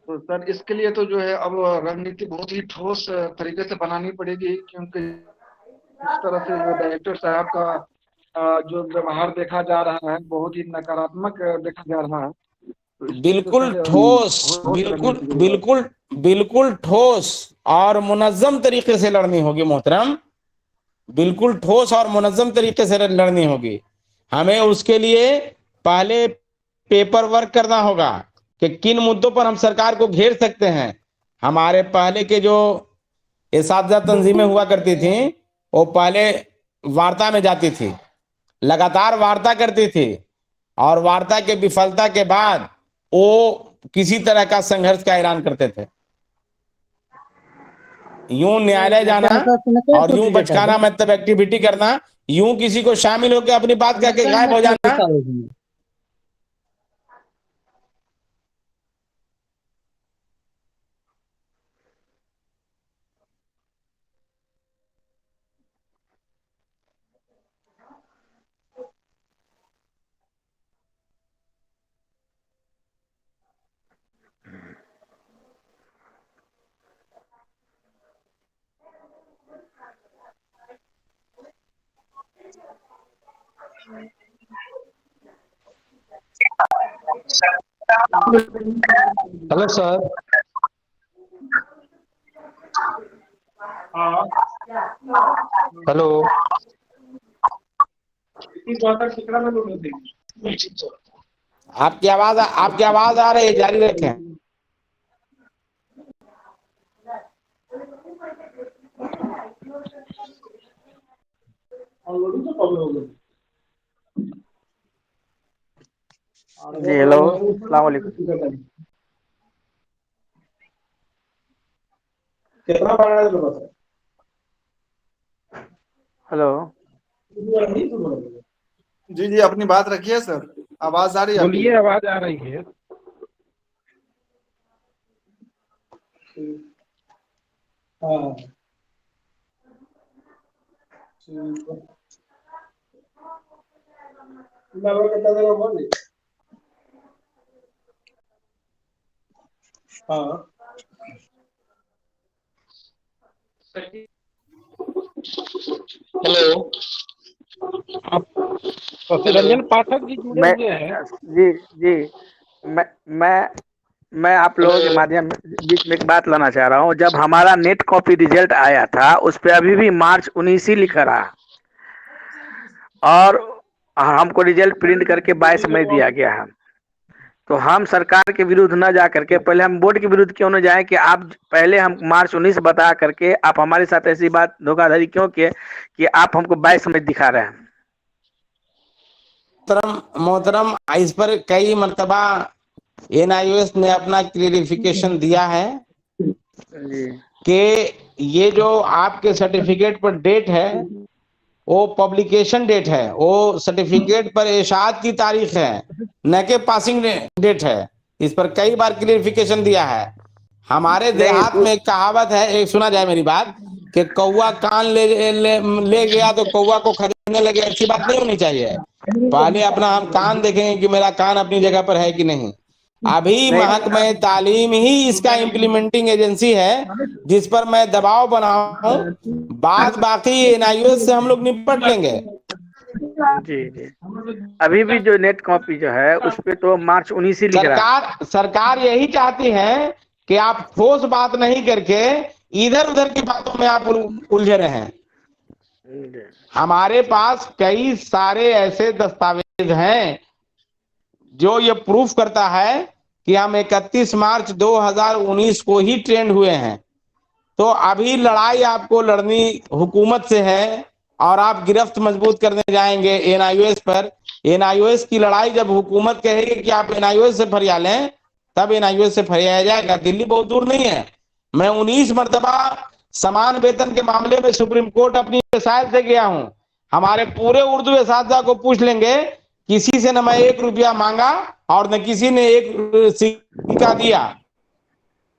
B: तो सर इसके लिए तो जो है अब रणनीति बहुत ही ठोस तरीके से बनानी पड़ेगी, क्योंकि जिस तरह से जो डायरेक्टर साहब का जो व्यवहार देखा जा रहा है बहुत ही नकारात्मक देखा जा रहा है। तो इसके लिए तो
C: बिल्कुल
B: सर
C: ठोस,
B: ठोस
C: बिल्कुल
B: रणनीति जरूरत है।
C: बिल्कुल बिल्कुल ठोस और मुनज्जम तरीके से लड़नी होगी मोहतरम, बिल्कुल ठोस और मुनज्जम तरीके से लड़नी होगी। हमें उसके लिए पहले पेपर वर्क करना होगा कि किन मुद्दों पर हम सरकार को घेर सकते हैं। हमारे पहले के जो एसातिज़ा तंजीमें हुआ करती थी, वो पहले वार्ता में जाती थी, लगातार वार्ता करती थी, और वार्ता के विफलता के बाद वो किसी तरह का संघर्ष का ऐलान करते थे। यूं न्यायालय जाना और यूं बचकाना मतलब एक्टिविटी करना, यूं किसी को शामिल होकर अपनी बात कह के गायब हो जाना,
G: हेलो सर।
B: हाँ
G: हेलो।
C: आपकी आवाज आ रही है, जारी रखें।
F: जी हेलो, अस्सलाम वालेकुम।
G: कितना पढ़ रहे हो?
F: हेलो।
H: जी जी, अपनी बात रखिए सर, आवाज आ रही है आपकी?
A: बोलिए, आवाज आ रही है।
G: हाँ। हाँ। हेलो।
A: आप शशिरंजन पाठक जी जुड़े
F: मैं
A: हुए हैं।
F: जी जी मैं आप लोगों के माध्यम बीच में एक बात लाना चाह रहा हूँ। जब हमारा नेट कॉपी रिजल्ट आया था उस पे अभी भी मार्च 19 ही लिखा रहा और हमको रिजल्ट प्रिंट करके 22 मई दिया गया है। तो हम सरकार के विरुद्ध न जा करके पहले हम बोर्ड के विरुद्ध क्यों न जाए कि आप पहले हम मार्च 19 बता करके आप हमारे साथ ऐसी बात धोखाधड़ी क्यों किए कि आप हमको 22 मई दिखा रहे हैं।
C: मोहतरम, इस पर कई मर्तबा NIOS ने अपना क्लियरिफिकेशन दिया है
F: जी
C: कि ये जो आपके सर्टिफिकेट पर डेट है वो पब्लिकेशन डेट है, वो सर्टिफिकेट पर इशाअत की तारीख है, न कि पासिंग डेट है। इस पर कई बार क्लियरिफिकेशन दिया है। हमारे देहात में एक कहावत है, एक सुना जाए मेरी बात, कि कौवा कान ले गया तो कौवा को खरीदने लगे। ऐसी बात नहीं होनी चाहिए। पहले अपना हम कान देखेंगे कि मेरा कान अपनी जगह पर है कि नहीं। अभी महकमा तालीम ही इसका इम्प्लीमेंटिंग एजेंसी है जिस पर मैं दबाव बनाऊं। बाद बाकी NIOS से हम लोग निपट लेंगे।
F: जी जी अभी भी जो नेट कॉपी जो है उस पे तो मार्च 19 ही लिख रहा है।
C: सरकार यही चाहती है कि आप ठोस बात नहीं करके इधर उधर की बातों में आप उलझे रहे हैं। हमारे पास कई सारे ऐसे दस्तावेज हैं जो ये प्रूफ करता है कि हम 31 मार्च 2019 को ही ट्रेंड हुए हैं। तो अभी लड़ाई आपको लड़नी हुकूमत से है और आप गिरफ्त मजबूत करने जाएंगे NIOS पर। NIOS की लड़ाई जब हुकूमत कहेगी कि आप NIOS से फरिया लें, तब NIOS से फरियाया जाएगा। दिल्ली बहुत दूर नहीं है। मैं 19 मरतबा समान वेतन के मामले में सुप्रीम कोर्ट अपनी वेबसाइट से गया हूं। हमारे पूरे उर्दू असातिज़ा को पूछ लेंगे, किसी से न मैं 1 रुपया मांगा और न किसी ने 1 सिक्का दिया।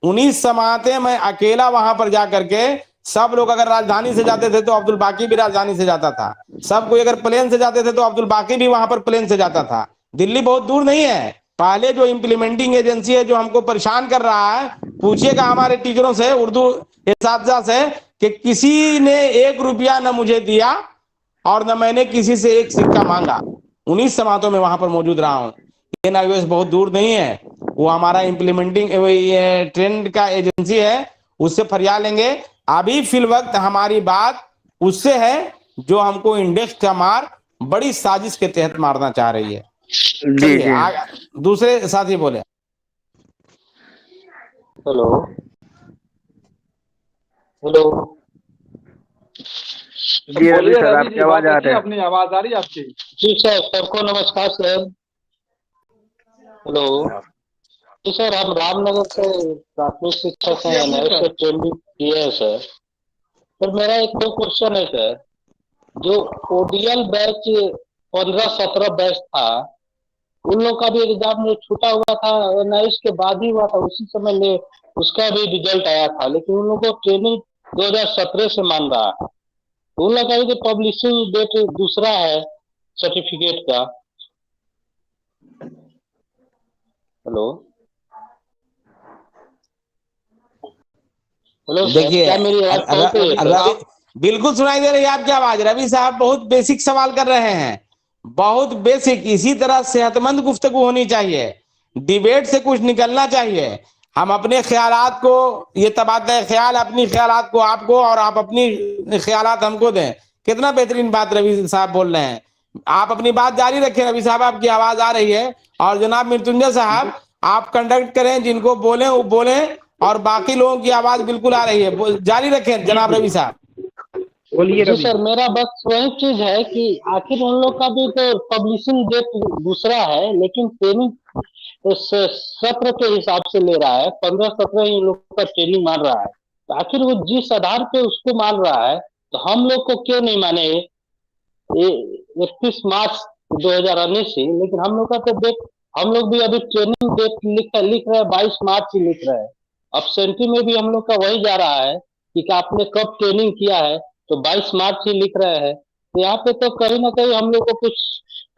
C: 19 समातें मैं अकेला वहां पर जा करके, सब लोग अगर राजधानी से जाते थे तो अब्दुल बाकी भी राजधानी से जाता था, सब कोई अगर प्लेन से जाते थे तो अब्दुल बाकी भी वहां पर प्लेन से जाता था। दिल्ली बहुत दूर नहीं है। पहले जो इम्प्लीमेंटिंग एजेंसी है जो हमको परेशान कर रहा है, पूछिएगा हमारे टीचरों से, उर्दू असातिज़ा से, कि किसी ने 1 रुपया न मुझे दिया और न मैंने किसी से 1 सिक्का मांगा। 19 समातों में वहां पर मौजूद रहा हूं। NIOS बहुत दूर नहीं है, वो हमारा इम्प्लीमेंटिंग ट्रेंड का एजेंसी है, उससे फरिया लेंगे। अभी फिल वक्त हमारी बात उससे है जो हमको इंडेक्स का मार बड़ी साजिश के तहत मारना चाह रही है।
F: जी जी
C: दूसरे साथी बोले।
G: हेलो। हेलो।
F: जी रवि
B: बोलिए
F: सर,
B: रवि
F: आपकी
B: जी,
F: आवाज
B: बात
F: आ
B: रखिए,
F: रही है।
B: अपनी आवाज आ रही है आपकी?
G: जी सर, सबको नमस्कार सर। हेलो। जी सर, हम रामनगर से प्राथमिक शिक्षक हैं, NIOS से ट्रेनिंग किए हैं सर। सर मेरा एक दो क्वेश्चन है सर। जो ODL बैच 15-17 बैच था, उन लोग का भी एग्जाम जो छूटा हुआ था NIOS के बाद ही हुआ था, उसी समय में उसका भी रिजल्ट आया था, लेकिन उन लोगों को ट्रेनिंग 2017 से मान रहा है। उन लोग का भी पब्लिशिंग डेट दूसरा है सर्टिफिकेट का। हेलो। हेलो सर,
C: देखिए,
G: क्या मेरी आवाज पहुंच रही है सर?
C: रवि, बिल्कुल सुनाई दे रही है आपकी आवाज। रवि साहब बहुत बेसिक सवाल कर रहे हैं। बहुत बेसिक, इसी तरह सेहतमंद गुफ्तगू होनी चाहिए, डिबेट से कुछ निकलना चाहिए। हम अपने ख्यालात को, ये तबादला ख्याल, अपनी ख्यालात को आपको और आप अपनी ख्यालात हमको दें। कितना बेहतरीन बात रवि साहब बोल रहे हैं। आप अपनी बात जारी रखें रवि साहब, आपकी आवाज आ रही है। और जनाब मृत्युंजय साहब आप कंडक्ट करें, जिनको बोले वो बोले, और बाकी लोगों की आवाज बिल्कुल आ रही है, जारी रखें जनाब रवि साहब।
A: बोलिए
G: जी
A: रवि।
G: सर, मेरा बस वही चीज है कि आखिर उन लोग का भी तो पब्लिशिंग डेट दूसरा है, लेकिन ट्रेनिंग सत्र के हिसाब से ले रहा है। 15-17 इन लोग का ट्रेनिंग मान रहा है, तो आखिर वो जिस आधार पे उसको मान रहा है, तो हम लोग को क्यों नहीं माने? ये 31 मार्च 2019 से, लेकिन हम लोग का तो डेट, हम लोग भी अभी ट्रेनिंग डेट लिख रहे हैं 22 मार्च ही लिख रहे हैं। एब्सेंटी में भी हम लोग का वही जा रहा है कि आपने कब ट्रेनिंग किया है, तो 22 मार्च ही लिख रहे हैं। तो यहाँ पे तो कहीं ना कहीं हम लोग को कुछ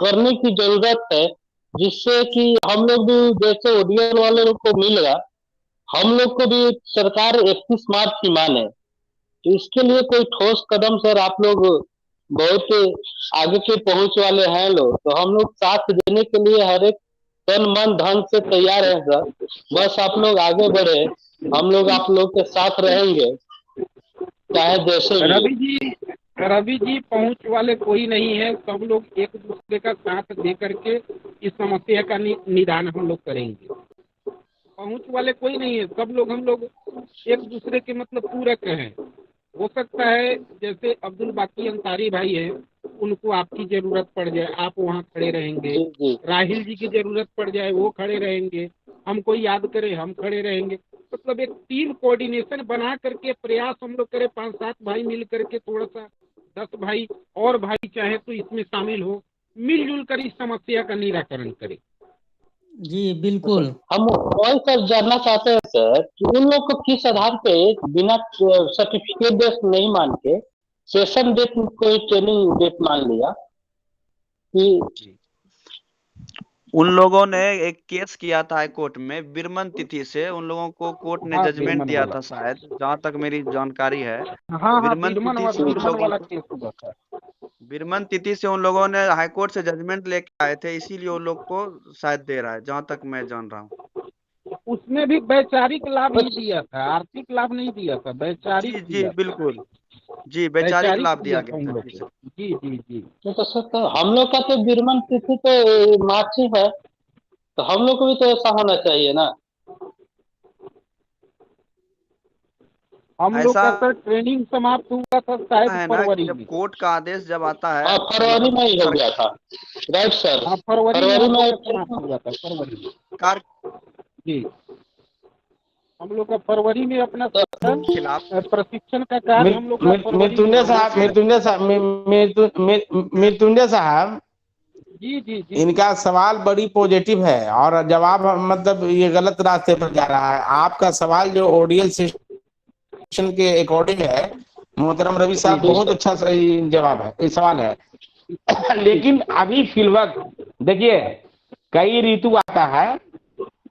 G: करने की जरूरत है, जिससे कि हम लोग भी जैसे ओडीएल वाले लोग को मिल रहा, हम लोग को भी सरकार 31 मार्च की माने। तो इसके लिए कोई ठोस कदम सर, आप लोग बहुत आगे के पहुंच वाले हैं लोग, तो हम लोग साथ देने के लिए हर एक तन मन धन से तैयार है सर। बस आप लोग आगे बढ़े, हम लोग आप लोग के साथ रहेंगे, चाहे जैसे भी।
A: रवि जी पहुंच वाले कोई नहीं है, सब लोग एक दूसरे का साथ दे करके इस समस्या का निदान हम लोग करेंगे। पहुंच वाले कोई नहीं है, सब लोग हम लोग एक दूसरे के मतलब पूरक हैं। हो सकता है जैसे अब्दुल बाकी अंसारी भाई है, उनको आपकी जरूरत पड़ जाए, आप वहाँ खड़े रहेंगे। राहिल जी की जरूरत पड़ जाए, वो खड़े रहेंगे। हमको याद करे, हम खड़े रहेंगे। मतलब एक टीम कोऑर्डिनेशन बना करके प्रयास हम लोग करें, 5-7 भाई मिल करके, थोड़ा सा 10 भाई और भाई चाहे तो इसमें शामिल हो, मिलजुल कर इस समस्या का निराकरण करें।
D: जी बिल्कुल।
G: हम वही सर जानना चाहते हैं सर कि उन लोग को किस आधार पे बिना सर्टिफिकेट डेट नहीं मान के सेशन डेट कोई ट्रेनिंग डेट मान लिया कि
I: उन लोगों ने एक केस किया था हाई कोर्ट में बिरमन तिथि से, उन लोगों को कोर्ट ने जजमेंट दिया था शायद, जहां तक मेरी जानकारी है। बिरमन तिथि से उन लोगों ने हाई कोर्ट से जजमेंट लेके आए थे, इसीलिए उन लोग को शायद दे रहा है, जहां तक मैं जान रहा हूँ।
A: उसमें भी वैचारिक लाभ ही दिया था, आर्थिक लाभ नहीं दिया था, वैचारिक।
I: जी बिल्कुल जी, वैचारिक लाभ दिया गया था।
A: जी जी जी।
G: तो सर, तो हम लोग का तो बिरमन तिथि तो मार्च ही है, तो हम लोग को भी तो ऐसा होना चाहिए ना।
A: हम लोग का सर ट्रेनिंग समाप्त हुआ था शायद फरवरी में।
I: कोर्ट का आदेश जब आता है
G: फरवरी में ही हो गया था, राइट सर।
A: फरवरी में समाप्त हुआ था, फरवरी में। जी, हम लोग का फरवरी में अपना प्रशिक्षण का कार्य हम लोग का
C: मृत्युंजय साहब
A: जी जी जी,
C: इनका सवाल बड़ी पॉजिटिव है और जवाब मतलब ये गलत रास्ते पर जा रहा है। आपका सवाल जो ओडीएल सिस्टम के अकॉर्डिंग है, मोहतरम रवि साहब, बहुत अच्छा सही जवाब है, ये सवाल है। लेकिन अभी फिलवक्त देखिए, कई ऋतु आता है,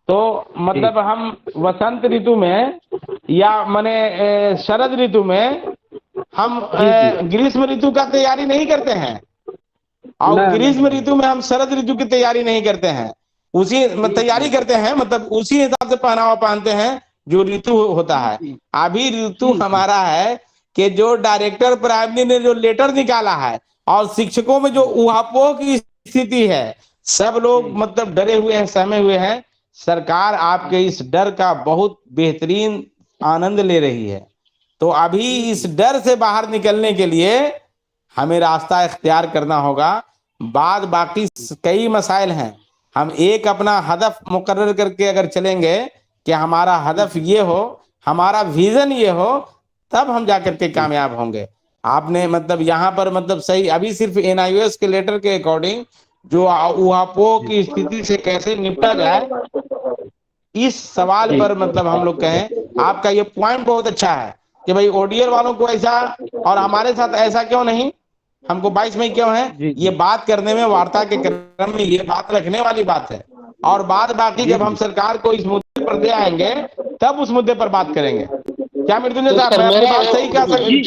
C: तो मतलब हम वसंत ऋतु में या माने शरद ऋतु में हम ग्रीष्म ऋतु का तैयारी नहीं करते हैं, और ग्रीष्म ऋतु में हम शरद ऋतु की तैयारी नहीं करते हैं। उसी तैयारी करते हैं, मतलब उसी हिसाब से पहनावा पहनते हैं जो ऋतु होता है। अभी ऋतु हमारा है कि जो डायरेक्टर प्राइमरी ने जो लेटर निकाला है और शिक्षकों में जो उहापोह की स्थिति है, सब लोग मतलब डरे हुए हैं, सहमे हुए हैं। सरकार आपके इस डर का बहुत बेहतरीन आनंद ले रही है। तो अभी इस डर से बाहर निकलने के लिए हमें रास्ता इख्तियार करना होगा। बाकी कई मसाइल हैं, हम एक अपना हदफ मुकर्रर करके अगर चलेंगे कि हमारा हदफ ये हो, हमारा विजन ये हो, तब हम जाकर के कामयाब होंगे। आपने मतलब यहाँ पर मतलब सही, अभी सिर्फ NIOS के लेटर के अकॉर्डिंग जो उहापोह की स्थिति से कैसे निपटा जाए, इस सवाल पर मतलब हम लोग कहें, आपका ये पॉइंट बहुत अच्छा है कि भाई ओडीएल वालों को ऐसा और हमारे साथ ऐसा क्यों नहीं, हमको 22 मई क्यों है, ये बात करने में, वार्ता के क्रम में ये बात रखने वाली बात है। और बाकी जब हम सरकार को इस मुद्दे पर दे आएंगे, तब उस मुद्दे पर बात करेंगे। क्या मृत्युंजय साहब, मैं अपनी बात सही कह सकती?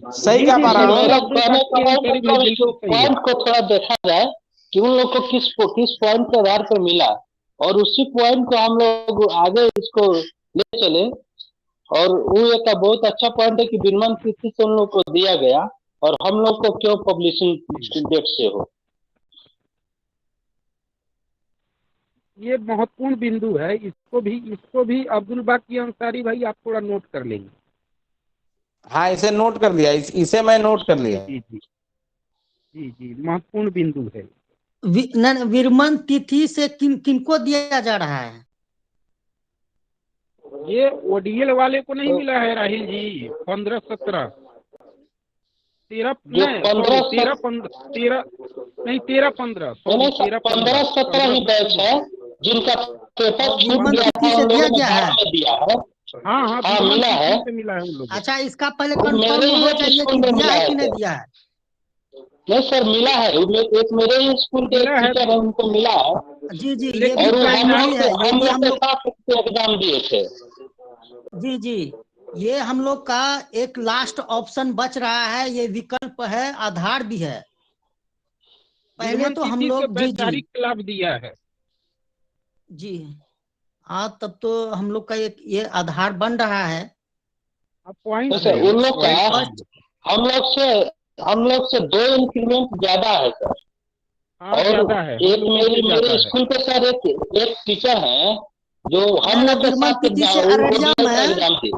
C: सही
G: जी
C: कह
G: जी
C: पा रहा
G: सर,
C: हूँ।
G: मेरा
A: अब्दुल
G: कहने
A: बाकी
G: का
A: अंसारी भाई
G: मतलब इस
A: बिल्कुल सही है।
G: पॉइंट को थोड़ा देखा जाए कि उन लोग को किस पॉइंट के आधार पर मिला, और उसी पॉइंट को हम लोग आगे इसको ले चले। और वो एक बहुत अच्छा पॉइंट है कि विरमन तिथि से उन लोग को दिया गया, और हम लोग को क्यों पब्लिशिंग डेट से हो।
A: ये महत्वपूर्ण बिंदु है, इसको भी अब्दुल बाकी अंसारी भाई आप थोड़ा नोट कर लेंगे।
C: हाँ, इसे नोट कर लिया, इसे मैं नोट कर
A: जी
C: लिया।
A: जी जी जी जी, महत्वपूर्ण बिंदु है।
D: विरमन तिथि से किनको दिया जा रहा है?
A: ये ओडीएल वाले को नहीं
G: तो
A: मिला है राहिल जी, 15-17 13
G: जो
A: नहीं, सॉरी
G: 15
A: 13 नहीं 13-15
G: नहीं
A: सॉरी
G: नहीं सर,
A: 13-15
G: 15-17 ही बैच है जिनका पेपर
D: और
G: छूट
D: विरमन
G: गया
D: तिथि
G: था,
D: से
G: उन
D: दिया
G: लोगों ने
D: गया
G: बाद
D: है?
G: में दिया है।
A: हाँ हाँ,
G: हाँ
A: विरमन
G: मिला है,
A: तिथि से मिला है उन लोगों को।
D: अच्छा, इसका पहले
G: वो मेरे
D: कंफर्म
G: ही
D: हो
G: एक
D: जाइए
G: स्कूल
D: कि
G: में
D: दिया
G: मिला
D: है
G: है
D: कि नहीं
G: सर।
D: दिया है।
G: नहीं सर, मिला है, एक मेरे ही स्कूल के एक
A: मिला है
G: टीचर है, उनको मिला है।
D: जी जी, ये भी
A: लेकिन
G: और वो
D: पॉइंट सही है।
G: हम
D: यदि
G: लोग
D: हम
G: के
D: लोग,
G: साथ एग्जाम दिए थे।
D: जी जी, ये हम लोग का एक लास्ट ऑप्शन बच रहा है, ये विकल्प है, आधार भी है। पहले
A: विरमन
D: तो हम
A: तिथि से
D: लोग, जी जी
A: वैचारिक लाभ दिया है।
D: जी, हाँ, तब तो हम लोग का एक ये आधार बन रहा है।
A: अब
G: तो
A: पॉइंट है,
G: सर
A: ये
G: उन लोग का
A: पॉइंट है।
D: फर्स्ट,
G: हम लोग से हम लोग से 2 इंक्रीमेंट ज्यादा है सर।
A: हाँ
G: और
A: ज्यादा है, हम
G: एक
A: लोगों से
G: मेरे
A: ज्यादा है।
G: स्कूल पे सर एक टीचर हैं जो हम
D: न
G: लोग के
D: विरमन
G: साथ
D: तिथि से
G: एग्जाम
D: अररिया
G: ओडीएल का
D: में,
G: एग्जाम थे।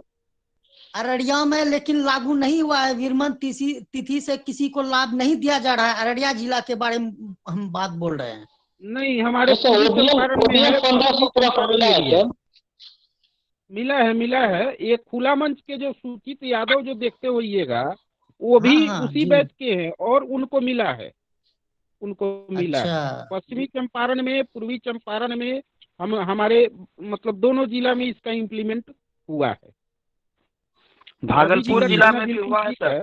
D: अररिया में लेकिन लागू नहीं हुआ है। विरमन तिथि से किसी को लाभ नहीं दिया जा रहा है। अररिया जिला के बारे में हम बात बोल रहे हैं।
A: नहीं, हमारे
G: जैसे
A: पूर्वी
G: ओडीएल
A: चंपारण में
G: ओडीएल
A: है, पश्चिमी
G: 15-17 को
A: चंपारण
G: मिला
A: में
G: है
A: भी है।
G: सर।
A: मिला है एक खुला मंच के जो सुचित यादव जो देखते होइएगा, वो भी
D: हाँ हाँ
A: उसी
D: जी,
A: बैच के हैं और उनको मिला है। उनको मिला
D: अच्छा,
A: है पश्चिमी चंपारण में, पूर्वी चंपारण में, हमारे मतलब दोनों जिला में इसका इम्प्लीमेंट हुआ है। रवि जी
I: भागलपुर
A: का
D: जी,
I: जिला
A: कहना
I: में भी
A: बिल्कुल
I: हुआ है
A: ठीक
I: सर।
A: है।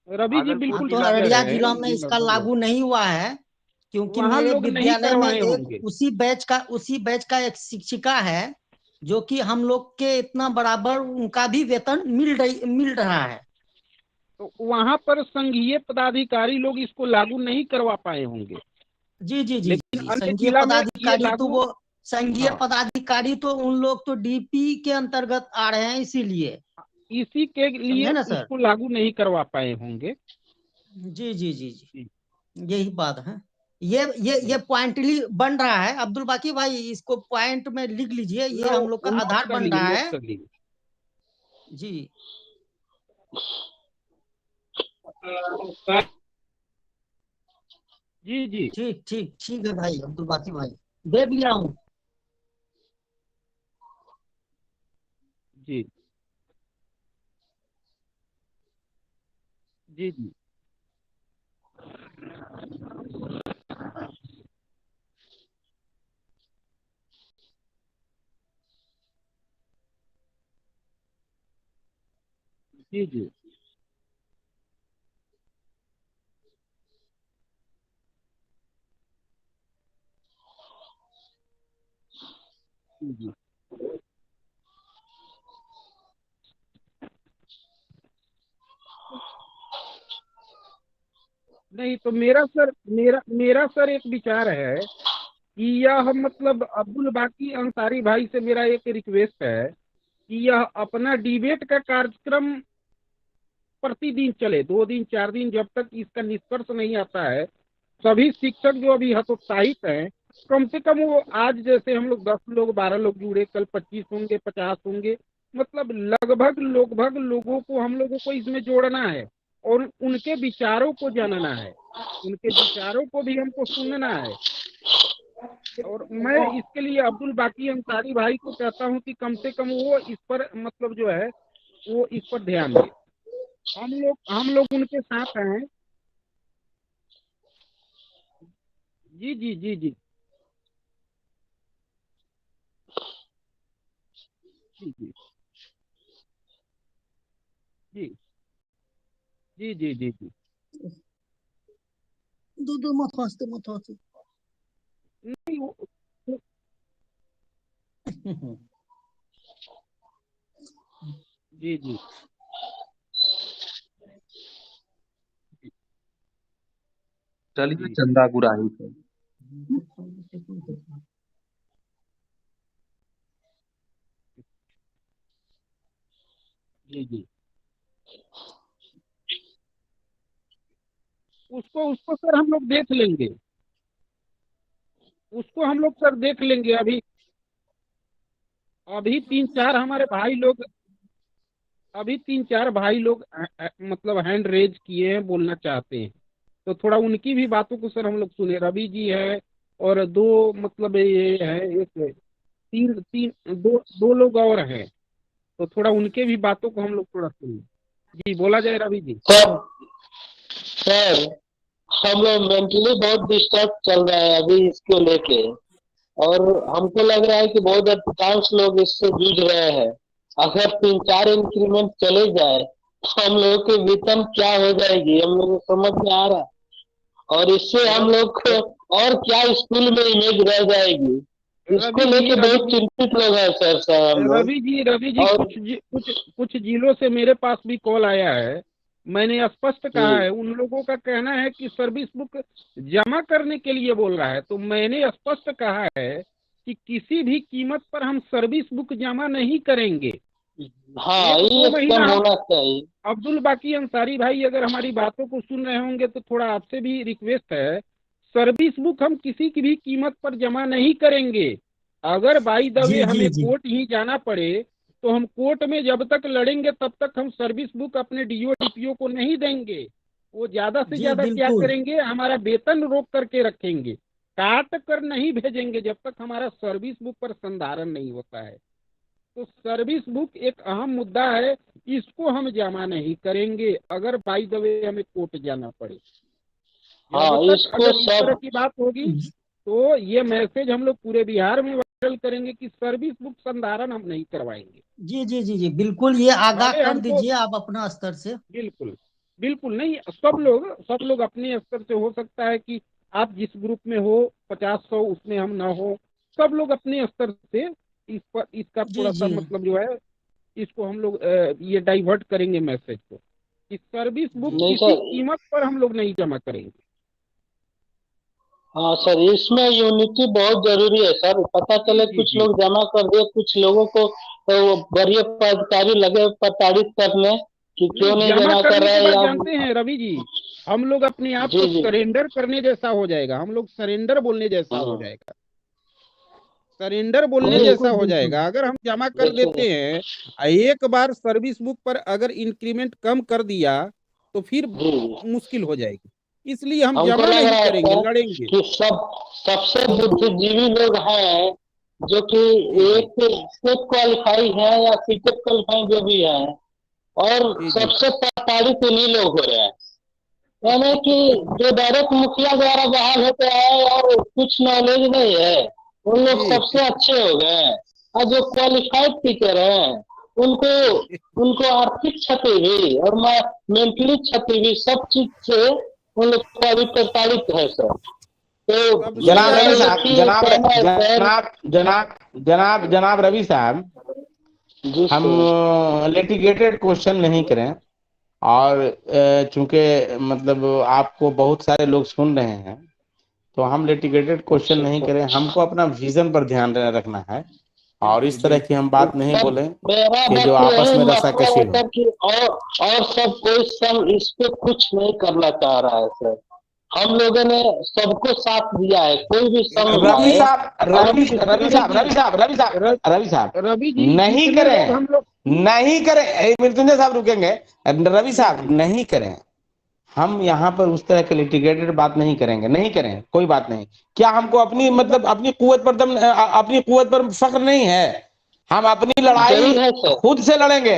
A: रवि जी
I: भागलपुर
D: हाँ,
A: बिल्कुल
D: तो
I: जिला
A: ठीक कह
I: में
D: अररिया
A: रहे
D: जिला
A: हैं,
D: में
A: ये
D: इसका
A: लगभग
D: लागू नहीं हुआ है, क्योंकि
A: वहाँ
D: मेरे
A: लोग नहीं
D: विद्यालय में
A: करवाए
D: एक
A: होंगे।
D: उसी बैच का एक शिक्षिका है, जो कि हम लोग के इतना बराबर उनका भी वेतन मिल रहा है।
A: तो वहाँ पर संघीय पदाधिकारी लोग इसको लागू नहीं करवा पाए होंगे,
D: जी जी जी
A: लेकिन
D: जी,
A: अन्य
D: संघीय
A: जिला में ये
D: पदाधिकारी तो
A: लागू।
D: वो संघीय
A: हाँ,
D: पदाधिकारी तो उन लोग तो डीपी के अंतर्गत आ रहे हैं, इसीलिए।
A: इसी के लिए
D: समझे ना सर?
A: इसको लागू नहीं करवा पाए होंगे।
D: जी जी जी जी,
A: जी,
D: यही बात है। ये पॉइंटली बन रहा है। अब्दुल बाकी भाई, इसको पॉइंट में लिख लीजिए, ये
A: लो
D: हम लोग का
A: नोट
D: आधार
A: कर
D: बन
A: लिए,
D: रहा
A: नोट
D: है।
A: कर लिए।
D: जी,
A: जी जी
D: ठीक ठीक ठीक है भाई, अब्दुल बाकी भाई, दे दिया हूँ।
A: जी जी जी जी जी जी जी। नहीं तो मेरा सर एक विचार है कि यह मतलब अब्दुल बाकी अंसारी भाई से मेरा एक रिक्वेस्ट है कि यह अपना डिबेट का कार्यक्रम प्रतिदिन चले, 2 दिन 4 दिन, जब तक इसका निष्कर्ष नहीं आता है। सभी शिक्षक जो अभी हतोत्साहित हैं, कम से कम वो आज जैसे हम लोग 10 लोग 12 लोग जुड़े, कल 25 होंगे, 50 होंगे, मतलब लगभग लोगों को हम लोगों को इसमें जोड़ना है और उनके विचारों को जानना है, उनके विचारों को भी हमको सुनना है। और मैं इसके लिए अब्दुल बाकी अंसारी भाई को कहता हूं कि कम से कम वो इस पर मतलब जो है वो इस पर ध्यान दे। हम लोग उनके साथ हैं। जी जी जी जी जी जी जी जी जी जी जी।
D: दो मत हंसते, मत हंसते।
A: नहीं जी जी
J: चलिए चंदा गुराही से।
A: जी जी। उसको उसको सर हम लोग देख लेंगे, उसको हम लोग सर देख लेंगे। अभी अभी 3-4 हमारे भाई लोग, अभी 3-4 भाई लोग मतलब हैंड रेज किए हैं, बोलना चाहते हैं, तो थोड़ा उनकी भी बातों को सर हम लोग सुने। रवि जी है और दो मतलब ये है, एक तीन तीन दो दो लोग और हैं, तो थोड़ा उनके भी बातों को हम लोग थोड़ा सुने। जी बोला जाए रवि जी।
G: सर सर हम लोग मेंटली बहुत डिस्टर्ब चल रहा है अभी इसको लेके, और हमको लग रहा है कि बहुत अधिकांश लोग इससे जूझ रहे हैं। अगर 3-4 इंक्रीमेंट चले जाए तो हम लोग की वेतन क्या हो जाएगी, हम लोग को समझ में आ रहा है। और इससे हम लोग को और क्या स्कूल में इमेज रह जाएगी, इसको लेके बहुत चिंतित लोग हैं सर हम लोग।
A: रवि जी
G: और
A: कुछ जिलों से मेरे पास भी कॉल आया है। मैंने स्पष्ट कहा है, उन लोगों का कहना है कि सर्विस बुक जमा करने के लिए बोल रहा है, तो मैंने स्पष्ट कहा है कि किसी भी कीमत पर हम सर्विस बुक जमा नहीं करेंगे।
G: हाँ, ये एकदम होना चाहिए।
A: अब्दुल बाकी अंसारी भाई अगर हमारी बातों को सुन रहे होंगे तो थोड़ा आपसे भी रिक्वेस्ट है, सर्विस बुक हम किसी की भी कीमत पर जमा नहीं करेंगे। अगर बाई द वे हमें कोर्ट ही जाना पड़े तो हम कोर्ट में जब तक लड़ेंगे तब तक हम सर्विस बुक अपने डीओ डीपीओ को नहीं देंगे। वो ज्यादा से ज्यादा क्या करेंगे, हमारा वेतन रोक करके रखेंगे, काट कर नहीं भेजेंगे जब तक हमारा सर्विस बुक पर संधारण नहीं होता है। तो सर्विस बुक एक अहम मुद्दा है, इसको हम जमा नहीं करेंगे अगर बाई द वे हमें कोर्ट जाना पड़े।
G: हाँ,
A: अगर इस तरह की बात होगी तो ये मैसेज हम लोग पूरे बिहार में वायरल करेंगे कि सर्विस बुक संधारण हम नहीं करवाएंगे।
D: जी बिल्कुल, ये आगाह कर दीजिए आप अपना स्तर से।
A: बिल्कुल बिल्कुल नहीं, सब लोग अपने स्तर से, हो सकता है कि आप जिस ग्रुप में हो 50-100 उसमें हम ना हो, सब लोग अपने स्तर से इस पर इसका थोड़ा सा मतलब जो है इसको हम लोग ये डाइवर्ट करेंगे मैसेज को कि सर्विस बुक किसी कीमत पर हम लोग नहीं जमा करेंगे।
G: हाँ सर, इसमें यूनिटी बहुत जरूरी है सर। पता चले कुछ लोग जमा कर दिए, कुछ लोगों को तो वरीय पदाधिकारी लगे प्रताड़ित करने कि क्यों नहीं जमा कर रहे हैं।
A: जानते हैं रवि जी, हम लोग अपने आप को सरेंडर करने जैसा हो जाएगा, हम लोग सरेंडर बोलने जैसा हो जाएगा, सरेंडर बोलने जैसा हो जाएगा। अगर हम जमा कर देते हैं, एक बार सर्विस बुक पर अगर इंक्रीमेंट कम कर दिया तो फिर मुश्किल हो जाएगी, इसलिए हम जमा नहीं करेंगे, लड़ेंगे।
G: कि सबसे बुद्धिजीवी लोग हैं जो कि एक स्टेट क्वालिफाई है या सीटेट क्वालिफाई जो भी है, और सबसे प्रताड़ित उन्हीं लोग हो रहे हैं। यानी कि जो डायरेक्ट मुखिया द्वारा बहाल होते हैं और कुछ नॉलेज नहीं है, उन लोग सबसे अच्छे हो गए हैं। और जो क्वालिफाइड टीचर हैं उनको आर्थिक क्षति भी और मेंटली क्षति भी, सब चीज से उन लोग को अभी प्रताड़ित है सर। तो
C: जनाब रवि साहब, हम लिटिगेटेड क्वेश्चन नहीं करें, और चूंकि मतलब आपको बहुत सारे लोग सुन रहे हैं तो हम लिटिगेटेड क्वेश्चन नहीं करें। हमको अपना विजन पर ध्यान रखना है और इस तरह की हम बात नहीं बोले कि जो आपस में रसाकशी हो।
G: और सब कोई सब इस पे कुछ नहीं करना चाह रहा है सर। हम लोगों ने सबको साथ दिया है, कोई भी
C: रवि साहब नहीं करें, मृत्युंजय साहब रुकेंगे। रवि साहब नहीं करें, हम यहाँ पर उस तरह के लिटिगेटेड बात नहीं करेंगे, नहीं करें, कोई बात नहीं। क्या हमको अपनी मतलब अपनी कुव्वत पर फख्र नहीं है? हम अपनी लड़ाई खुद से लड़ेंगे।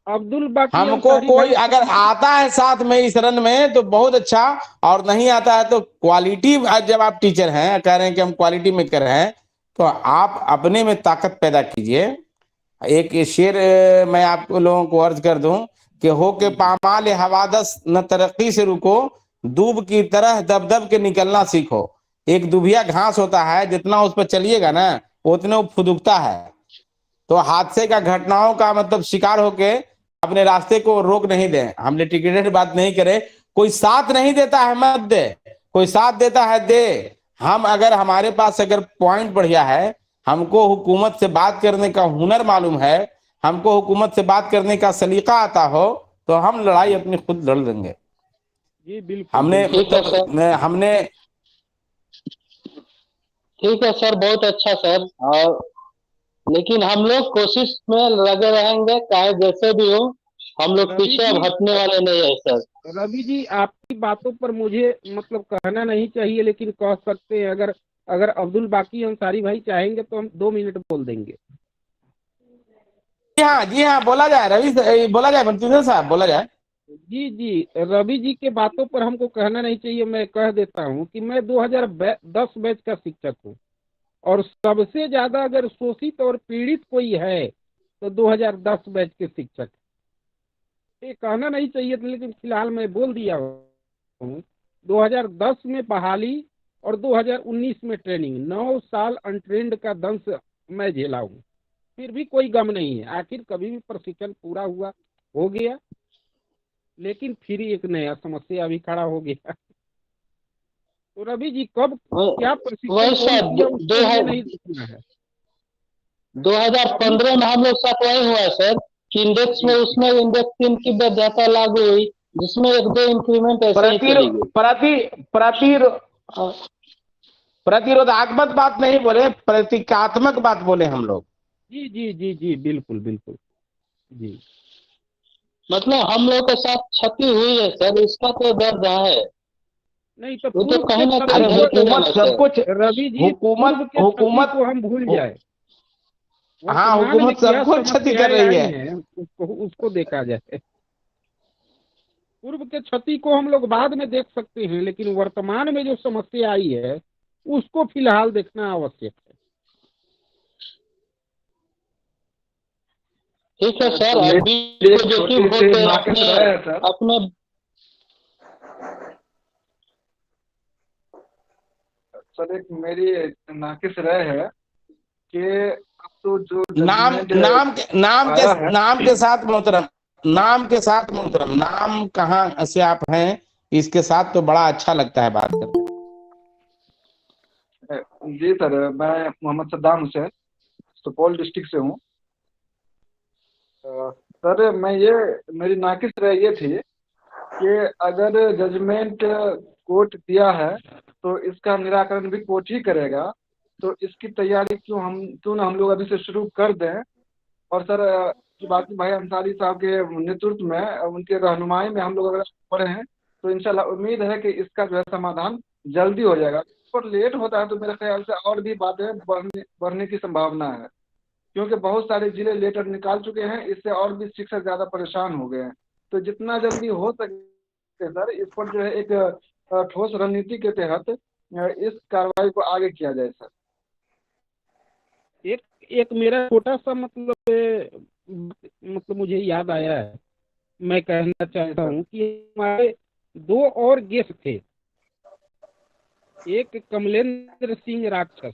A: अब्दुल बाकी
C: हमको कोई अगर आता है साथ में इस रन में तो बहुत अच्छा, और नहीं आता है तो क्वालिटी, जब आप टीचर हैं कह रहे हैं कि हम क्वालिटी में कर रहे हैं, तो आप अपने में ताकत पैदा कीजिए। एक शेर मैं आप लोगों को अर्ज कर दूं कि हो के पामाल हवादस न तरक्की से रुको, दूब की तरह दब दब के निकलना सीखो। एक दुबिया घास होता है, जितना उस पर चलिएगा ना उतने वो फुदुकता है। तो हादसे का, घटनाओं का मतलब शिकार होके अपने रास्ते को रोक नहीं दें। हम लिटिगेटेड बात नहीं करें, कोई साथ नहीं देता है मत दे, कोई साथ देता है दे। हम अगर हमारे पास अगर पॉइंट बढ़िया है, हमको हुकूमत से बात करने का हुनर मालूम है, हमको हुकूमत से बात करने का सलीका आता हो, तो हम लड़ाई अपनी खुद लड़ लेंगे।
A: जी बिल्कुल
C: हमने
G: ठीक है सर,
C: हमने
G: ठीक है सर, बहुत अच्छा सर। और लेकिन हम लोग कोशिश में लगे रहेंगे, चाहे जैसे भी हो, हम लोग
A: रवि
G: पीछे अब
A: जी,
G: हटने वाले नहीं है सर।
A: रवि जी आपकी बातों पर मुझे मतलब कहना नहीं चाहिए, लेकिन कह सकते हैं। अगर अगर अब्दुल बाकी अंसारी भाई चाहेंगे तो हम 2 मिनट बोल देंगे।
C: जी हाँ, बोला जाए बोला जाए बंटीधर साहब, बोला जाए।
A: जी जी, रवि जी के बातों पर हमको कहना नहीं चाहिए। मैं कह देता हूँ कि मैं 2010 बैच का शिक्षक हूँ, और सबसे ज्यादा अगर शोषित और पीड़ित कोई है तो 2010 बैच के शिक्षक। ये कहना नहीं चाहिए था, लेकिन फिलहाल मैं बोल दिया हूँ। 2010 में बहाली और 2019 में ट्रेनिंग, 9 साल अनट्रेंड का दंश मैं झेला हूँ। फिर भी कोई गम नहीं है, आखिर कभी भी प्रशिक्षण पूरा हुआ हो गया, लेकिन फिर एक नया समस्या अभी खड़ा हो गया। तो रवि जी कब क्या प्रशिक्षण
G: वही
A: कौन
G: सर,
A: किया उसको मुझे नहीं देखना है।
G: 2015 में हम लोग साथ वही हुआ सर कि इंडेक्स में, उसमें इंडेक्स 3 की वैधता लागू हुई, जिसमें 1-2 इंक्रीमेंट ऐसे ही चली गई।
C: प्रतिरोधात्मक बात नहीं बोले, प्रतीकात्मक बात बोले हम लोग।
A: जी जी जी जी, बिल्कुल बिल्कुल जी।
G: मतलब हम लोग के साथ क्षति हुई है सर, इसका तो दर्द है।
A: नहीं तो
G: वो तो
A: पूर्व
G: कहीं
A: के
G: ना
A: क्षति
G: कहीं
C: अरे
A: को
G: झलकेगा
C: हुकूमत
G: ना
C: सब
G: सर।
C: कुछ,
A: रवि जी,
C: हुकूमत
A: पूर्व के क्षति
C: हुकूमत
A: को हम भूल
C: हु-
A: जाए।
C: हाँ,
A: वर्तमान में
C: हुकूमत
A: क्या
C: सब कुछ क्षति कर
A: समस्याएं
C: रही
A: आई
C: है।
A: हैं उसको देखा जाए। पूर्व के क्षति को हम लोग बाद में देख सकते हैं, लेकिन वर्तमान में जो समस्या आई है उसको फिलहाल देखना आवश्यक है।
G: ठीक है सर,
B: तो
G: अभी
B: मेरी एक
G: पॉजिटिव
B: छोटी सी
G: होके
B: नाकिस
G: अपने
B: राय है सर।
G: अपने
B: सर एक मेरी नाकिस राय है कि अब तो जो
C: नाम
B: जजमेंट
C: नाम के नाम के
B: आया है,
C: नाम के साथ मोहतरम, नाम के साथ मोहतरम, नाम कहाँ से आप हैं, इसके साथ तो बड़ा अच्छा लगता है बात करने।
B: जी सर, मैं मोहम्मद सद्दाम हुसैन सुपौल डिस्ट्रिक्ट से हूँ। सर मेरी नाकिस राय ये थी कि अगर जजमेंट कोर्ट दिया है तो इसका निराकरण भी कोर्ट ही करेगा, तो इसकी तैयारी क्यों ना हम लोग अभी से शुरू कर दें। और सर बाकी भाई अंसारी साहब के नेतृत्व में, उनके रहनुमाई में हम लोग अगर पढ़े हैं तो इंशाल्लाह उम्मीद है कि इसका जो है समाधान जल्दी हो जाएगा। और लेट होता है तो मेरे ख्याल से और भी बातें बढ़ने की संभावना है, क्योंकि बहुत सारे जिले लेटर निकाल चुके हैं, इससे और भी शिक्षक ज़्यादा परेशान हो गए हैं। तो जितना जल्दी हो सके सर, इस पर जो है एक ठोस रणनीति के तहत इस कार्रवाई को आगे किया जाए सर।
A: एक एक मेरा छोटा सा मतलब मुझे याद आया है। मैं कहना चाहता हूँ कि हमारे 2 और गेस्ट थे। एक कमलेंद्र सिंह राक्षस,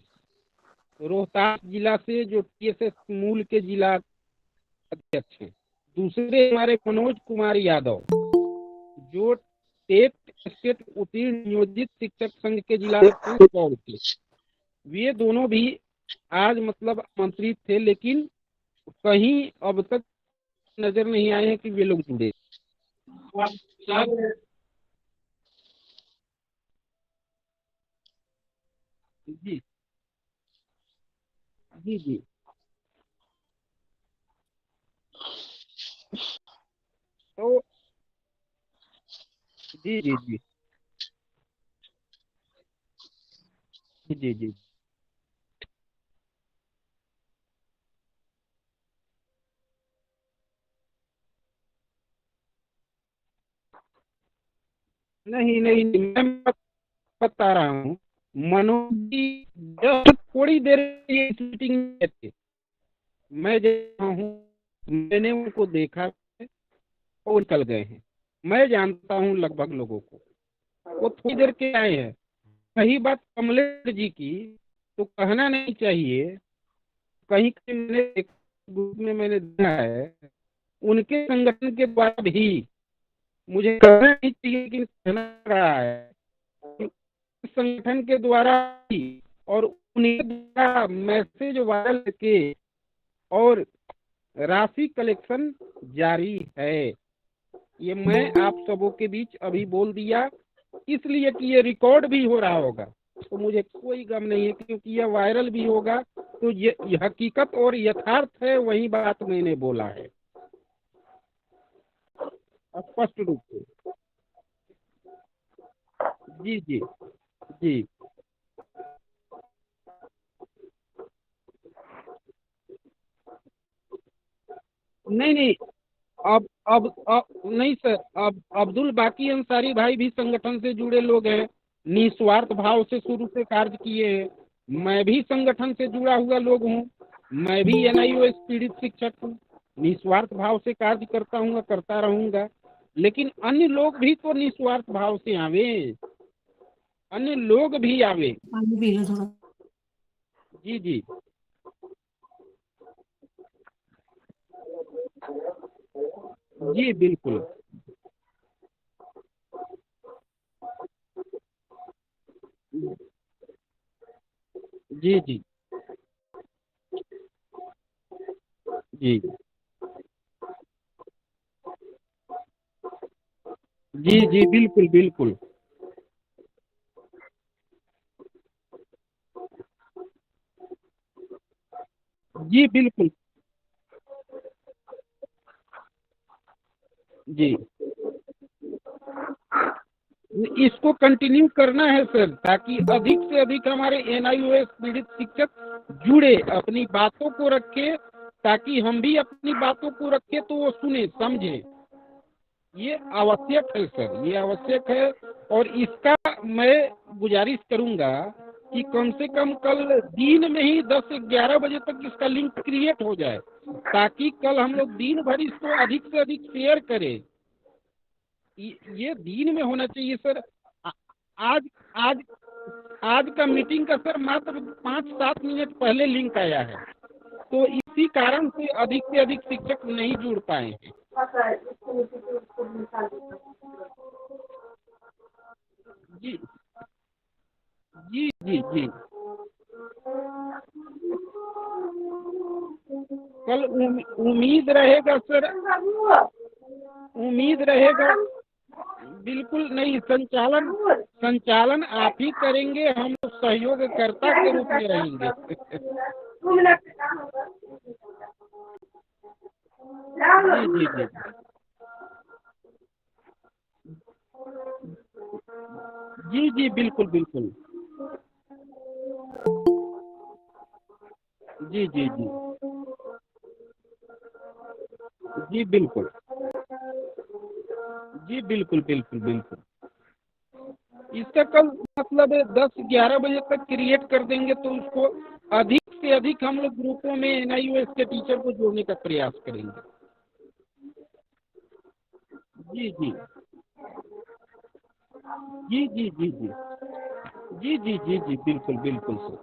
A: रोहतास जिला से, जो टीएसएस मूल के जिला अध्यक्ष हैं। दूसरे हमारे मनोज कुमार यादव, जो टेट स्टेट उत्तीर्ण नियोजित शिक्षक संघ के जिला अध्यक्ष पौड़ थे। वे दोनों भी आज मतलब आमंत्रित थे, लेकिन कहीं अब तक नजर नहीं आए हैं कि वे लोग जुड़े। जी जी जी तो जी जी जी जी जी नहीं नहीं नहीं, मैं बता रहा हूँ। मनोज जी जस्ट थोड़ी देर ये मीटिंग में थे, मैं जहाँ हूँ मैंने उनको देखा है, वो निकल गए हैं। मैं जानता हूँ लगभग लोगों को, वो थोड़ी देर के आए हैं। रही बात कमलेश जी की, तो कहना नहीं चाहिए। कहीं कहीं मैंने एक ग्रुप में मैंने देखा है, उनके संगठन के द्वारा भी मुझे कहना नहीं चाहिए, लेकिन कहना रहा है संगठन के द्वारा और उन्हीं द्वारा मैसेज वायरल के और राशि कलेक्शन जारी है। ये मैं आप सबों के बीच अभी बोल दिया, इसलिए कि ये रिकॉर्ड भी हो रहा होगा, तो मुझे कोई गम नहीं है, क्योंकि यह वायरल भी होगा। तो ये हकीकत और यथार्थ है, वही बात मैंने बोला है स्पष्ट रूप से। जी जी जी। नहीं नहीं, अब नहीं सर, अब अब्दुल बाकी अंसारी भाई भी संगठन से जुड़े लोग हैं, निस्वार्थ भाव से शुरू से कार्य किए हैं। मैं भी संगठन से जुड़ा हुआ लोग हूँ, मैं भी एनआईओएस पीड़ित शिक्षक हूँ, निस्वार्थ भाव से कार्य करता हूँ, करता रहूंगा। लेकिन अन्य लोग भी तो निस्वार्थ भाव से आवे, अन्य लोग भी आवे। जी जी जी बिल्कुल। जी जी जी जी जी बिल्कुल बिल्कुल। जी बिल्कुल जी। इसको कंटिन्यू करना है सर, ताकि अधिक से अधिक हमारे एनआईओएस पीड़ित शिक्षक जुड़े, अपनी बातों को रखे, ताकि हम भी अपनी बातों को रखे तो वो सुने समझे। ये आवश्यक है सर, ये आवश्यक है। और इसका मैं गुजारिश करूंगा कि कम से कम कल दिन में ही 10-11 बजे तक इसका लिंक क्रिएट हो जाए, ताकि कल हम लोग दिन भर इसको अधिक से अधिक शेयर करें। ये दिन में होना चाहिए सर। आज आज आज का मीटिंग का सर मात्र 5-7 मिनट पहले लिंक आया है, तो इसी कारण से अधिक शिक्षक नहीं जुड़ पाए हैं। जी जी जी जी। कल उम्मीद रहेगा सर, उम्मीद रहेगा। बिल्कुल नहीं, संचालन आप ही करेंगे, हम लोग सहयोगकर्ता के रूप में रहेंगे। जी जी जी जी बिल्कुल बिल्कुल। जी जी जी जी बिल्कुल। जी बिल्कुल बिल्कुल बिल्कुल। इसका कल मतलब 10-11 बजे तक क्रिएट कर देंगे, तो उसको अधिक से अधिक हम लोग ग्रुपों में एनआईओएस के टीचर को जोड़ने का प्रयास करेंगे। जी जी जी जी जी जी जी जी जी जी बिल्कुल बिल्कुल सर,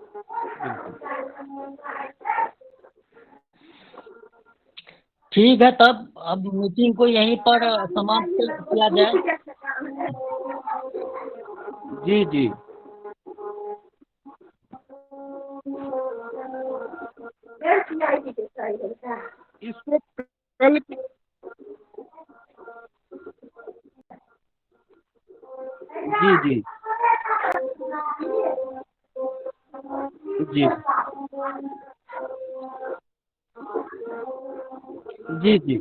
A: बिल्कुल।
D: ठीक है, तब अब मीटिंग को यहीं पर समाप्त किया जाए।
A: जी जी इसको कल जी जी जी जी जी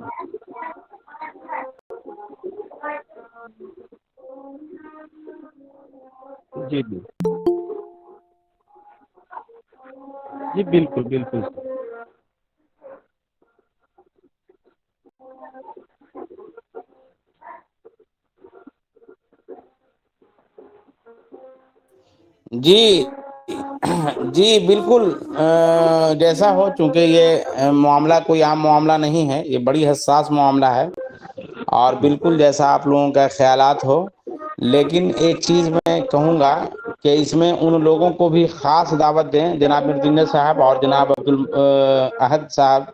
A: जी जी जी बिल्कुल बिल्कुल सर।
C: जी जी बिल्कुल। जैसा हो, चूंकि ये मामला कोई आम मामला नहीं है, ये बड़ी हसास मामला है, और बिल्कुल जैसा आप लोगों का ख्यालात हो। लेकिन एक चीज़ मैं कहूँगा कि इसमें उन लोगों को भी ख़ास दावत दें, जनाब मिर्जुन्नर साहब और जनाब अब्दुल अहद साहब,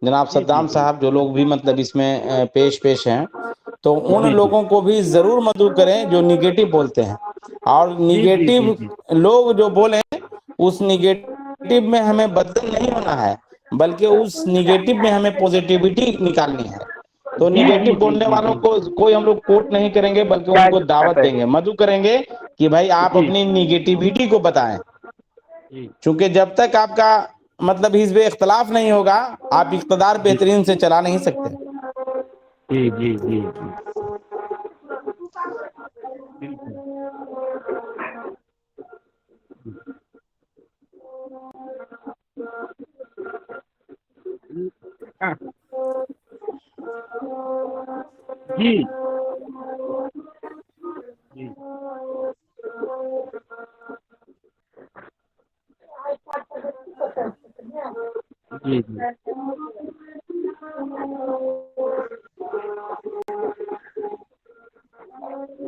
C: जनाब
A: जी जी
C: सद्दाम
A: जी
C: साहब, जो लोग भी मतलब इसमें पेश हैं, तो उन
A: जी जी
C: लोगों को भी ज़रूर मदऊ करें जो निगेटिव बोलते हैं। और
A: जी जी जी
C: निगेटिव
A: जी
C: लोग जो बोले उस निगेटिव में हमें बदल नहीं होना है, बल्कि उस निगेटिव में हमें पॉजिटिविटी निकालनी है। तो
A: जी जी
C: निगेटिव
A: जी
C: बोलने
A: जी
C: वालों
A: जी
C: को कोई हम लोग कोट नहीं करेंगे, बल्कि उनको दावत देंगे, मधु करेंगे कि भाई आप
A: जी
C: अपनी निगेटिविटी को बताएं।
A: जी
C: क्योंकि जब तक आपका मतलब हिज़्ब इख्तलाफ नहीं होगा, आप इक़्तिदार
A: जी
C: बेहतरीन से चला नहीं सकते।
A: जी जी जी जी बिल्कुल। हाँ, जी जी जी जी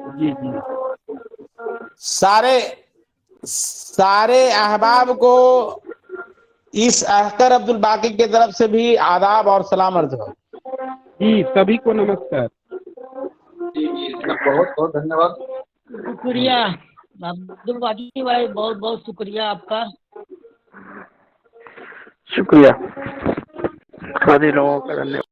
A: जी जी
C: सारे सारे अहबाब को इस अख्तर अब्दुल बाकी की तरफ से भी आदाब और सलाम अर्ज हो।
A: जी सभी को नमस्कार।
B: जी जी सर, बहुत बहुत धन्यवाद।
D: शुक्रिया अब्दुल बाकी भाई, बहुत बहुत शुक्रिया आपका।
F: शुक्रिया सभी लोगों का, धन्यवाद।